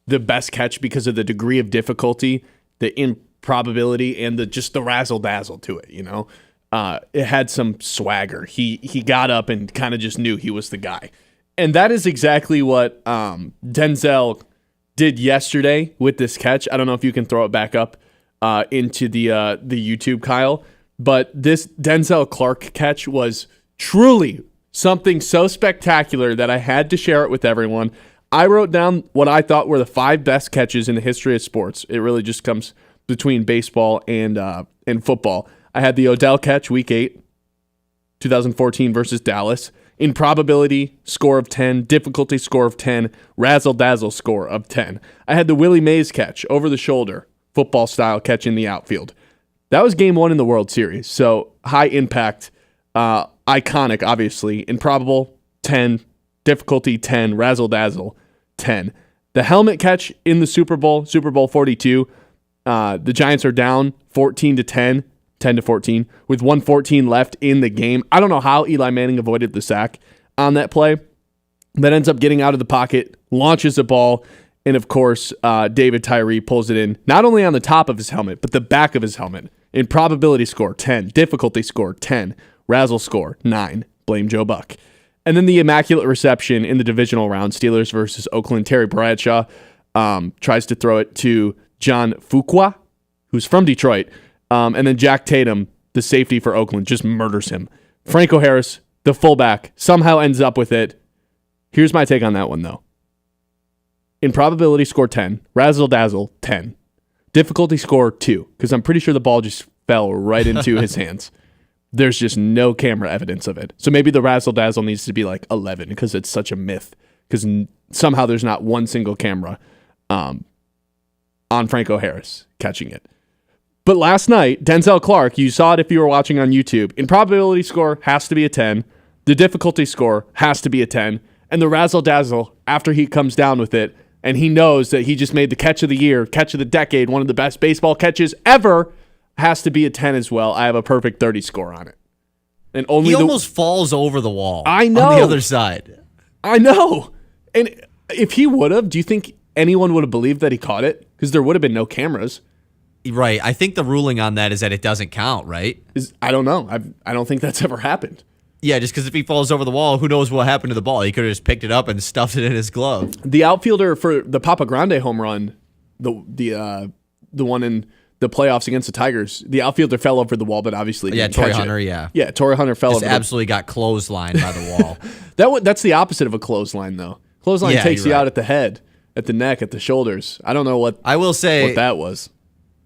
the best catch because of the degree of difficulty, the improbability, and the razzle-dazzle to it, you know? It had some swagger. He got up and kind of just knew he was the guy. And that is exactly what Denzel did yesterday with this catch. I don't know if you can throw it back up into the YouTube, Kyle. But this Denzel Clarke catch was truly something so spectacular that I had to share it with everyone. I wrote down what I thought were the 5 best catches in the history of sports. It really just comes between baseball and football. I had the Odell catch, Week 8, 2014 versus Dallas. Improbability, score of 10. Difficulty, score of 10. Razzle-dazzle, score of 10. I had the Willie Mays catch, over the shoulder, football-style catch in the outfield. That was game 1 in the World Series, so high impact, iconic, obviously. Improbable, 10. Difficulty, 10. Razzle-dazzle, 10. The helmet catch in the Super Bowl 42, the Giants are down 14-10. 10-14, with 1:14 left in the game. I don't know how Eli Manning avoided the sack on that play, but ends up getting out of the pocket, launches the ball, and of course, David Tyree pulls it in, not only on the top of his helmet, but the back of his helmet. Improbability score, 10. Difficulty score, 10. Razzle score, 9. Blame Joe Buck. And then the immaculate reception in the divisional round, Steelers versus Oakland. Terry Bradshaw tries to throw it to John Fuqua, who's from Detroit. And then Jack Tatum, the safety for Oakland, just murders him. Franco Harris the fullback, somehow ends up with it. Here's my take on that one, though. In probability score 10, razzle dazzle 10, difficulty score 2, because I'm pretty sure the ball just fell right into his hands. There's just no camera evidence of it. So maybe the razzle dazzle needs to be like 11 because it's such a myth. Because somehow there's not one single camera on Franco Harris catching it. But last night, Denzel Clarke, you saw it if you were watching on YouTube. In probability score has to be a 10. The difficulty score has to be a 10. And the razzle dazzle, after he comes down with it, and he knows that he just made the catch of the year, catch of the decade, one of the best baseball catches ever, has to be a 10 as well. I have a perfect 30 score on it. And only he almost falls over the wall. I know. On the other side. I know. And if he would have, do you think anyone would have believed that he caught it? Because there would have been no cameras. Right. I think the ruling on that is that it doesn't count, right? I don't know. I don't think that's ever happened. Yeah, just because if he falls over the wall, who knows what happened to the ball? He could have just picked it up and stuffed it in his glove. The outfielder for the Papa Grande home run, the one in the playoffs against the Tigers, the outfielder fell over the wall, but obviously didn't Torrey catch Hunter, it. yeah. Yeah, Torrey Hunter fell over. Absolutely got clotheslined by the wall. That's the opposite of a clothesline, though. Clothesline takes you right. out at the head, at the neck, at the shoulders. I don't know what I will say what that was.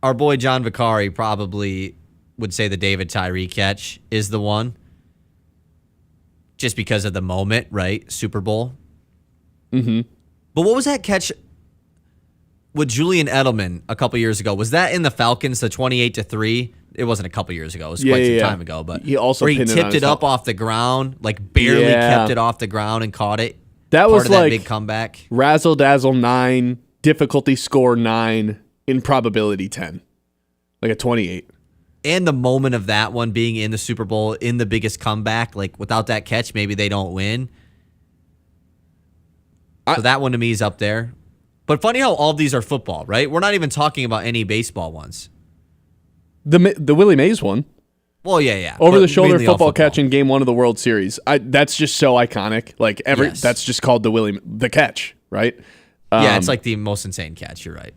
Our boy John Vicari probably would say the David Tyree catch is the one. Just because of the moment, right? Super Bowl. Mm-hmm. But what was that catch with Julian Edelman a couple years ago? Was that in the Falcons, the 28-3? It wasn't a couple years ago. It was quite some time ago. But he also where he tipped it up off the ground, like barely kept it off the ground and caught it. That was Part of like that big comeback. Razzle dazzle 9, difficulty score 9, in probability 10, like a 28. And the moment of that one being in the Super Bowl, in the biggest comeback, like without that catch, maybe they don't win. So that one to me is up there. But funny how all of these are football, right? We're not even talking about any baseball ones. The Willie Mays one. Well, yeah. Over the shoulder football catch in Game 1 of the World Series. That's just so iconic. Like that's just called the catch, right? Yeah, it's like the most insane catch. You're right.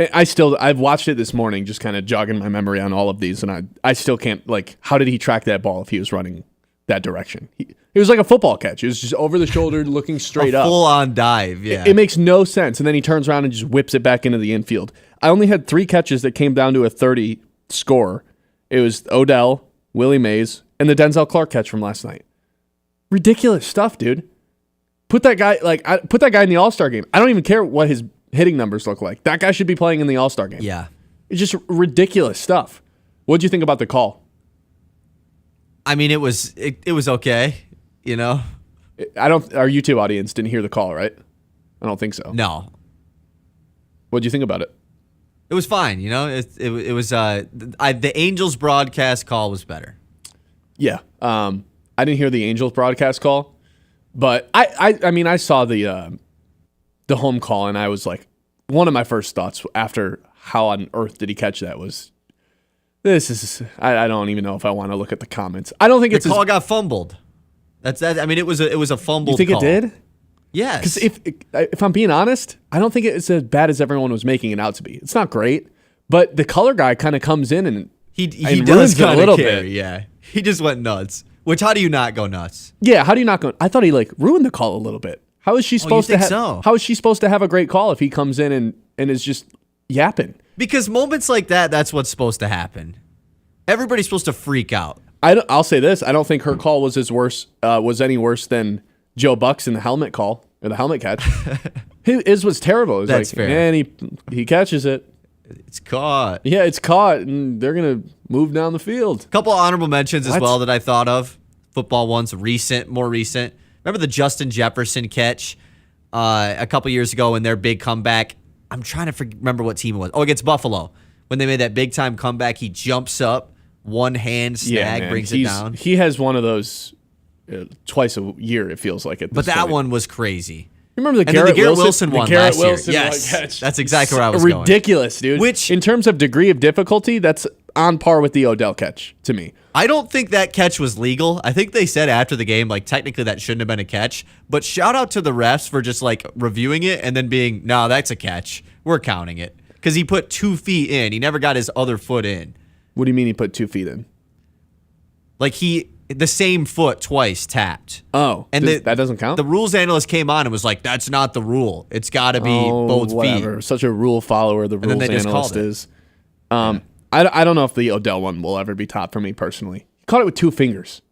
I've watched it this morning, just kind of jogging my memory on all of these, and I still can't, like, how did he track that ball if he was running that direction? It was like a football catch. It was just over the shoulder, looking straight up. Full-on dive, yeah. It makes no sense, and then he turns around and just whips it back into the infield. I only had 3 catches that came down to a 30 score. It was Odell, Willie Mays, and the Denzel Clarke catch from last night. Ridiculous stuff, dude. Put that guy in the All-Star game. I don't even care what his hitting numbers look like. That guy should be playing in the All-Star game. Yeah. It's just ridiculous stuff. What'd you think about the call? I mean, it was okay, you know? Our YouTube audience didn't hear the call, right? I don't think so. No. What'd you think about it? It was fine, you know? It was the Angels broadcast call was better. Yeah. I didn't hear the Angels broadcast call, but I mean, I saw the home call, and I was like, one of my first thoughts after how on earth did he catch that was, I don't even know if I want to look at the comments. I don't think the call got fumbled. That's that. I mean, it was a fumbled. You think call. It did? Yes. Because if I'm being honest, I don't think it's as bad as everyone was making it out to be. It's not great, but the color guy kind of comes in and he does kind a of little care, bit. Yeah, he just went nuts. Which, how do you not go nuts? Yeah, how do you not go? I thought he ruined the call a little bit. How is she supposed to? How is she supposed to have a great call if he comes in and is just yapping? Because moments like that, that's what's supposed to happen. Everybody's supposed to freak out. I'll say this: I don't think her call was any worse than Joe Buck's in the helmet call or the helmet catch. His was terrible. It was That's fair. And he catches it. It's caught. Yeah, it's caught, and they're gonna move down the field. A couple honorable mentions as well that I thought of. Football ones, more recent. Remember the Justin Jefferson catch a couple years ago in their big comeback? I'm trying to remember what team it was. Oh, against Buffalo. When they made that big time comeback, he jumps up, one hand snag, brings it down. He has one of those twice a year, it feels like. But that one was crazy. Remember the Garrett Wilson one last year? Wilson Yes, catch. that's exactly where I was going. Ridiculous, dude. Which, in terms of degree of difficulty, that's on par with the Odell catch to me. I don't think that catch was legal. I think they said after the game, technically that shouldn't have been a catch. But shout out to the refs for just reviewing it and then being, no, that's a catch. We're counting it. Because he put 2 feet in. He never got his other foot in. What do you mean he put 2 feet in? the same foot twice tapped. Oh, and that doesn't count? The rules analyst came on and was like, that's not the rule. It's got to be both whatever. feet. Such a rule follower the rules analyst is. I don't know if the Odell one will ever be top for me personally. He caught it with 2 fingers.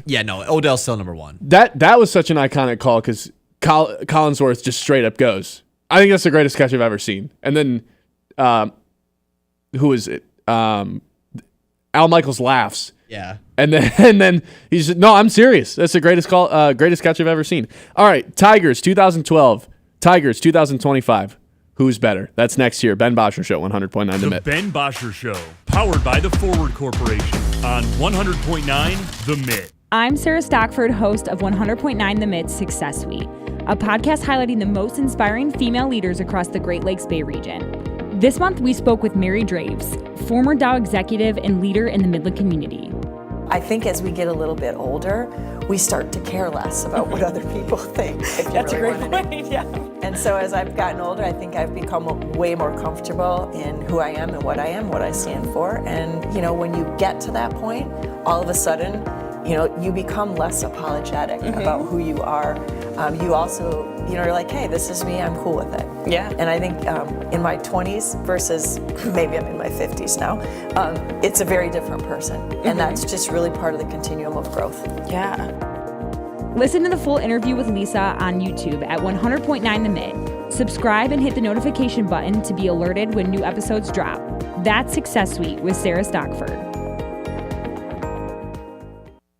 Yeah, no, Odell's still number 1. That was such an iconic call because Collinsworth just straight up goes. I think that's the greatest catch I've ever seen. And then, who is it? Al Michaels laughs. Yeah. And then he's no, I'm serious. That's the greatest catch I've ever seen. All right, Tigers 2012, Tigers 2025. Who's better? That's next year. Ben Bosscher Show, 100.9 The Mitt. Ben Bosscher Show, powered by the Forward Corporation on 100.9 The Mitt. I'm Sarah Stockford, host of 100.9 The Mitt Success Suite, a podcast highlighting the most inspiring female leaders across the Great Lakes Bay region. This month, we spoke with Mary Draves, former Dow executive and leader in the Midland community. I think as we get a little bit older, we start to care less about what other people think. That's really a great point, yeah. And so as I've gotten older, I think I've become way more comfortable in who I am and what I stand for. And, when you get to that point, all of a sudden, you become less apologetic about who you are. You also, you're like, hey, this is me, I'm cool with it. Yeah. And I think in my 20s versus maybe I'm in my 50s now, it's a very different person. And that's just really part of the continuum of growth. Yeah. Listen to the full interview with Lisa on YouTube at 100.9 The Mitt. Subscribe and hit the notification button to be alerted when new episodes drop. That's Success Suite with Sarah Stockford.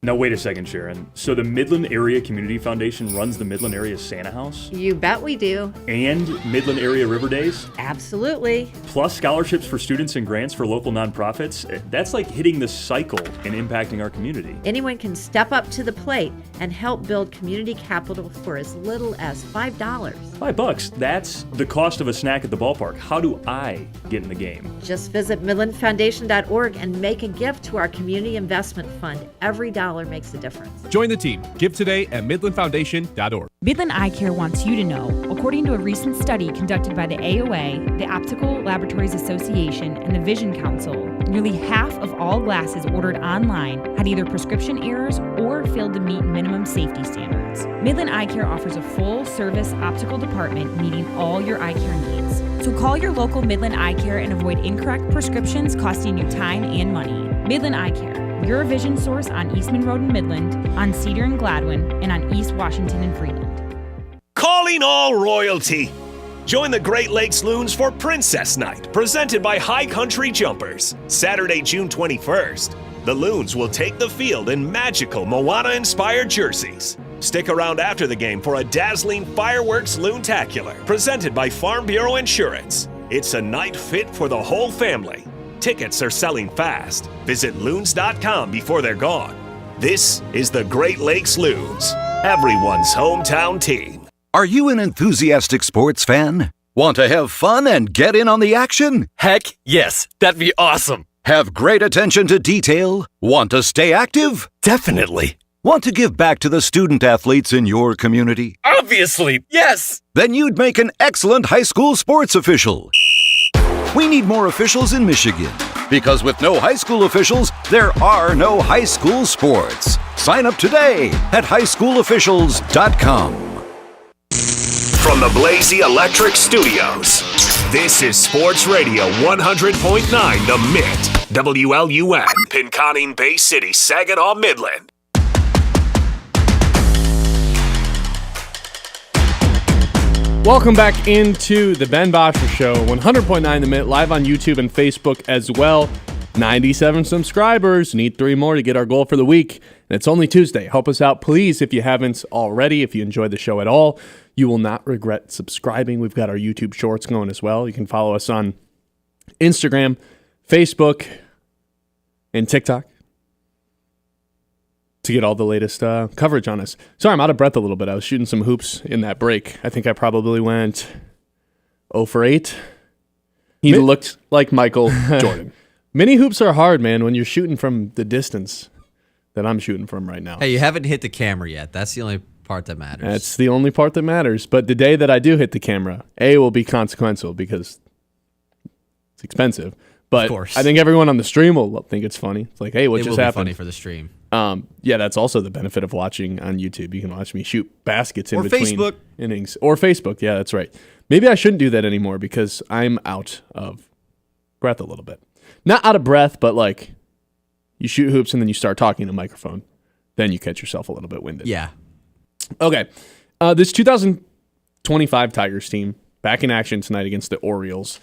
Now, wait a second, Sharon. So the Midland Area Community Foundation runs the Midland Area Santa House? You bet we do. And Midland Area River Days? Absolutely. Plus scholarships for students and grants for local nonprofits? That's like hitting the cycle and impacting our community. Anyone can step up to the plate and help build community capital for as little as $5. $5? That's the cost of a snack at the ballpark. How do I get in the game? Just visit midlandfoundation.org and make a gift to our community investment fund. Every dollar makes a difference. Join the team. Give today at midlandfoundation.org. Midland Eye Care wants you to know, according to a recent study conducted by the AOA, the Optical Laboratories Association, and the Vision Council, nearly half of all glasses ordered online had either prescription errors or failed to meet minimum safety standards. Midland Eye Care offers a full-service optical department meeting all your eye care needs. So call your local Midland Eye Care and avoid incorrect prescriptions costing you time and money. Midland Eye Care, your vision source on Eastman Road in Midland, on Cedar and Gladwin, and on East Washington and Freeland. Calling all royalty. Join the Great Lakes Loons for Princess Night, presented by High Country Jumpers. Saturday, June 21st. The Loons will take the field in magical Moana-inspired jerseys. Stick around after the game for a dazzling fireworks loontacular, presented by Farm Bureau Insurance. It's a night fit for the whole family. Tickets are selling fast. Visit loons.com before they're gone. This is the Great Lakes Loons, everyone's hometown team. Are you an enthusiastic sports fan? Want to have fun and get in on the action? Heck, yes. That'd be awesome. Have great attention to detail? Want to stay active? Definitely. Want to give back to the student athletes in your community? Obviously, yes. Then you'd make an excellent high school sports official. We need more officials in Michigan, because with no high school officials, there are no high school sports. Sign up today at highschoolofficials.com. From the Blazy Electric Studios, this is Sports Radio 100.9 The Mitt, WLUN, Pinconning Bay City, Saginaw, Midland. Welcome back into the Ben Bosscher Show, 100.9 The Mitt, live on YouTube and Facebook as well. 97 subscribers. Need 3 more to get our goal for the week. And it's only Tuesday. Help us out, please, if you haven't already. If you enjoyed the show at all, you will not regret subscribing. We've got our YouTube shorts going as well. You can follow us on Instagram, Facebook, and TikTok to get all the latest coverage on us. Sorry, I'm out of breath a little bit. I was shooting some hoops in that break. I think I probably went 0 for 8. He looked like Michael Jordan. Mini hoops are hard, man, when you're shooting from the distance that I'm shooting from right now. Hey, you haven't hit the camera yet. That's the only part that matters. That's the only part that matters. But the day that I do hit the camera, A, will be consequential because it's expensive. But of course. I think everyone on the stream will think it's funny. It's like, hey, what just happened? It will be funny for the stream. Yeah, that's also the benefit of watching on YouTube. You can watch me shoot baskets in between Facebook. innings. Or Facebook. Yeah, that's right. Maybe I shouldn't do that anymore because I'm out of breath a little bit. Not out of breath, but like you shoot hoops and then you start talking to a microphone. Then you catch yourself a little bit winded. Yeah. Okay. This 2025 Tigers team back in action tonight against the Orioles.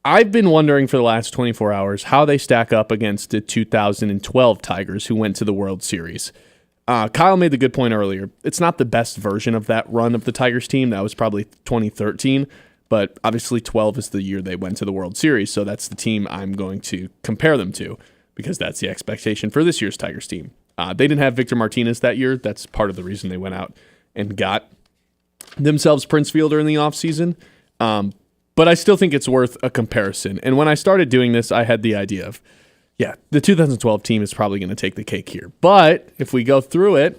I've been wondering for the last 24 hours how they stack up against the 2012 Tigers who went to the World Series. Kyle made the good point earlier. It's not the best version of that run of the Tigers team. That was probably 2013, but obviously 12 is the year they went to the World Series, so that's the team I'm going to compare them to because that's the expectation for this year's Tigers team. They didn't have Victor Martinez that year. That's part of the reason they went out and got themselves Prince Fielder in the offseason. But I still think it's worth a comparison. And when I started doing this, I had the idea of, yeah, the 2012 team is probably going to take the cake here. But if we go through it,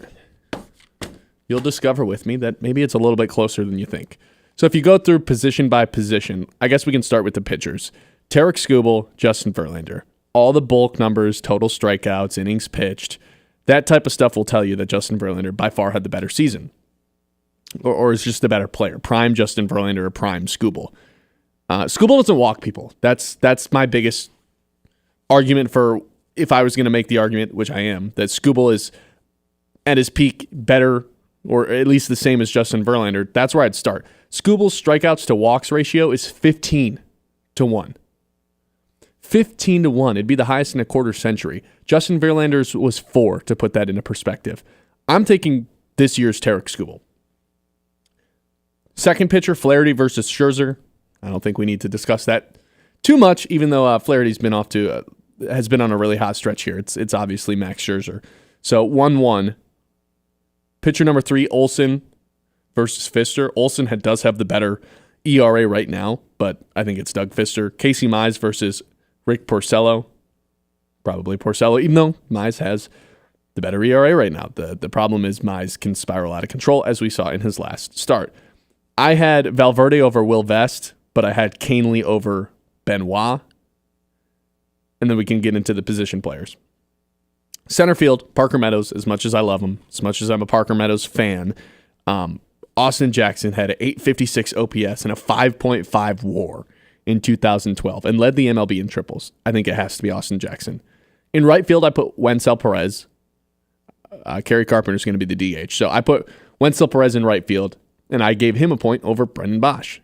you'll discover with me that maybe it's a little bit closer than you think. So if you go through position by position, I guess we can start with the pitchers. Tarik Skubal, Justin Verlander. All the bulk numbers, total strikeouts, innings pitched, that type of stuff will tell you that Justin Verlander by far had the better season. Or is just a better player. Prime Justin Verlander or prime Skubal. Skubal doesn't walk people. That's my biggest argument for if I was going to make the argument, which I am, that Skubal is at his peak better or at least the same as Justin Verlander. That's where I'd start. Skubal's strikeouts to walks ratio is 15-1. 15-1. It'd be the highest in a quarter century. Justin Verlander's was 4, to put that into perspective. I'm taking this year's Tarik Skubal. Second pitcher, Flaherty versus Scherzer. I don't think we need to discuss that too much, even though Flaherty's been has been on a really hot stretch here. It's obviously Max Scherzer. So 1-1. Pitcher number 3, Olsen versus Fister. Olsen does have the better ERA right now, but I think it's Doug Fister. Casey Mize versus Rick Porcello. Probably Porcello, even though Mize has the better ERA right now. The problem is Mize can spiral out of control, as we saw in his last start. I had Valverde over Will Vest, but I had Canely over Benoit. And then we can get into the position players. Center field, Parker Meadows, as much as I love him, as much as I'm a Parker Meadows fan, Austin Jackson had an 856 OPS and a 5.5 WAR in 2012 and led the MLB in triples. I think it has to be Austin Jackson. In right field, I put Wenzel Perez. Kerry Carpenter's going to be the DH. So I put Wenzel Perez in right field, and I gave him a point over Brendan Bosch.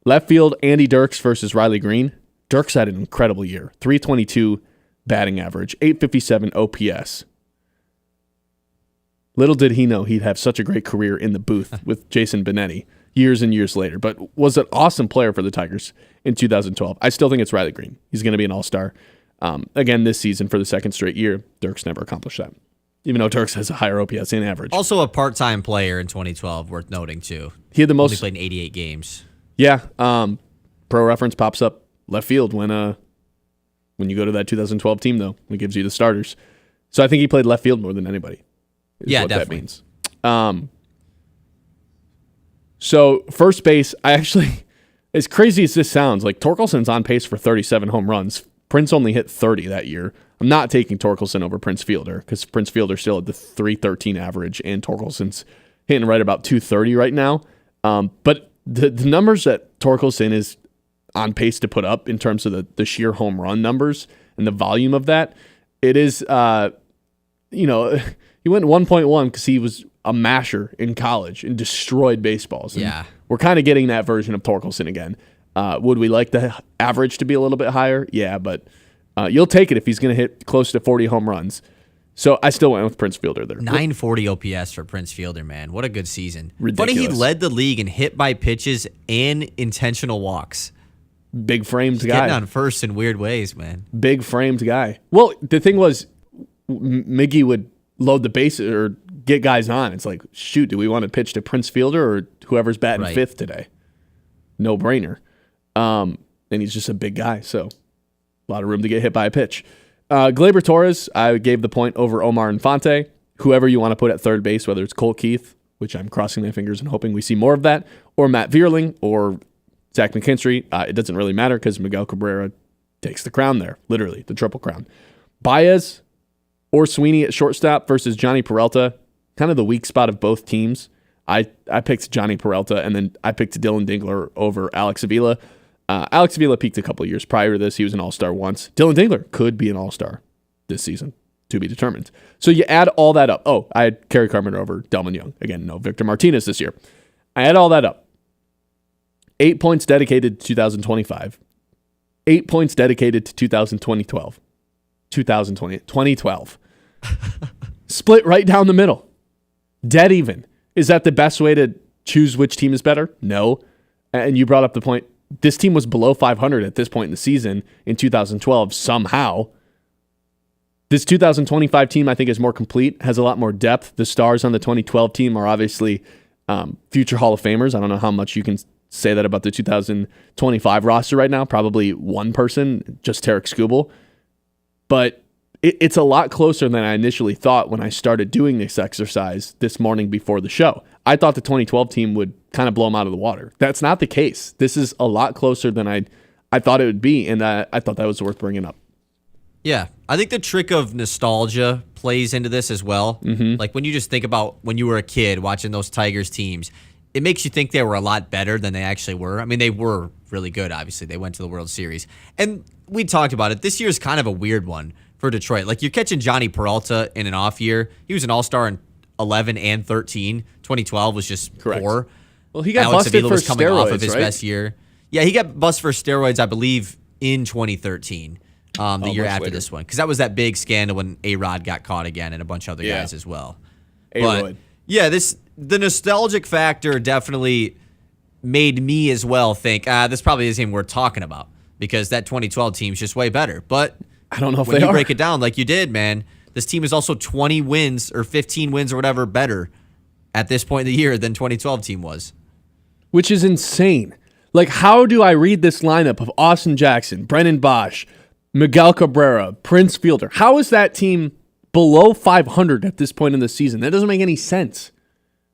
Left field, Andy Dirks versus Riley Green. Dirks had an incredible year. 322 batting average, 857 OPS. Little did he know he'd have such a great career in the booth with Jason Benetti years and years later, but was an awesome player for the Tigers in 2012. I still think it's Riley Green. He's going to be an all-star again this season for the second straight year. Dirks never accomplished that, even though Dirks has a higher OPS in average. Also a part-time player in 2012, worth noting too. He had the most. Only played in 88 games. Yeah. Pro Reference pops up left field when you go to that 2012 team, though. It gives you the starters. So I think he played left field more than anybody. Yeah, what definitely. That means. So first base, I actually, as crazy as this sounds, like Torkelson's on pace for 37 home runs. Prince only hit 30 that year. I'm not taking Torkelson over Prince Fielder because Prince Fielder still at the 313 average and Torkelson's hitting right about 230 right now. But the numbers that Torkelson is on pace to put up in terms of the sheer home run numbers and the volume of that, it is, he went 1.1 because he was a masher in college and destroyed baseballs. And yeah. We're kind of getting that version of Torkelson again. Would we like the average to be a little bit higher? Yeah, but you'll take it if he's going to hit close to 40 home runs. So I still went with Prince Fielder there. 940 OPS for Prince Fielder, man. What a good season. Ridiculous. Funny, he led the league in hit by pitches and intentional walks. Big framed guy. Getting on first in weird ways, man. Big framed guy. Well, the thing was, Miggy would load the bases or get guys on. It's like, shoot, do we want to pitch to Prince Fielder or whoever's batting fifth today? No brainer. And he's just a big guy, so a lot of room to get hit by a pitch. Gleyber Torres, I gave the point over Omar Infante. Whoever you want to put at third base, whether it's Cole Keith, which I'm crossing my fingers and hoping we see more of that, or Matt Vierling, or Zach McKinstry, it doesn't really matter because Miguel Cabrera takes the crown there, literally, the triple crown. Baez, or Sweeney at shortstop versus Johnny Peralta, kind of the weak spot of both teams. I picked Johnny Peralta, and then I picked Dylan Dingler over Alex Avila. Alex Avila peaked a couple of years prior to this. He was an all-star once. Dylan Dingler could be an all-star this season, to be determined. So you add all that up. Oh, I had Kerry Carpenter over Delman Young. Again, no Victor Martinez this year. I add all that up. 8 points dedicated to 2025. 8 points dedicated to 2012. 2012. Split right down the middle. Dead even. Is that the best way to choose which team is better? No. And you brought up the point. This team was below 500 at this point in the season in 2012 somehow. This 2025 team, I think, is more complete, has a lot more depth. The stars on the 2012 team are obviously future Hall of Famers. I don't know how much you can say that about the 2025 roster right now. Probably one person, just Tarek Skubal. But it's a lot closer than I initially thought when I started doing this exercise this morning before the show. I thought the 2012 team would kind of blow them out of the water. That's not the case. This is a lot closer than I thought it would be, and I thought that was worth bringing up. Yeah, I think the trick of nostalgia plays into this as well. Like when you just think about when you were a kid watching those Tigers teams, it makes you think they were a lot better than they actually were. I mean, they were really good, obviously. They went to the World Series. And we talked about it. This year is kind of a weird one for Detroit. Like, you're catching Johnny Peralta in an off year. He was an all-star in 11 and 13. 2012 was just poor. Well, he got Alex busted Avila for was coming steroids, off of his right? best year. Yeah, he got busted for steroids, I believe, in 2013, the year after this one. Because that was that big scandal when A-Rod got caught again and a bunch of other guys as well. A-Rod. Yeah, the nostalgic factor definitely made me as well think, this probably isn't even worth talking about because that 2012 team's just way better. But I don't know if when they you are. break it down like you did, man, this team is also 20 wins or 15 wins or whatever better at this point in the year than 2012 team was. Which is insane. Like, how do I read this lineup of Austin Jackson, Brennan Bosch, Miguel Cabrera, Prince Fielder? How is that team below 500 at this point in the season? That doesn't make any sense.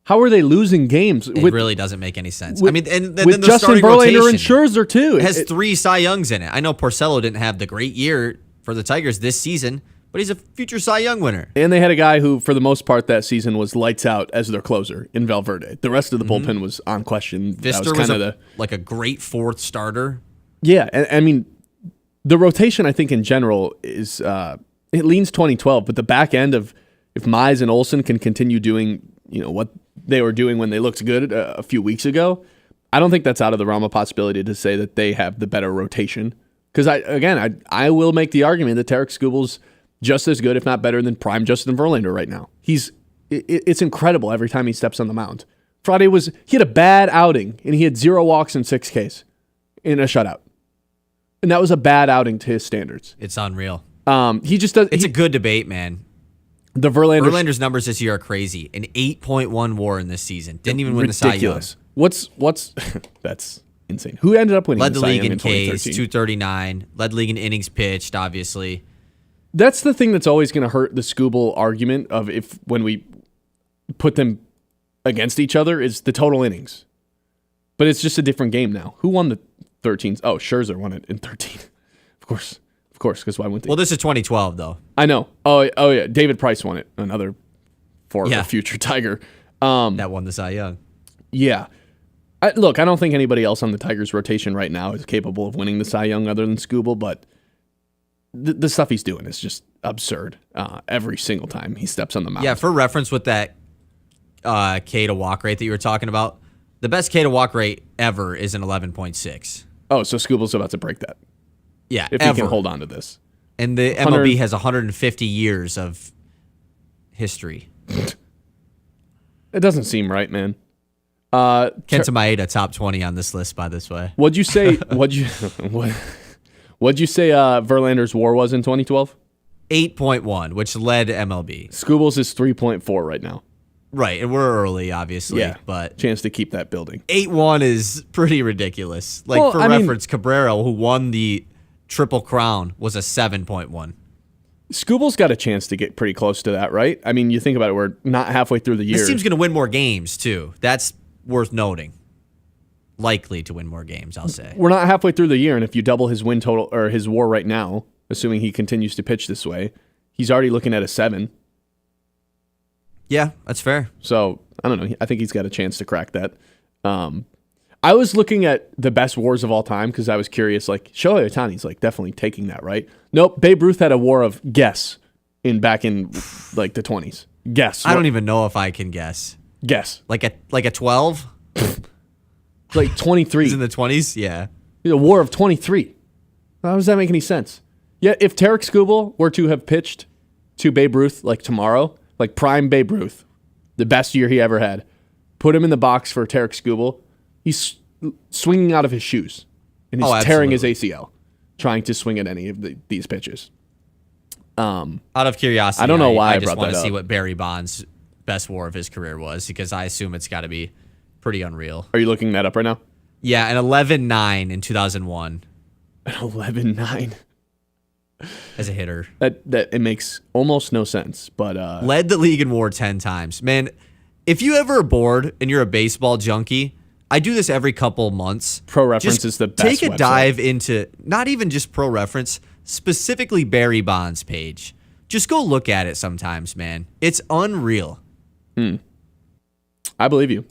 How are they losing games? It really doesn't make any sense. With, I mean, and then with the Justin starting Verlander rotation and Scherzer too. It has 3 Cy Youngs in it. I know Porcello didn't have the great year for the Tigers this season, but he's a future Cy Young winner. And they had a guy who, for the most part that season, was lights out as their closer in Valverde. The rest of the bullpen was on question. Fister was like a great 4th starter. Yeah, I mean, the rotation, I think, in general, is it leans 2012, but the back end of if Mize and Olsen can continue doing what they were doing when they looked good a few weeks ago, I don't think that's out of the realm of possibility to say that they have the better rotation. Because, I will make the argument that Tarek Skubal's just as good, if not better, than prime Justin Verlander right now. It's incredible every time he steps on the mound. Friday he had a bad outing, and he had 0 walks and 6 Ks in a shutout. And that was a bad outing to his standards. It's unreal. He just does. It's a good debate, man. The Verlander's numbers this year are crazy. An 8.1 WAR in this season. Didn't even win the Cy Young. What's that's insane. Who ended up winning? Led the Cy league Young in Ks, 2013? 239. Led the league in innings pitched, obviously. That's the thing that's always going to hurt the Skubal argument of when we put them against each other is the total innings. But it's just a different game now. Who won the 13s? Oh, Scherzer won it in 13. Of course, because why wouldn't they? Well, this is 2012, though. I know. Oh yeah. David Price won it. Another former future Tiger. That won the Cy Young. Yeah. I don't think anybody else on the Tigers rotation right now is capable of winning the Cy Young other than Skubal, but the stuff he's doing is just absurd every single time he steps on the mound. Yeah, for reference with that K to walk rate that you were talking about, the best K to walk rate ever is an 11.6. Oh, so Skubal's about to break that. Yeah, if he can hold on to this. And the MLB has 150 years of history. It doesn't seem right, man. Kenta Maeda top 20 on this list, by this way. What'd you say? What'd you say Verlander's WAR was in 2012? 8.1, which led MLB. Skubal's is 3.4 right now. Right, and we're early, obviously. Yeah, but chance to keep that building. 8-1 is pretty ridiculous. Like, for reference, Cabrera, who won the Triple Crown, was a 7.1. Skubal's got a chance to get pretty close to that, right? I mean, you think about it, we're not halfway through the year. This team's going to win more games, too. That's worth noting. Likely to win more games, I'll say. We're not halfway through the year, and if you double his win total or his WAR right now, assuming he continues to pitch this way, He's already looking at a 7. Yeah, that's fair. So, I don't know. I think he's got a chance to crack that. I was looking at the best wars of all time because I was curious, like, Shohei Ohtani's like definitely taking that, right? Nope. Babe Ruth had a war of guess back in like the 20s. Guess. I don't even know if I can guess. Guess. Like a 12? Like 23. He's in the 20s? Yeah. A war of 23. How does that make any sense? Yeah, if Tarek Skubal were to have pitched to Babe Ruth like tomorrow, like prime Babe Ruth, the best year he ever had, put him in the box for Tarek Skubal, he's swinging out of his shoes and he's tearing his ACL trying to swing at any of these pitches. Out of curiosity, I don't know why I just brought want that to up. see what Barry Bonds' best war of his career was because I assume it's got to be pretty unreal. Are you looking that up right now? Yeah, an 11-9 in 2001. An 11-9 as a hitter. That it makes almost no sense, but led the league in WAR 10 times. Man, if you ever are bored and you're a baseball junkie, I do this every couple months. Pro Reference is the best Take a website. dive into not even just Pro Reference, specifically Barry Bonds' page. Just go look at it sometimes, man. It's unreal. I believe you.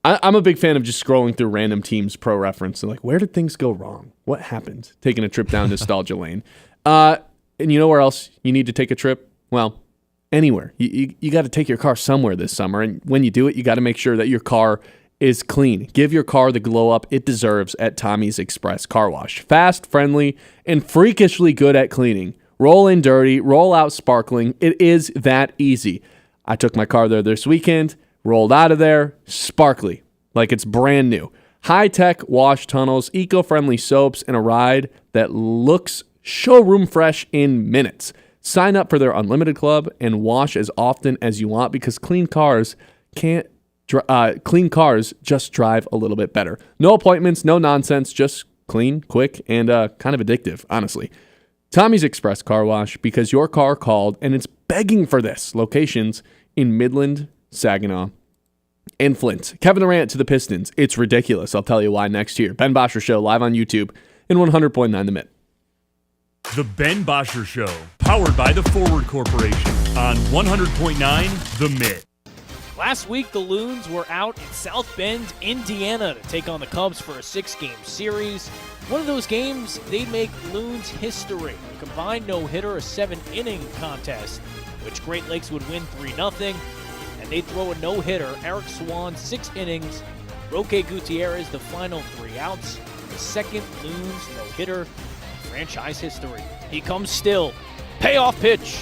I'm a big fan of just scrolling through random teams' Pro Reference and like, where did things go wrong? What happened? Taking a trip down nostalgia lane. And you know where else you need to take a trip? Well, anywhere. You got to take your car somewhere this summer. And when you do it, you got to make sure that your car is clean. Give your car the glow up it deserves at Tommy's Express Car Wash. Fast, friendly, and freakishly good at cleaning. Roll in dirty, roll out sparkling. It is that easy. I took my car there this weekend, rolled out of there, sparkly, like it's brand new. High-tech wash tunnels, eco-friendly soaps, and a ride that looks showroom fresh in minutes. Sign up for their Unlimited Club and wash as often as you want because clean cars just drive a little bit better. No appointments, no nonsense, just clean, quick, and kind of addictive, honestly. Tommy's Express Car Wash, because your car called and it's begging for this. Locations in Midland, Saginaw, and Flint. Kevin Durant to the Pistons. It's ridiculous. I'll tell you why next year. Ben Bosscher Show live on YouTube in 100.9 The Mitt. The Ben Bosscher Show, powered by the Forward Corporation on 100.9 The Mitt. Last week, the Loons were out in South Bend, Indiana to take on the Cubs for a 6-game series. One of those games, they'd make Loons history. A combined no-hitter, a 7-inning contest, which Great Lakes would win 3-0. And they'd throw a no-hitter, Eric Swan, 6 innings. Roque Gutierrez, the final 3 outs. The second Loons no-hitter in franchise history. He comes still. Payoff pitch.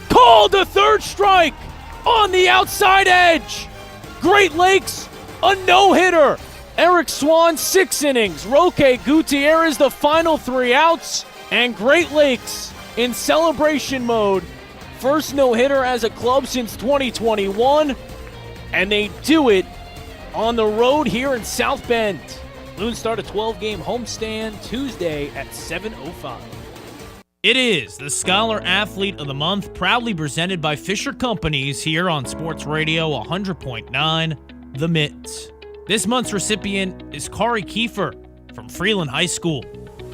Called a third strike on the outside edge. Great Lakes, a no-hitter. Eric Swan, 6 innings. Roque Gutierrez, the final 3 outs. And Great Lakes in celebration mode. First no-hitter as a club since 2021. And they do it on the road here in South Bend. Loons start a 12-game homestand Tuesday at 7:05. It is the Scholar Athlete of the Month, proudly presented by Fisher Companies here on Sports Radio 100.9 The Mitt. This month's recipient is Kari Kiefer from Freeland High School.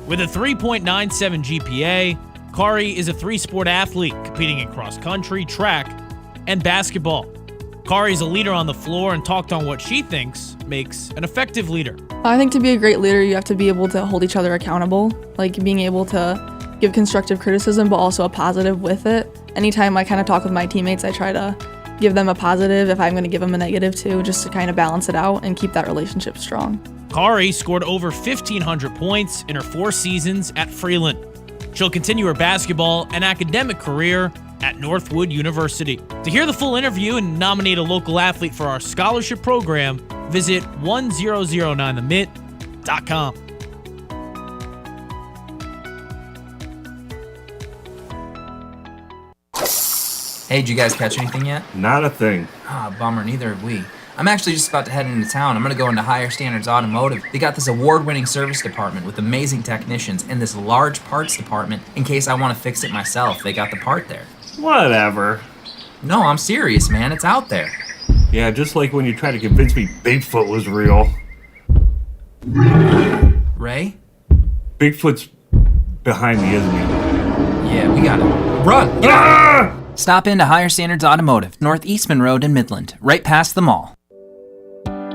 With a 3.97 GPA, Kari is a 3-sport athlete competing in cross country, track, and basketball. Kari is a leader on the floor and talked on what she thinks makes an effective leader. I think to be a great leader, you have to be able to hold each other accountable, like being able to give constructive criticism, but also a positive with it. Anytime I kind of talk with my teammates, I try to give them a positive if I'm going to give them a negative too, just to kind of balance it out and keep that relationship strong. Kari scored over 1,500 points in her 4 seasons at Freeland. She'll continue her basketball and academic career at Northwood University. To hear the full interview and nominate a local athlete for our scholarship program, visit 1009themitt.com. Hey, did you guys catch anything yet? Not a thing. Bummer, neither have we. I'm actually just about to head into town. I'm going to go into Higher Standards Automotive. They got this award-winning service department with amazing technicians and this large parts department in case I want to fix it myself. They got the part there. Whatever. No, I'm serious, man. It's out there. Yeah, just like when you tried to convince me Bigfoot was real. Ray? Bigfoot's behind me, isn't he? Yeah, we got it. Run! Get out! Stop into Higher Standards Automotive, North Eastman Road in Midland, right past the mall.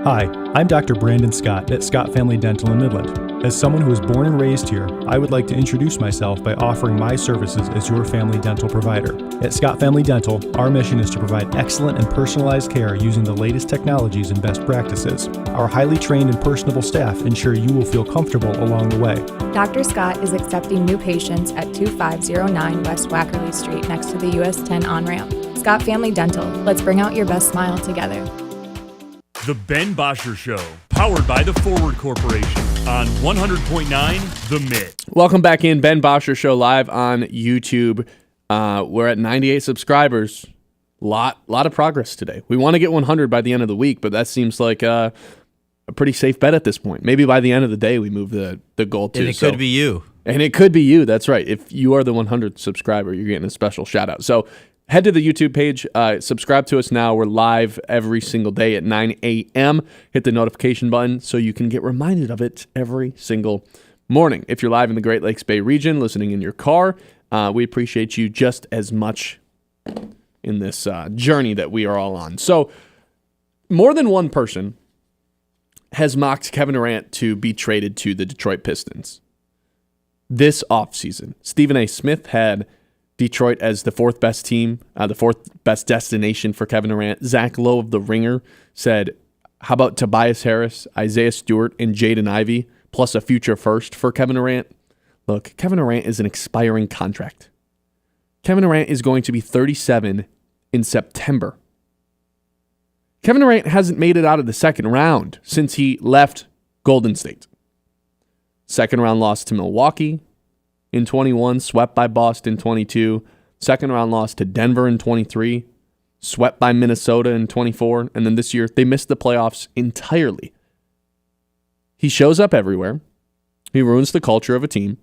Hi, I'm Dr. Brandon Scott at Scott Family Dental in Midland. As someone who was born and raised here, I would like to introduce myself by offering my services as your family dental provider. At Scott Family Dental, our mission is to provide excellent and personalized care using the latest technologies and best practices. Our highly trained and personable staff ensure you will feel comfortable along the way. Dr. Scott is accepting new patients at 2509 West Wackerly Street next to the US 10 on-ramp. Scott Family Dental, let's bring out your best smile together. The Ben Bosscher Show, powered by the Forward Corporation on 100.9 The Mitt. Welcome back in. Ben Bosscher Show live on YouTube. We're at 98 subscribers. Lot of progress today. We want to get 100 by the end of the week, but that seems like a pretty safe bet at this point. Maybe by the end of the day we move the goal to. And it could be you. And it could be you. That's right. If you are the 100th subscriber, you're getting a special shout out. So head to the YouTube page, subscribe to us now. We're live every single day at 9 a.m. Hit the notification button so you can get reminded of it every single morning. If you're live in the Great Lakes Bay region, listening in your car, we appreciate you just as much in this journey that we are all on. So more than one person has mocked Kevin Durant to be traded to the Detroit Pistons this offseason. Stephen A. Smith had Detroit as the fourth best team, the fourth best destination for Kevin Durant. Zach Lowe of The Ringer said, how about Tobias Harris, Isaiah Stewart, and Jaden Ivey, plus a future first for Kevin Durant? Look, Kevin Durant is an expiring contract. Kevin Durant is going to be 37 in September. Kevin Durant hasn't made it out of the second round since he left Golden State. Second round loss to Milwaukee in 21, swept by Boston 22, second round loss to Denver in 23, swept by Minnesota in 24, and then this year they missed the playoffs entirely. He shows up everywhere. He ruins the culture of a team.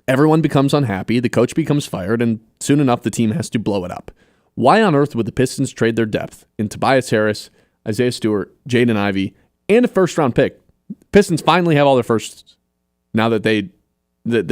Everyone becomes unhappy, the coach becomes fired, and soon enough the team has to blow it up. Why on earth would the Pistons trade their depth in Tobias Harris, Isaiah Stewart, Jaden Ivey, and a first-round pick? Pistons finally have all their firsts now that the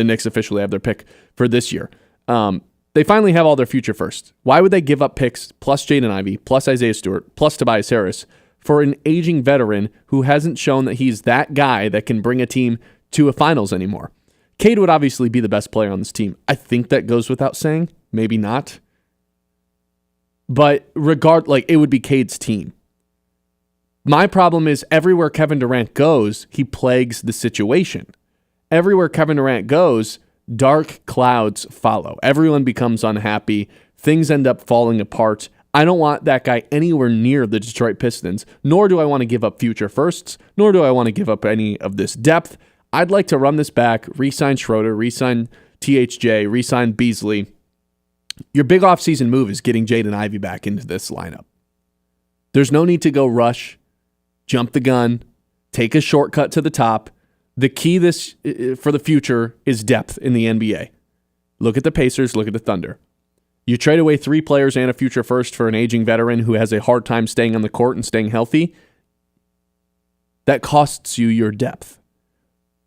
Knicks officially have their pick for this year. They finally have all their future firsts. Why would they give up picks plus Jaden Ivey, plus Isaiah Stewart, plus Tobias Harris for an aging veteran who hasn't shown that he's that guy that can bring a team to a finals anymore? Cade would obviously be the best player on this team. I think that goes without saying. Maybe not. But it would be Cade's team. My problem is everywhere Kevin Durant goes, he plagues the situation. Everywhere Kevin Durant goes, dark clouds follow. Everyone becomes unhappy. Things end up falling apart. I don't want that guy anywhere near the Detroit Pistons, nor do I want to give up future firsts, nor do I want to give up any of this depth. I'd like to run this back, re-sign Schroeder, re-sign THJ, re-sign Beasley. Your big offseason move is getting Jaden Ivey back into this lineup. There's no need to go rush, jump the gun, take a shortcut to the top. The key for the future is depth in the NBA. Look at the Pacers, look at the Thunder. You trade away 3 players and a future first for an aging veteran who has a hard time staying on the court and staying healthy. That costs you your depth.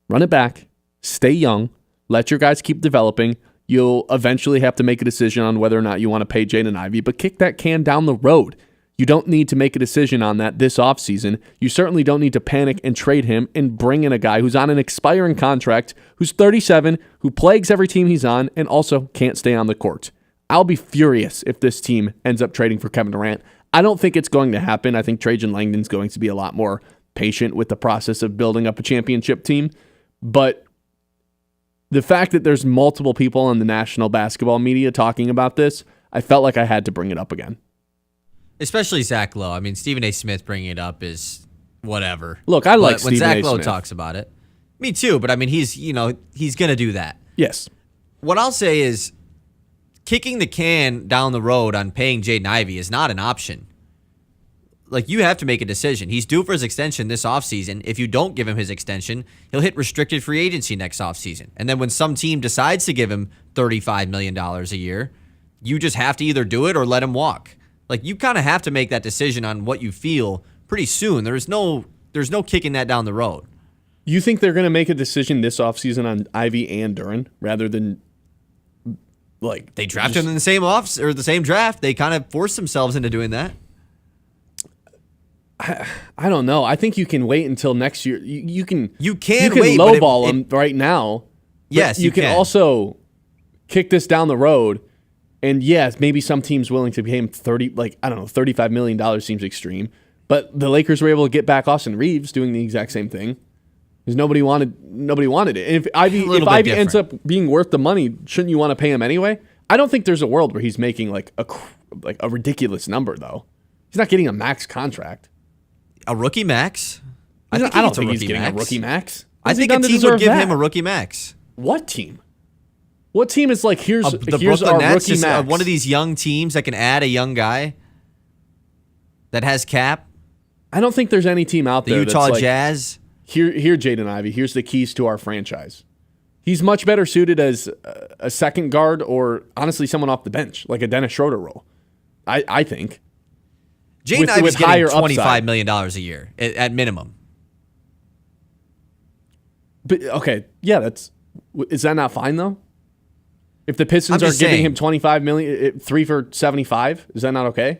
Run it back, stay young, let your guys keep developing. You'll eventually have to make a decision on whether or not you want to pay Jaden Ivey, but kick that can down the road. You don't need to make a decision on that this offseason. You certainly don't need to panic and trade him and bring in a guy who's on an expiring contract, who's 37, who plagues every team he's on, and also can't stay on the court. I'll be furious if this team ends up trading for Kevin Durant. I don't think it's going to happen. I think Trajan Langdon's going to be a lot more patient with the process of building up a championship team. But the fact that there's multiple people in the national basketball media talking about this, I felt like I had to bring it up again. Especially Zach Lowe. I mean, Stephen A. Smith bringing it up is whatever. Look, I like when Stephen A. Zach Lowe Smith. talks about it. Me too, but I mean, he's going to do that. Yes. What I'll say is kicking the can down the road on paying Jaden Ivey is not an option. Like, you have to make a decision. He's due for his extension this offseason. If you don't give him his extension, he'll hit restricted free agency next offseason. And then when some team decides to give him $35 million a year, you just have to either do it or let him walk. Like, you kind of have to make that decision on what you feel pretty soon. There's no kicking that down the road. You think they're going to make a decision this offseason on Ivey and Duren rather than like they drafted him in the same the same draft. They kind of forced themselves into doing that. I don't know. I think you can wait until next year. You can wait, lowball him right now. Yes, you can also kick this down the road. And yes, maybe some teams willing to pay him $35 million seems extreme. But the Lakers were able to get back Austin Reeves doing the exact same thing because nobody wanted it. And if Ivy ends up being worth the money, shouldn't you want to pay him anyway? I don't think there's a world where he's making like a ridiculous number though. He's not getting a max contract. A rookie max? I don't think he's getting a rookie max. I think a team would give him a rookie max. What team? What team is like, here's the Brooklyn our Nets, rookie max? one One of these young teams that can add a young guy that has cap? I don't think there's any team out there. The Utah that's like, Jazz? Here, Jaden Ivey, here's the keys to our franchise. He's much better suited as a second guard or honestly someone off the bench, like a Dennis Schroeder role, I think. Jaden Ivey's getting $25 million a year at minimum. But okay, yeah, is that not fine though? If the Pistons are giving him $25 million, 3 for $75, is that not okay?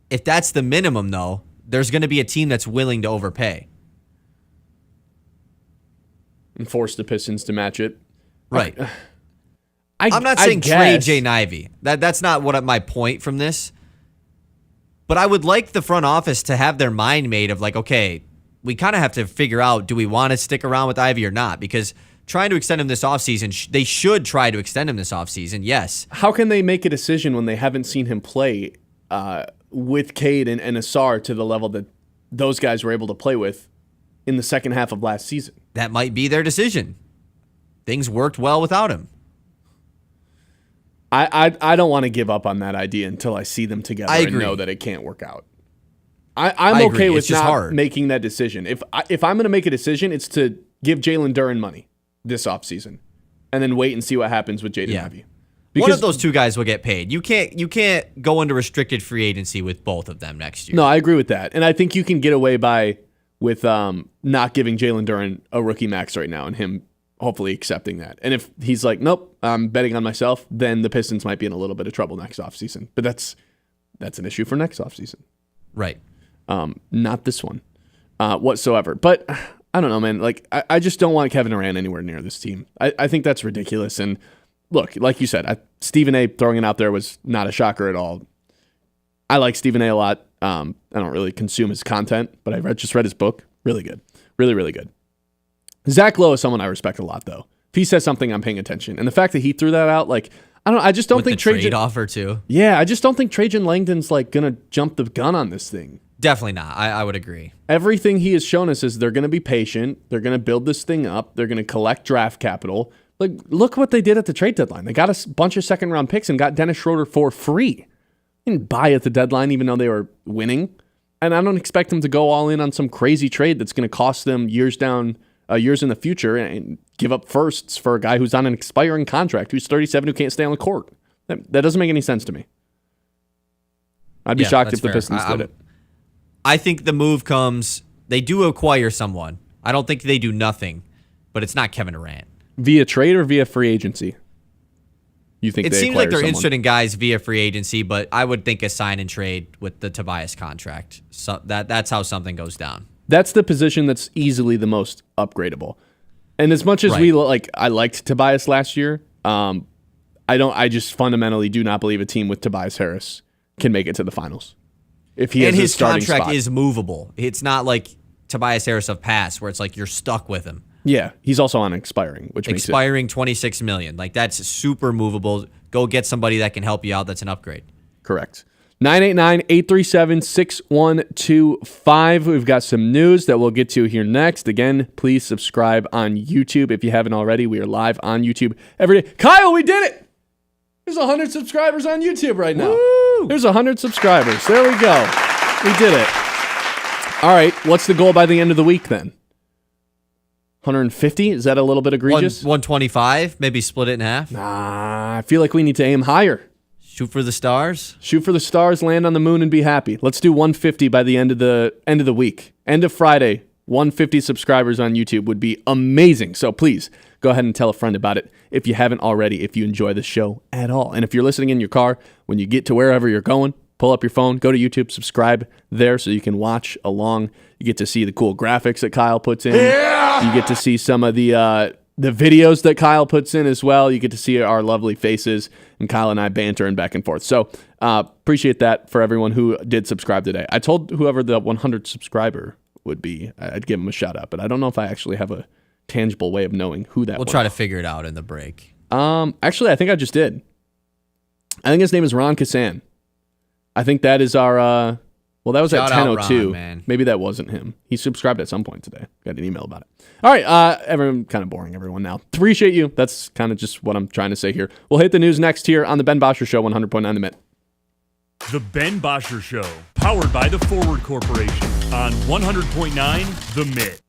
If that's the minimum though, there's going to be a team that's willing to overpay and force the Pistons to match it. Right. I'm not saying trade Jaden Ivey. That's not what my point from this. But I would like the front office to have their mind made of like, okay, we kind of have to figure out, do we want to stick around with Ivey or not? Because trying to extend him this offseason, they should try to extend him this offseason, yes. How can they make a decision when they haven't seen him play with Cade and Asar to the level that those guys were able to play with in the second half of last season? That might be their decision. Things worked well without him. I don't want to give up on that idea until I see them together and know that it can't work out. I'm okay with not making that decision. If I'm going to make a decision, it's to give Jalen Duren money this offseason and then wait and see what happens with Jaden Ivey. One of those two guys will get paid. You can't go into restricted free agency with both of them next year. No, I agree with that. And I think you can get away with not giving Jalen Duren a rookie max right now and him hopefully accepting that. And if he's like, nope, I'm betting on myself, then the Pistons might be in a little bit of trouble next offseason. But that's an issue for next offseason. Right. Not this one whatsoever. But I don't know, man. Like, I just don't want Kevin Durant anywhere near this team. I think that's ridiculous. And look, like you said, Stephen A. throwing it out there was not a shocker at all. I like Stephen A. a lot. I don't really consume his content, but I just read his book. Really good. Really, really good. Zach Lowe is someone I respect a lot, though. If he says something, I'm paying attention. And the fact that he threw that out, like, I just don't think trade offer too. Yeah, I just don't think Trajan Langdon's like gonna jump the gun on this thing. Definitely not. I would agree. Everything he has shown us is they're gonna be patient. They're gonna build this thing up. They're gonna collect draft capital. Like, look what they did at the trade deadline. They got a bunch of second round picks and got Dennis Schroeder for free. They didn't buy at the deadline, even though they were winning. And I don't expect them to go all in on some crazy trade that's gonna cost them years in the future and give up firsts for a guy who's on an expiring contract, who's 37, who can't stay on the court. That doesn't make any sense to me. I'd be shocked if the Pistons did it. I think the move comes, they do acquire someone. I don't think they do nothing, but it's not Kevin Durant. Via trade or via free agency? You think it seems like they're interested in guys via free agency, but I would think a sign and trade with the Tobias contract. So that's how something goes down. That's the position that's easily the most upgradable. And as much as I liked Tobias last year, I just fundamentally do not believe a team with Tobias Harris can make it to the finals. If he has his starting contract spot. is movable. It's not like Tobias Harris of past where it's like you're stuck with him. Yeah, he's also on expiring, which makes expiring $26 million. Like, that's super movable. Go get somebody that can help you out. That's an upgrade. Correct. 989-837-6125. We've got some news that we'll get to here next. Again, please subscribe on YouTube if you haven't already. We are live on YouTube every day. Kyle, we did it! There's 100 subscribers on YouTube right now. Woo! There's 100 subscribers. There we go. We did it. All right, what's the goal by the end of the week then? 150? Is that a little bit egregious? 125? Maybe split it in half? Nah, I feel like we need to aim higher. Shoot for the stars? Shoot for the stars, land on the moon, and be happy. Let's do 150 by the end of the week. End of Friday, 150 subscribers on YouTube would be amazing. So please, go ahead and tell a friend about it if you haven't already, if you enjoy the show at all. And if you're listening in your car, when you get to wherever you're going, pull up your phone, go to YouTube, subscribe there so you can watch along. You get to see the cool graphics that Kyle puts in. Yeah! You get to see some of the videos that Kyle puts in as well. You get to see our lovely faces and Kyle and I bantering back and forth. So appreciate that for everyone who did subscribe today. I told whoever the 100 subscriber would be, I'd give him a shout out, but I don't know if I actually have a tangible way of knowing who that was. We'll try to figure it out in the break. Actually, I think I just did. I think his name is Ron Kassan. I think that is our, well, that was Shout at out 10:02. Ron, man. Maybe that wasn't him. He subscribed at some point today. Got an email about it. All right, everyone, kind of boring everyone now. Appreciate you. That's kind of just what I'm trying to say here. We'll hit the news next here on the Ben Bosscher Show, 100.9 The Mitt. The Ben Bosscher Show, powered by the Forward Corporation on 100.9 The Mitt.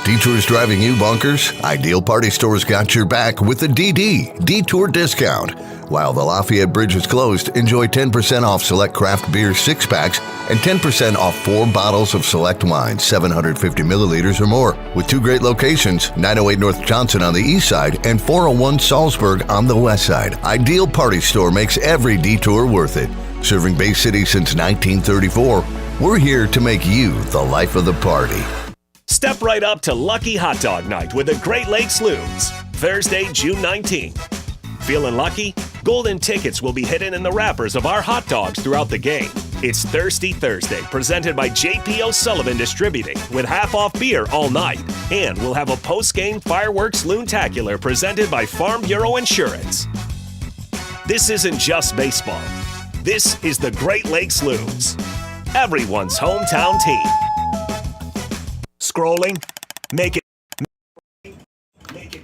Detours driving you bonkers? Ideal Party Store's got your back with the Detour discount. While the Lafayette Bridge is closed, enjoy 10% off select craft beer 6-packs and 10% off 4 bottles of select wine, 750 milliliters or more, with 2 great locations, 908 North Johnson on the east side and 401 Salzburg on the west side. Ideal Party Store makes every detour worth it. Serving Bay City since 1934, we're here to make you the life of the party. Step right up to Lucky Hot Dog Night with the Great Lakes Loons, Thursday, June 19th. Feeling lucky? Golden tickets will be hidden in the wrappers of our hot dogs throughout the game. It's Thirsty Thursday, presented by J.P. O'Sullivan Distributing, with half-off beer all night. And we'll have a post-game fireworks loontacular presented by Farm Bureau Insurance. This isn't just baseball. This is the Great Lakes Loons, everyone's hometown team. Scrolling? Make it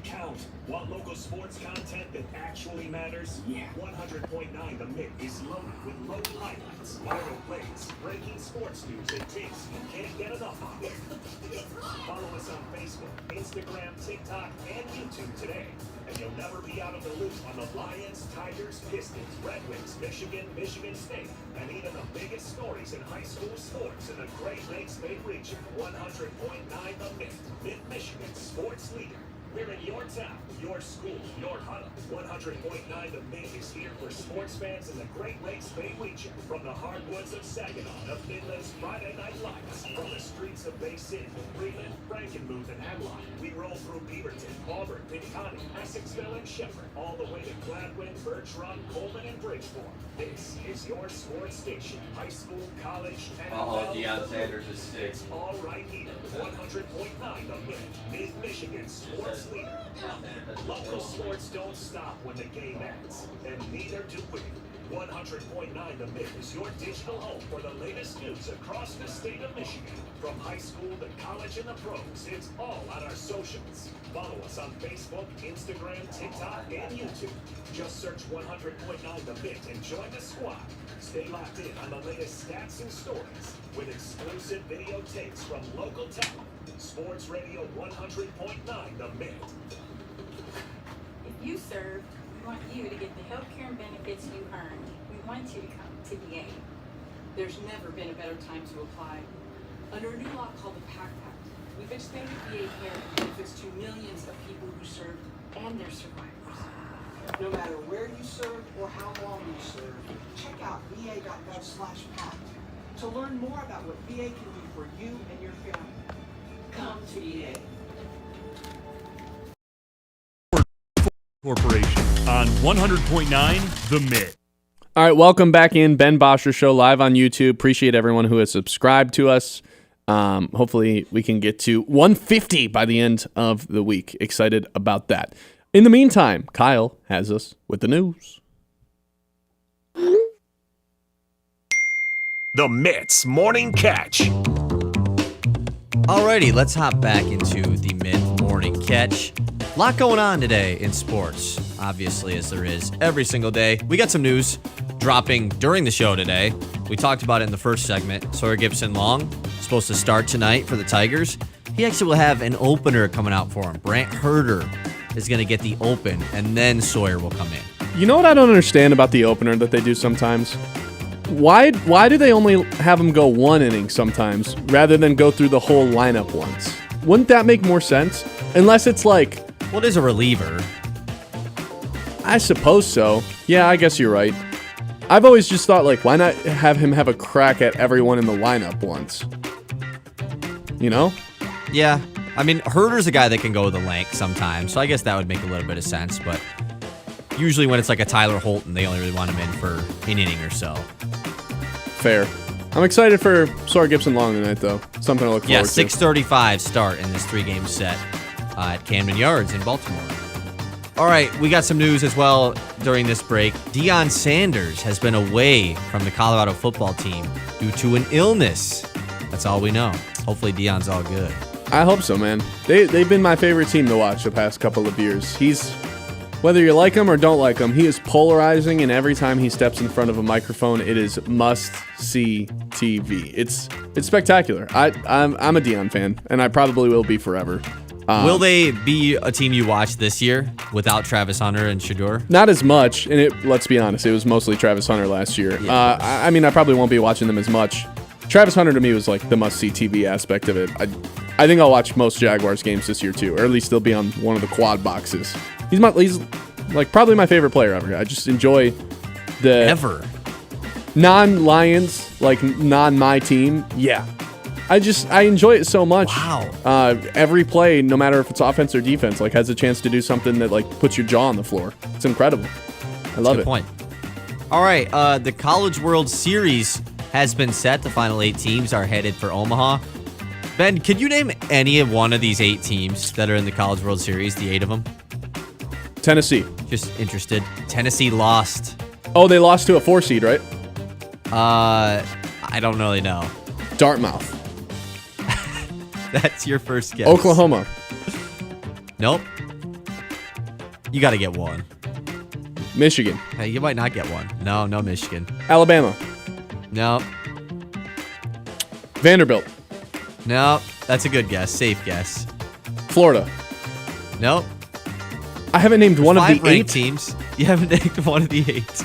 count. Want local sports content that actually matters? Yeah. 100.9 The Mitt is loaded with local highlights, viral plays, breaking sports news, and takes you can't get enough of. Follow us on Facebook, Instagram, TikTok, and YouTube today, and you'll never be out of the loop on the Lions, Tigers, Pistons, Red Wings, Michigan State, and even the biggest stories in high school sports in the Great Lakes Bay region. 100.9 The Mitt, Mid-Michigan's sports leader. We're in your town, your school, your huddle. 100.9 The Mitt is here for sports fans in the Great Lakes Bay region. From the hardwoods of Saginaw to Midland's Friday Night Lights. From the streets of Bay City, Freeland, Frankenmuth, and Hemlock. We roll through Beaverton, Auburn, Pinconning, Essexville, and Shepherd. All the way to Gladwin, Birch Run, Coleman, and Bridgeport. This is your sports station. High school, college, NFL. Deion Sanders is sick. It's all right here. 100.9 The Mitt, Mid-Michigan sports leader. Local sports don't stop when the game ends, and neither do we. 100.9 The Mitt is your digital home for the latest news across the state of Michigan. From high school to college and the pros, it's all on our socials. Follow us on Facebook, Instagram, TikTok, and YouTube. Just search 100.9 The Mitt and join the squad. Stay locked in on the latest stats and stories with exclusive video takes from local talent. Sports Radio 100.9 The Mitt. If you serve, we want you to get the health care and benefits you earned. We want you to come to VA. There's never been a better time to apply. Under a new law called the PACT Act, we've expanded VA care and benefits to millions of people who served and their survivors. No matter where you served or how long you served, check out va.gov/PACT to learn more about what VA can do for you and your family. Come to VA. Corporation on 100.9 The Mitt. All right, welcome back in. Ben Bosscher Show live on YouTube. Appreciate everyone who has subscribed to us. Hopefully we can get to 150 by the end of the week. Excited about that. In the meantime, Kyle has us with the news. The Mitt's Morning Catch. Alrighty, let's hop back into the Mitt Morning Catch. A lot going on today in sports, obviously, as there is every single day. We got some news dropping during the show today. We talked about it in the first segment. Sawyer Gibson-Long supposed to start tonight for the Tigers. He actually will have an opener coming out for him. Brant Herter is going to get the open, and then Sawyer will come in. You know what I don't understand about the opener that they do sometimes? Why do they only have him go one inning sometimes rather than go through the whole lineup once? Wouldn't that make more sense? Unless it's like... Well, it is a reliever. I suppose so. Yeah, I guess you're right. I've always just thought, like, why not have him have a crack at everyone in the lineup once? You know? Yeah. I mean, Herder's a guy that can go the length sometimes, so I guess that would make a little bit of sense, but usually when it's like a Tyler Holton, they only really want him in for an inning or so. Fair. I'm excited for Sawyer Gibson Long tonight, though. Something to look forward to. Yeah, 6:35 start in this 3-game set at Camden Yards in Baltimore. All right, we got some news as well during this break. Deion Sanders has been away from the Colorado football team due to an illness. That's all we know. Hopefully Deion's all good. I hope so, man. They've been my favorite team to watch the past couple of years. He's, whether you like him or don't like him, he is polarizing, and every time he steps in front of a microphone, it is must-see TV. It's spectacular. I'm a Deion fan, and I probably will be forever. Will they be a team you watch this year without Travis Hunter and Shedeur? Not as much, and let's be honest, it was mostly Travis Hunter last year. Yeah, I mean, I probably won't be watching them as much. Travis Hunter to me was like the must-see TV aspect of it. I think I'll watch most Jaguars games this year too, or at least they'll be on one of the quad boxes. He's like probably my favorite player ever. I just enjoy the non-Lions, like non-my team. Yeah. I enjoy it so much. Wow. Every play, no matter if it's offense or defense, like has a chance to do something that like puts your jaw on the floor. It's incredible. I love it. Good point. All right, the College World Series has been set. The final 8 teams are headed for Omaha. Ben, could you name any of one of these 8 teams that are in the College World Series, the 8 of them? Tennessee. Just interested. Tennessee lost. Oh, they lost to a 4 seed, right? I don't really know. Dartmouth. That's your first guess. Oklahoma. Nope. You got to get one. Michigan. Hey, you might not get one. No Michigan. Alabama. No. Vanderbilt. No, that's a good guess. Safe guess. Florida. Nope. I haven't named one of the 8 teams. You haven't named one of the 8.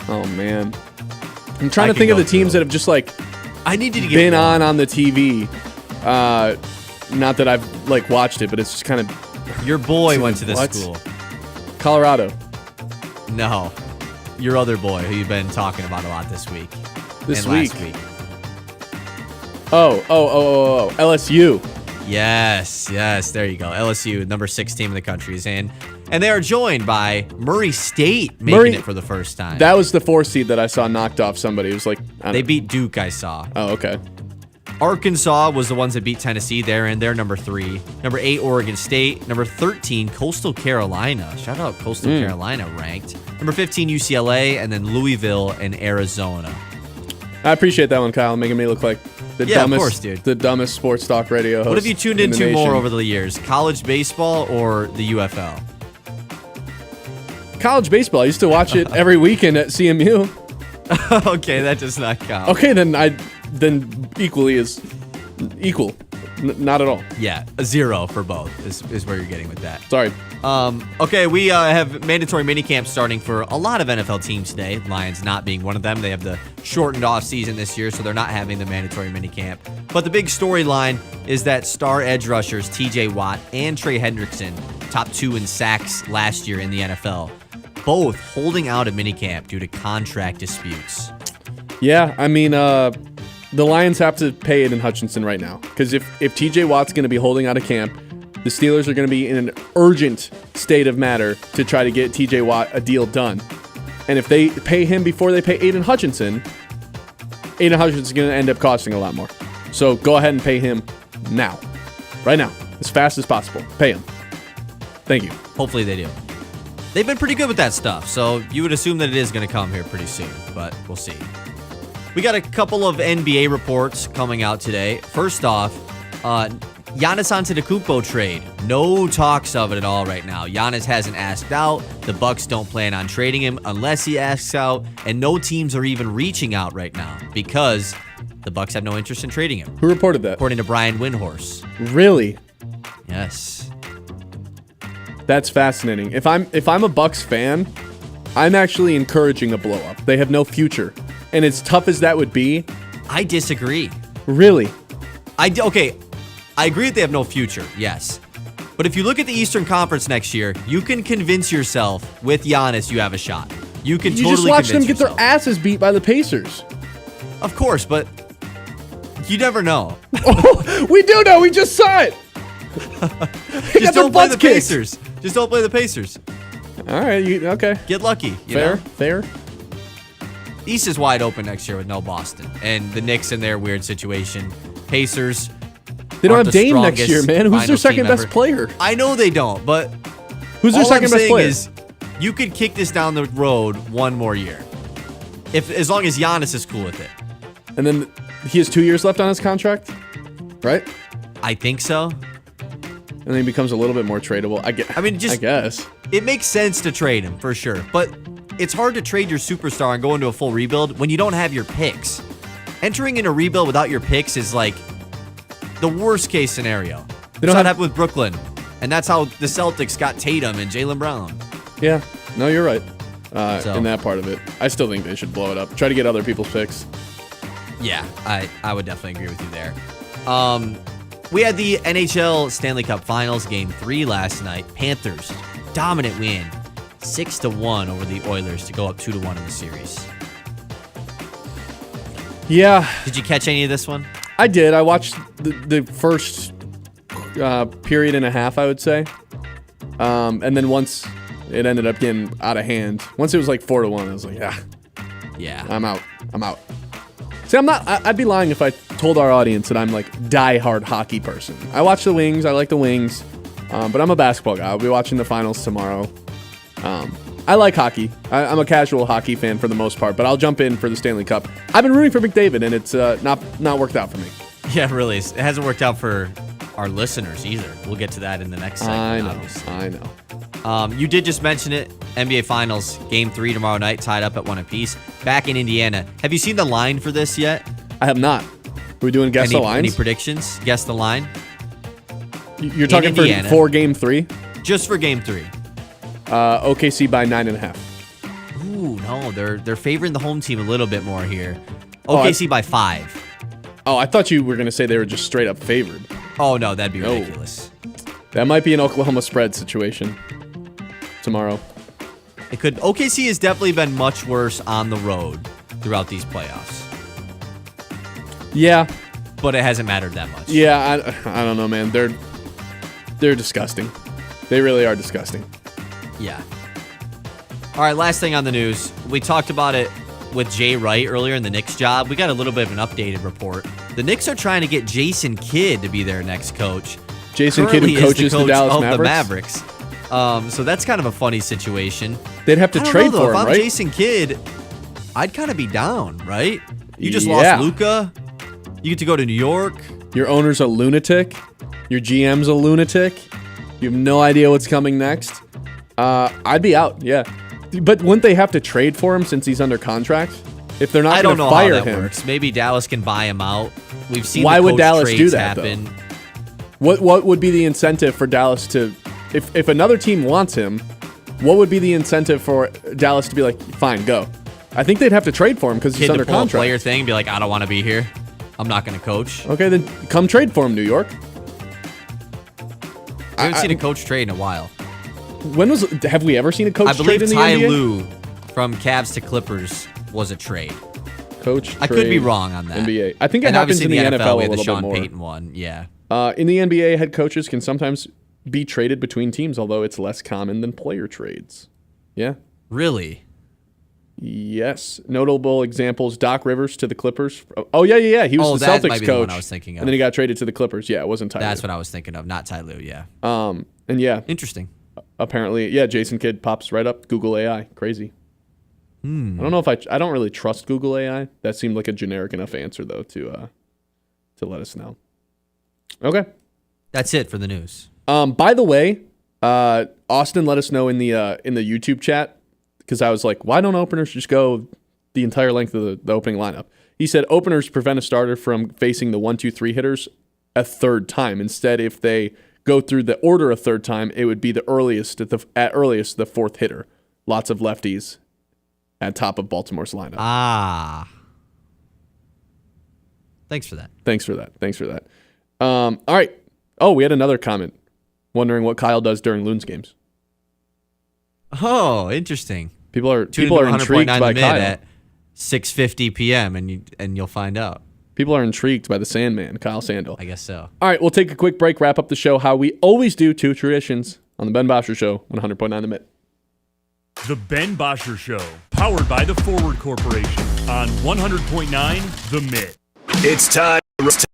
Oh, man. I'm trying to think of the teams that have just like I need you to been on the TV. Not that I've like watched it, but it's just kind of. Your boy went to this school. Colorado. No. Your other boy, who you've been talking about a lot this week. Last week. Oh. LSU. Yes. There you go. LSU, number 6 team in the country, is in. And they are joined by Murray State making it for the first time. That was the 4 seed that I saw knocked off somebody. It was like... They beat Duke, I saw. Oh, okay. Arkansas was the ones that beat Tennessee. They're in. They're number 3. Number 8, Oregon State. Number 13, Coastal Carolina. Shout out Coastal Carolina ranked. Number 15, UCLA. And then Louisville and Arizona. I appreciate that one, Kyle, making me look like the dumbest, of course, dude. The dumbest sports talk radio host. What have you tuned into more over the years? College baseball or the UFL? College baseball. I used to watch it every weekend at CMU. Okay, that does not count. Okay, then equally is equal. Not at all. Yeah, a 0 for both is where you're getting with that. Sorry. Okay, we have mandatory minicamp starting for a lot of NFL teams today. Lions not being one of them. They have the shortened off season this year, so they're not having the mandatory minicamp. But the big storyline is that star edge rushers TJ Watt and Trey Hendrickson, top 2 in sacks last year in the NFL, both holding out of minicamp due to contract disputes. Yeah, I mean, the Lions have to pay Aiden Hutchinson right now. Because if TJ Watt's going to be holding out of camp, the Steelers are going to be in an urgent state of matter to try to get TJ Watt a deal done. And if they pay him before they pay Aiden Hutchinson is going to end up costing a lot more. So go ahead and pay him now. Right now. As fast as possible. Pay him. Thank you. Hopefully they do. They've been pretty good with that stuff, so you would assume that it is going to come here pretty soon, but we'll see. We got a couple of NBA reports coming out today. First off, Giannis Antetokounmpo trade. No talks of it at all right now. Giannis hasn't asked out. The Bucks don't plan on trading him unless he asks out, and no teams are even reaching out right now because the Bucks have no interest in trading him. Who reported that? According to Brian Windhorst. Really? Yes. That's fascinating. If I'm a Bucks fan, I'm actually encouraging a blow up. They have no future. And as tough as that would be, I disagree. Really? Okay. I agree that they have no future, yes. But if you look at the Eastern Conference next year, you can convince yourself with Giannis you have a shot. You can You totally just watch them convince get yourself. their asses beat by the Pacers. Of course, but you never know. We do know. We just saw it. Just don't play the Pacers. Just don't play the Pacers. All right. Okay. Get lucky. Fair. East is wide open next year with no Boston. And the Knicks in their weird situation. Pacers. They don't aren't have the Dame next year, strongest man. Who's their finals second team best ever. player? I know they don't, but Who's their all second I'm best saying player? is you could kick this down the road one more year. As long as Giannis is cool with it. And then he has 2 years left on his contract, right? I think so. And then he becomes a little bit more tradable. I guess. It makes sense to trade him, for sure. But it's hard to trade your superstar and go into a full rebuild when you don't have your picks. Entering in a rebuild without your picks is like the worst case scenario. That's what happened with Brooklyn. And that's how the Celtics got Tatum and Jaylen Brown. Yeah. No, you're right. In that part of it. I still think they should blow it up. Try to get other people's picks. Yeah, I would definitely agree with you there. We had the NHL Stanley Cup Finals Game 3 last night. Panthers, dominant win. 6-1 over the Oilers to go up 2-1 in the series. Yeah. Did you catch any of this one? I did. I watched the first period and a half, I would say. And then once it ended up getting out of hand, once it was like 4-1, I was like, yeah, I'm out. See, I'd be lying if I told our audience that I'm like die-hard hockey person. I watch the Wings. I like the Wings. But I'm a basketball guy. I'll be watching the finals tomorrow. I like hockey. I'm a casual hockey fan for the most part, but I'll jump in for the Stanley Cup. I've been rooting for McDavid, and it's not worked out for me. Yeah, really. It hasn't worked out for our listeners either. We'll get to that in the next segment. I know. You did just mention it. NBA Finals, Game 3 tomorrow night, tied up at 1 apiece. Back in Indiana. Have you seen the line for this yet? I have not. Are we doing guess the lines? Any predictions? Guess the line? You're talking for Game 3? Just for Game 3. OKC by 9.5. Ooh, no. They're favoring the home team a little bit more here. OKC by 5. Oh, I thought you were going to say they were just straight up favored. Oh, no. That'd be ridiculous. That might be an Oklahoma spread situation tomorrow. It could. OKC has definitely been much worse on the road throughout these playoffs. Yeah. But it hasn't mattered that much. Yeah, I don't know, man. They're disgusting. They really are disgusting. Yeah. All right, last thing on the news. We talked about it with Jay Wright earlier in the Knicks job. We got a little bit of an updated report. The Knicks are trying to get Jason Kidd to be their next coach. Jason Kidd, who coaches the Dallas Mavericks. So that's kind of a funny situation. They'd have to trade for him, if I'm right? Jason Kidd, I'd kind of be down, right? You just lost Luka. You get to go to New York. Your owner's a lunatic. Your GM's a lunatic. You have no idea what's coming next. I'd be out, yeah. But wouldn't they have to trade for him since he's under contract? If they're not going to fire him. I don't know how that works. Maybe Dallas can buy him out. We've seen Why the would Dallas trades do that, happen. though? What would be the incentive for Dallas to... If another team wants him, what would be the incentive for Dallas to be like, fine, go? I think they'd have to trade for him because he's under pull a contract. player thing, be like, I don't want to be here. I'm not going to coach. Okay, then come trade for him, New York. I haven't seen a coach trade in a while. Have we ever seen a coach trade in the NBA? I believe Ty Lue from Cavs to Clippers was a trade. Coach I could be wrong on that. NBA. I think it happens in the NFL we a had the little Sean bit more. Payton one, yeah. In the NBA, head coaches can sometimes be traded between teams, although it's less common than player trades. Yeah. Really? Yes. Notable examples, Doc Rivers to the Clippers. Oh, yeah. He was the that Celtics might be coach. The one I was thinking of. And then he got traded to the Clippers. Yeah, it wasn't Ty Lue. That's what I was thinking of, not Ty Lue, yeah. And yeah. Interesting. Apparently, yeah, Jason Kidd pops right up. Google AI. Crazy. I don't know if I don't really trust Google AI. That seemed like a generic enough answer, though, to let us know. Okay. That's it for the news. By the way, Austin let us know in the YouTube chat, because I was like, why don't openers just go the entire length of the opening lineup? He said openers prevent a starter from facing the 1-2-3 hitters a third time. Instead, if they go through the order a third time, it would be the earliest at earliest the fourth hitter. Lots of lefties at top of Baltimore's lineup. Thanks for that. Thanks for that. All right. Oh, we had another comment wondering what Kyle does during Loons games. Oh, interesting. People are Tune intrigued into 100.9 by The Mid Kyle. at 6:50 p.m. and you'll find out. People are intrigued by the Sandman, Kyle Sandel. I guess so. All right, we'll take a quick break, wrap up the show how we always do, 2 traditions on the Ben Bosscher Show, 100.9 The Mitt. The Ben Bosscher Show, powered by the Forward Corporation on 100.9 The Mitt. It's time. With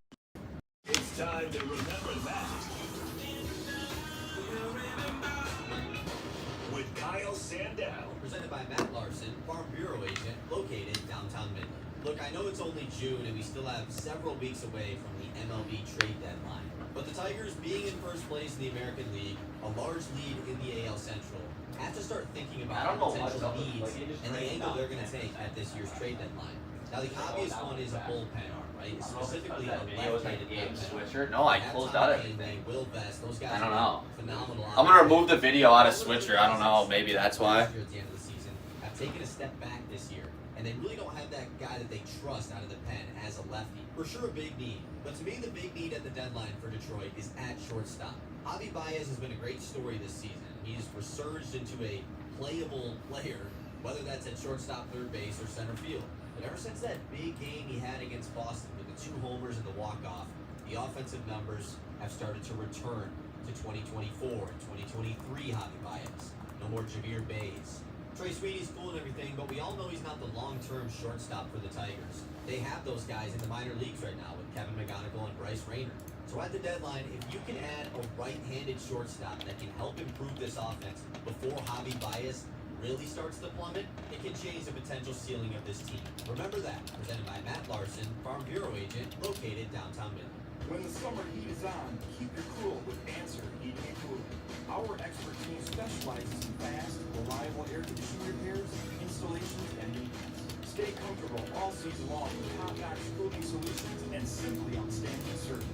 Kyle Sandel. Presented by Matt Larson, Farm Bureau agent located downtown Midland. Look, I know it's only June and we still have several weeks away from the MLB trade deadline. But the Tigers, being in first place in the American League, a large lead in the AL Central, have to start thinking about potential needs and the angle they're going to take at this year's trade deadline. Now, the obvious one is a bullpen arm, right? Specifically a left-handed Switcher? No, I closed out everything. Will Vest, those guys I don't know. phenomenal. I'm gonna remove the video out of Switcher. I don't know. Maybe that's why. At the end of the season, have taken a step back this year, and they really don't have that guy that they trust out of the pen as a lefty. For sure, a big need, but to me, the big need at the deadline for Detroit is at shortstop. Javi Baez has been a great story this season. He's resurged into a playable player, whether that's at shortstop, third base, or center field. But ever since that big game he had against Boston with the 2 homers and the walk-off, the offensive numbers have started to return to 2024 and 2023 Javi Baez. No more Javier Baez. Trey Sweeney's cool and everything, but we all know he's not the long-term shortstop for the Tigers. They have those guys in the minor leagues right now with Kevin McGonigal and Bryce Rayner. So at the deadline, if you can add a right-handed shortstop that can help improve this offense before Javi Baez really starts to plummet, it can change the potential ceiling of this team. Remember that. Presented by Matt Larson, Farm Bureau agent, located downtown Midland. When the summer heat is on, keep your cool with Answer Heating and Cooling. Our expert team specializes in fast, reliable air conditioning repairs, installations, and maintenance. Stay comfortable all season long with top-notch cooling solutions and simply outstanding service.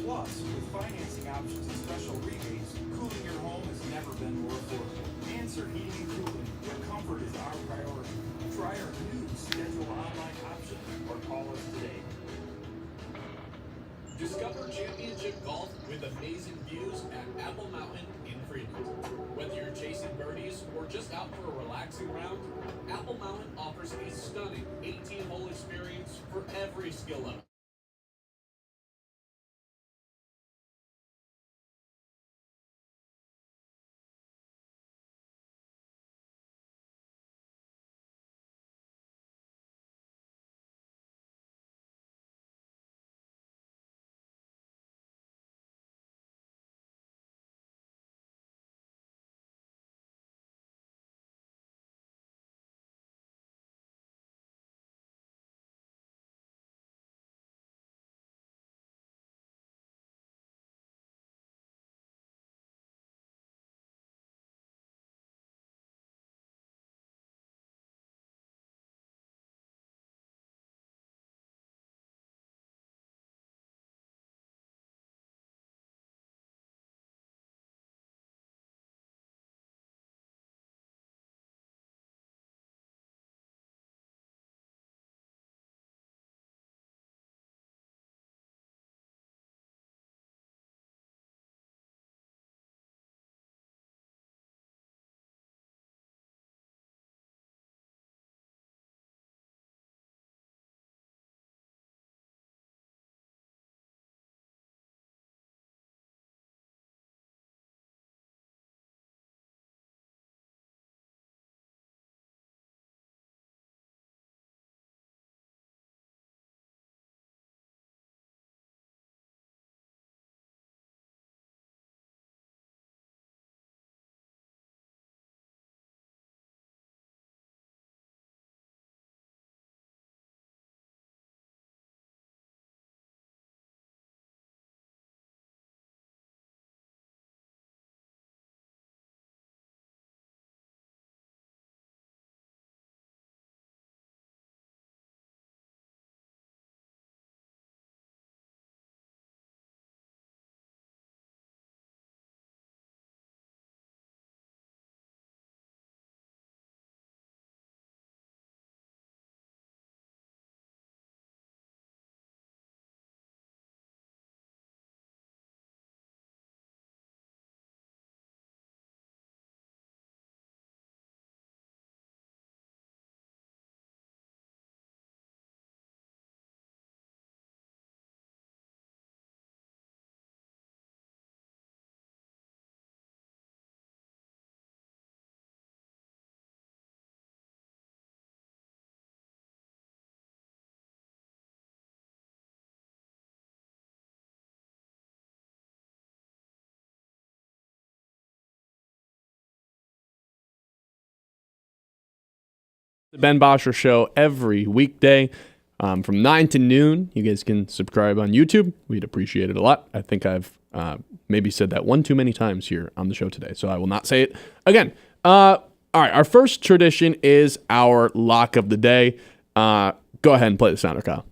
Plus, with financing options and special rebates, cooling your home has never been more affordable. Answer Heating and Cooling, where comfort is our priority. Try our new schedule online option or call us today. Discover championship golf with amazing views at Apple Mountain in Fremont. Whether you're chasing birdies or just out for a relaxing round, Apple Mountain offers a stunning 18-hole experience for every skill level. The Ben Bosscher Show every weekday from 9 to noon. You guys can subscribe on YouTube. We'd appreciate it a lot. I think I've maybe said that one too many times here on the show today, so I will not say it again. All right, our first tradition is our lock of the day. Go ahead and play the sounder, Kyle.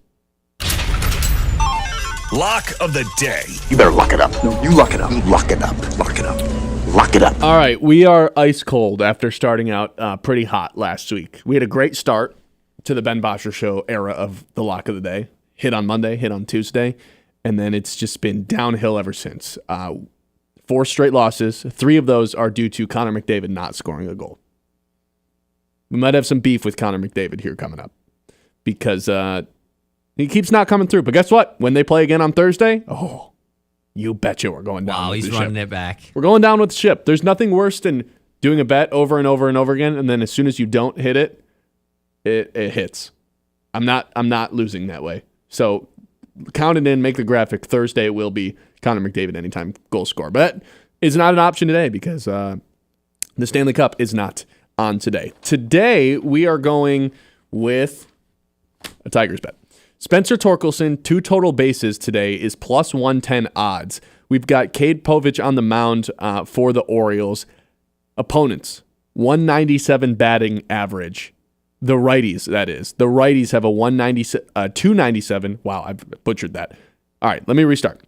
Lock of the day. You better lock it up. No, you lock it up. Lock it up. Lock it up. Lock it up. All right, we are ice cold after starting out pretty hot last week. We had a great start to the Ben Bosscher Show era of the lock of the day. Hit on Monday, hit on Tuesday, and then it's just been downhill ever since. 4 straight losses. 3 of those are due to Connor McDavid not scoring a goal. We might have some beef with Connor McDavid here coming up because he keeps not coming through. But guess what? When they play again on Thursday, you betcha we're going down. Wow, with he's the running ship. it back. We're going down with the ship. There's nothing worse than doing a bet over and over and over again, and then as soon as you don't hit it, it hits. I'm not losing that way. So count it in, make the graphic. Thursday will be Connor McDavid anytime goal score. But that is not an option today because the Stanley Cup is not on today. Today we are going with a Tigers bet. Spencer Torkelson, 2 total bases today is plus 110 odds. We've got Cade Povich on the mound for the Orioles. Opponents, 197 batting average. The righties, that is. The righties have a 297. Wow, I've butchered that. All right, let me restart.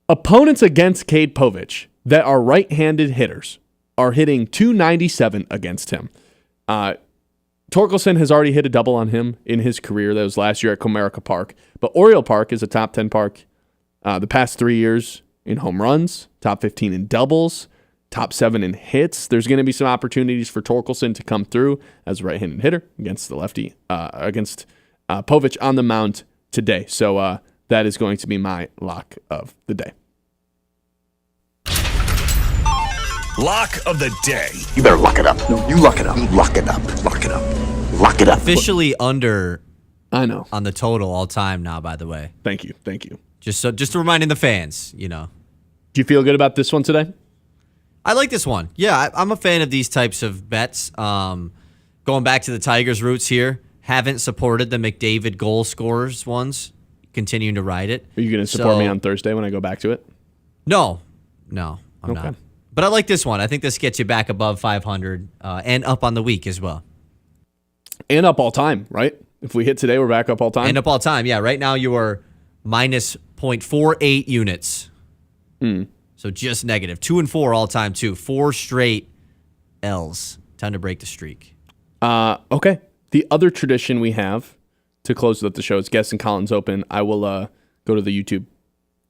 Opponents against Cade Povich that are right-handed hitters are hitting 297 against him. Torkelson has already hit a double on him in his career. That was last year at Comerica Park. But Oriole Park is a top 10 park the past 3 years in home runs, top 15 in doubles, top 7 in hits. There's going to be some opportunities for Torkelson to come through as a right-handed hitter against the lefty, against Povich on the mound today. So that is going to be my lock of the day. Lock of the day. You better lock it up. No, you lock it up. Lock it up. Lock it up. Lock it up. Officially under. I know. On the total all time now, by the way. Thank you. Just reminding the fans, you know. Do you feel good about this one today? I like this one. Yeah, I'm a fan of these types of bets. Going back to the Tigers' roots here, haven't supported the McDavid goal scorers ones. Continuing to ride it. Are you going to support me on Thursday when I go back to it? No, I'm not. But I like this one. I think this gets you back above 500 and up on the week as well. And up all time, right? If we hit today, we're back up all time. And up all time, yeah. Right now you are minus 0.48 units. So just negative. 2 and 4 all time too. 4 straight L's. Time to break the streak. Okay. The other tradition we have to close out the show is Guess and Colin's Open. I will go to the YouTube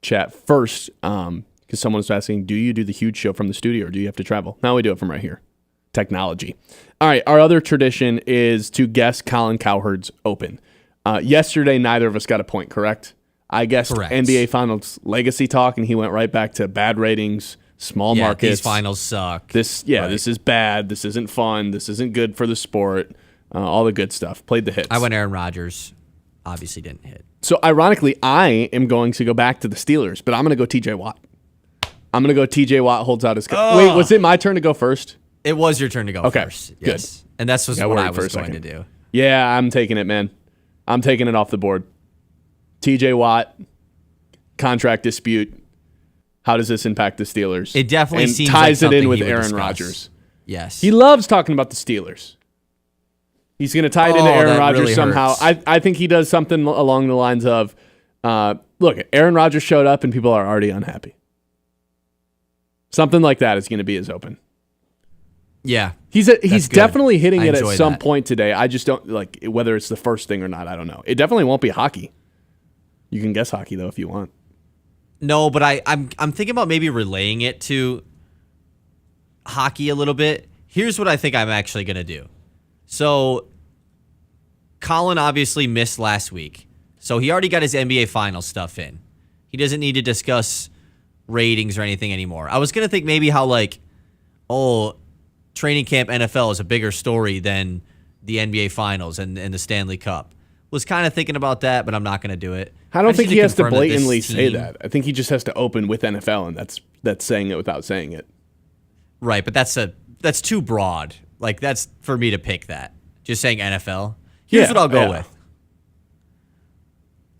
chat first because someone was asking, do you do the huge show from the studio or do you have to travel? Now we do it from right here. Technology. All right. Our other tradition is to guess Colin Cowherd's Open. Yesterday, neither of us got a point, correct? I guessed Correct. NBA Finals legacy talk, and he went right back to bad ratings, small markets. These finals suck. This is bad. This isn't fun. This isn't good for the sport. All the good stuff. Played the hits. I went Aaron Rodgers. Obviously didn't hit. So ironically, I am going to go back to the Steelers, but I'm going to go TJ Watt. I'm going to go TJ Watt holds out his gun. Wait, was it my turn to go first? It was your turn to go first. Yes. Good. And that's what I was going to do. Yeah, I'm taking it, man. I'm taking it off the board. TJ Watt, contract dispute. How does this impact the Steelers? It definitely and seems ties like it in with he would Aaron discuss. Rodgers. Yes. He loves talking about the Steelers. He's going to tie it into Aaron that Rodgers really somehow. hurts. I think he does something along the lines of, look, Aaron Rodgers showed up and people are already unhappy. Something like that is going to be his open. Yeah. He's definitely hitting it at some that. point today. I just don't, like, whether it's the first thing or not, I don't know. It definitely won't be hockey. You can guess hockey, though, if you want. No, but I'm thinking about maybe relaying it to hockey a little bit. Here's what I think I'm actually going to do. So, Colin obviously missed last week. So, he already got his NBA Finals stuff in. He doesn't need to discuss ratings or anything anymore. I was going to think maybe how, training camp NFL is a bigger story than the NBA Finals and the Stanley Cup. Was kind of thinking about that, but I'm not going to do it. I don't think he has to confirm that this blatantly say team- that. I think he just has to open with NFL, and that's saying it without saying it. Right, but that's too broad. Like, that's for me to pick that. Just saying NFL. Here's what I'll go with.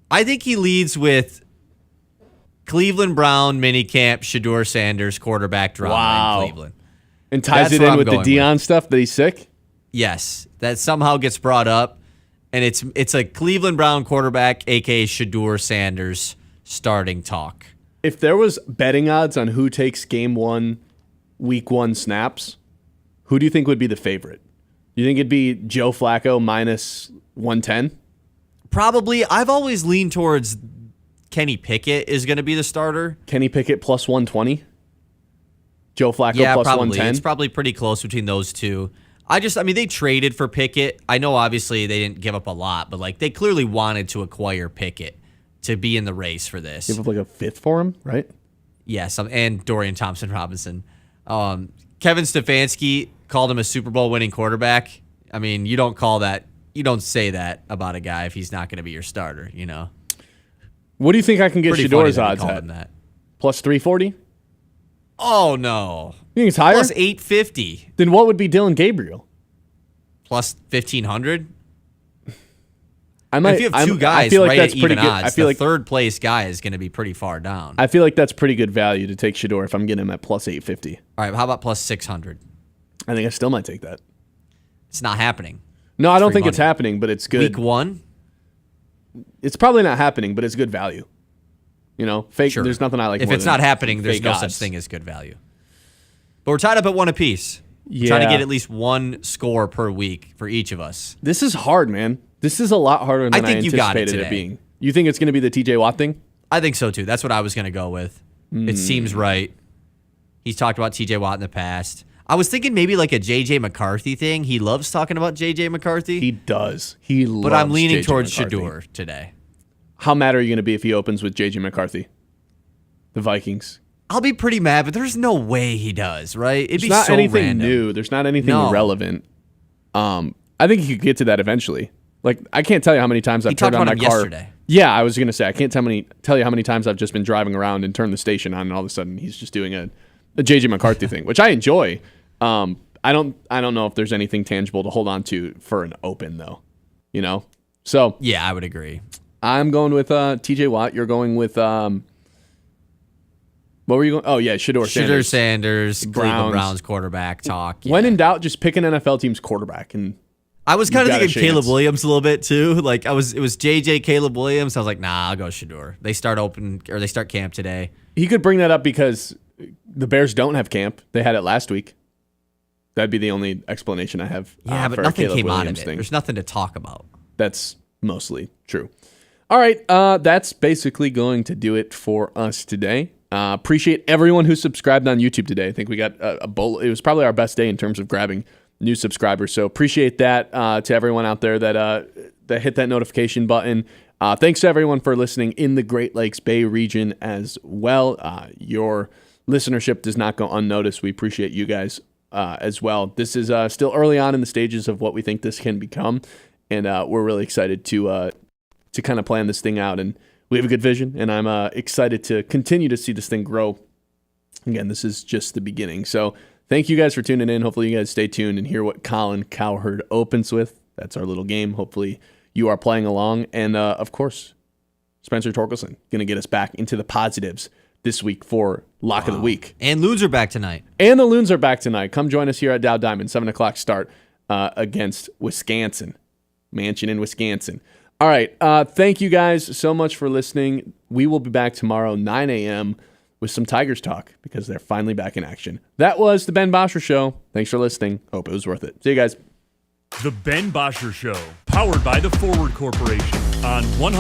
I think he leads with Cleveland Brown, minicamp, Shedeur Sanders, quarterback drama in Cleveland. And ties it in with the Deion stuff that he's sick? Yes. That somehow gets brought up. And it's a Cleveland Brown quarterback, a.k.a. Shedeur Sanders, starting talk. If there was betting odds on who takes game 1, week 1 snaps, who do you think would be the favorite? You think it'd be Joe Flacco minus 110? Probably. I've always leaned towards Kenny Pickett is going to be the starter. Kenny Pickett plus 120? Joe Flacco plus probably. 110? It's probably pretty close between those two. They traded for Pickett. I know obviously they didn't give up a lot, but like they clearly wanted to acquire Pickett to be in the race for this. Give up like a 5th for him, right? Yes, and Dorian Thompson-Robinson. Kevin Stefanski called him a Super Bowl winning quarterback. I mean, you don't say that about a guy if he's not going to be your starter, you know? What do you think I can get Shedeur's odds at? Plus 340? Oh, no. You think it's higher? Plus 850. Then what would be Dylan Gabriel? Plus 1,500? If you have two I guys feel like right that's at pretty even good. odds, I feel like third place guy is going to be pretty far down. I feel like that's pretty good value to take Shedeur if I'm getting him at plus 850. All right, how about plus 600? I think I still might take that. It's not happening. No, I don't think it's happening, but it's good. Week 1? It's probably not happening, but it's good value. You know, fake. Sure. There's nothing I like. If more it's than not happening, there's fake no odds. such thing as good value. But we're tied up at 1 apiece. Yeah. Trying to get at least 1 score per week for each of us. This is hard, man. This is a lot harder than I think you got it anticipated today. it being. You think it's going to be the TJ Watt thing? I think so too. That's what I was going to go with. It seems right. He's talked about TJ Watt in the past. I was thinking maybe like a JJ McCarthy thing. He loves talking about JJ McCarthy. He does. He loves But I'm leaning JJ towards McCarthy. Shedeur today. How mad are you going to be if he opens with JJ McCarthy? The Vikings. I'll be pretty mad, but there's no way he does, right? It'd There's be not so anything random. new. There's not anything relevant. I think he could get to that eventually. Like, I can't tell you how many times I've turned on my car. Yesterday. Yeah, I was going to say, I can't tell you how many times I've just been driving around and turned the station on, and all of a sudden he's just doing a JJ McCarthy thing, which I enjoy. I don't know if there's anything tangible to hold on to for an open, though. You know? So. Yeah, I would agree. I'm going with TJ Watt. You're going with what were you going? Oh yeah, Shedeur Sanders, Cleveland Browns quarterback talk. Yeah. When in doubt, just pick an NFL team's quarterback. And I was kind of got a thinking Caleb chance. Williams a little bit too. Like it was JJ Caleb Williams. I was like, nah, I'll go Shedeur. They start camp today. He could bring that up because the Bears don't have camp. They had it last week. That'd be the only explanation I have. Yeah, but for nothing Caleb came out Williams of it. thing. There's nothing to talk about. That's mostly true. All right, that's basically going to do it for us today. Appreciate everyone who subscribed on YouTube today. I think we got a bowl. It was probably our best day in terms of grabbing new subscribers. So appreciate that to everyone out there that hit that notification button. Thanks to everyone for listening in the Great Lakes Bay region as well. Your listenership does not go unnoticed. We appreciate you guys as well. This is still early on in the stages of what we think this can become, and we're really excited to kind of plan this thing out. And we have a good vision, and I'm excited to continue to see this thing grow. Again, this is just the beginning. So thank you guys for tuning in. Hopefully you guys stay tuned and hear what Colin Cowherd opens with. That's our little game. Hopefully you are playing along. And, of course, Spencer Torkelson going to get us back into the positives this week for Lock of the Week. And Loons are back tonight. And the Loons are back tonight. Come join us here at Dow Diamond, 7 o'clock start against Wisconsin. Mansion in Wisconsin. All right. Thank you guys so much for listening. We will be back tomorrow, 9 a.m., with some Tigers talk because they're finally back in action. That was the Ben Bosscher Show. Thanks for listening. Hope it was worth it. See you guys. The Ben Bosscher Show, powered by the Forward Corporation on 100.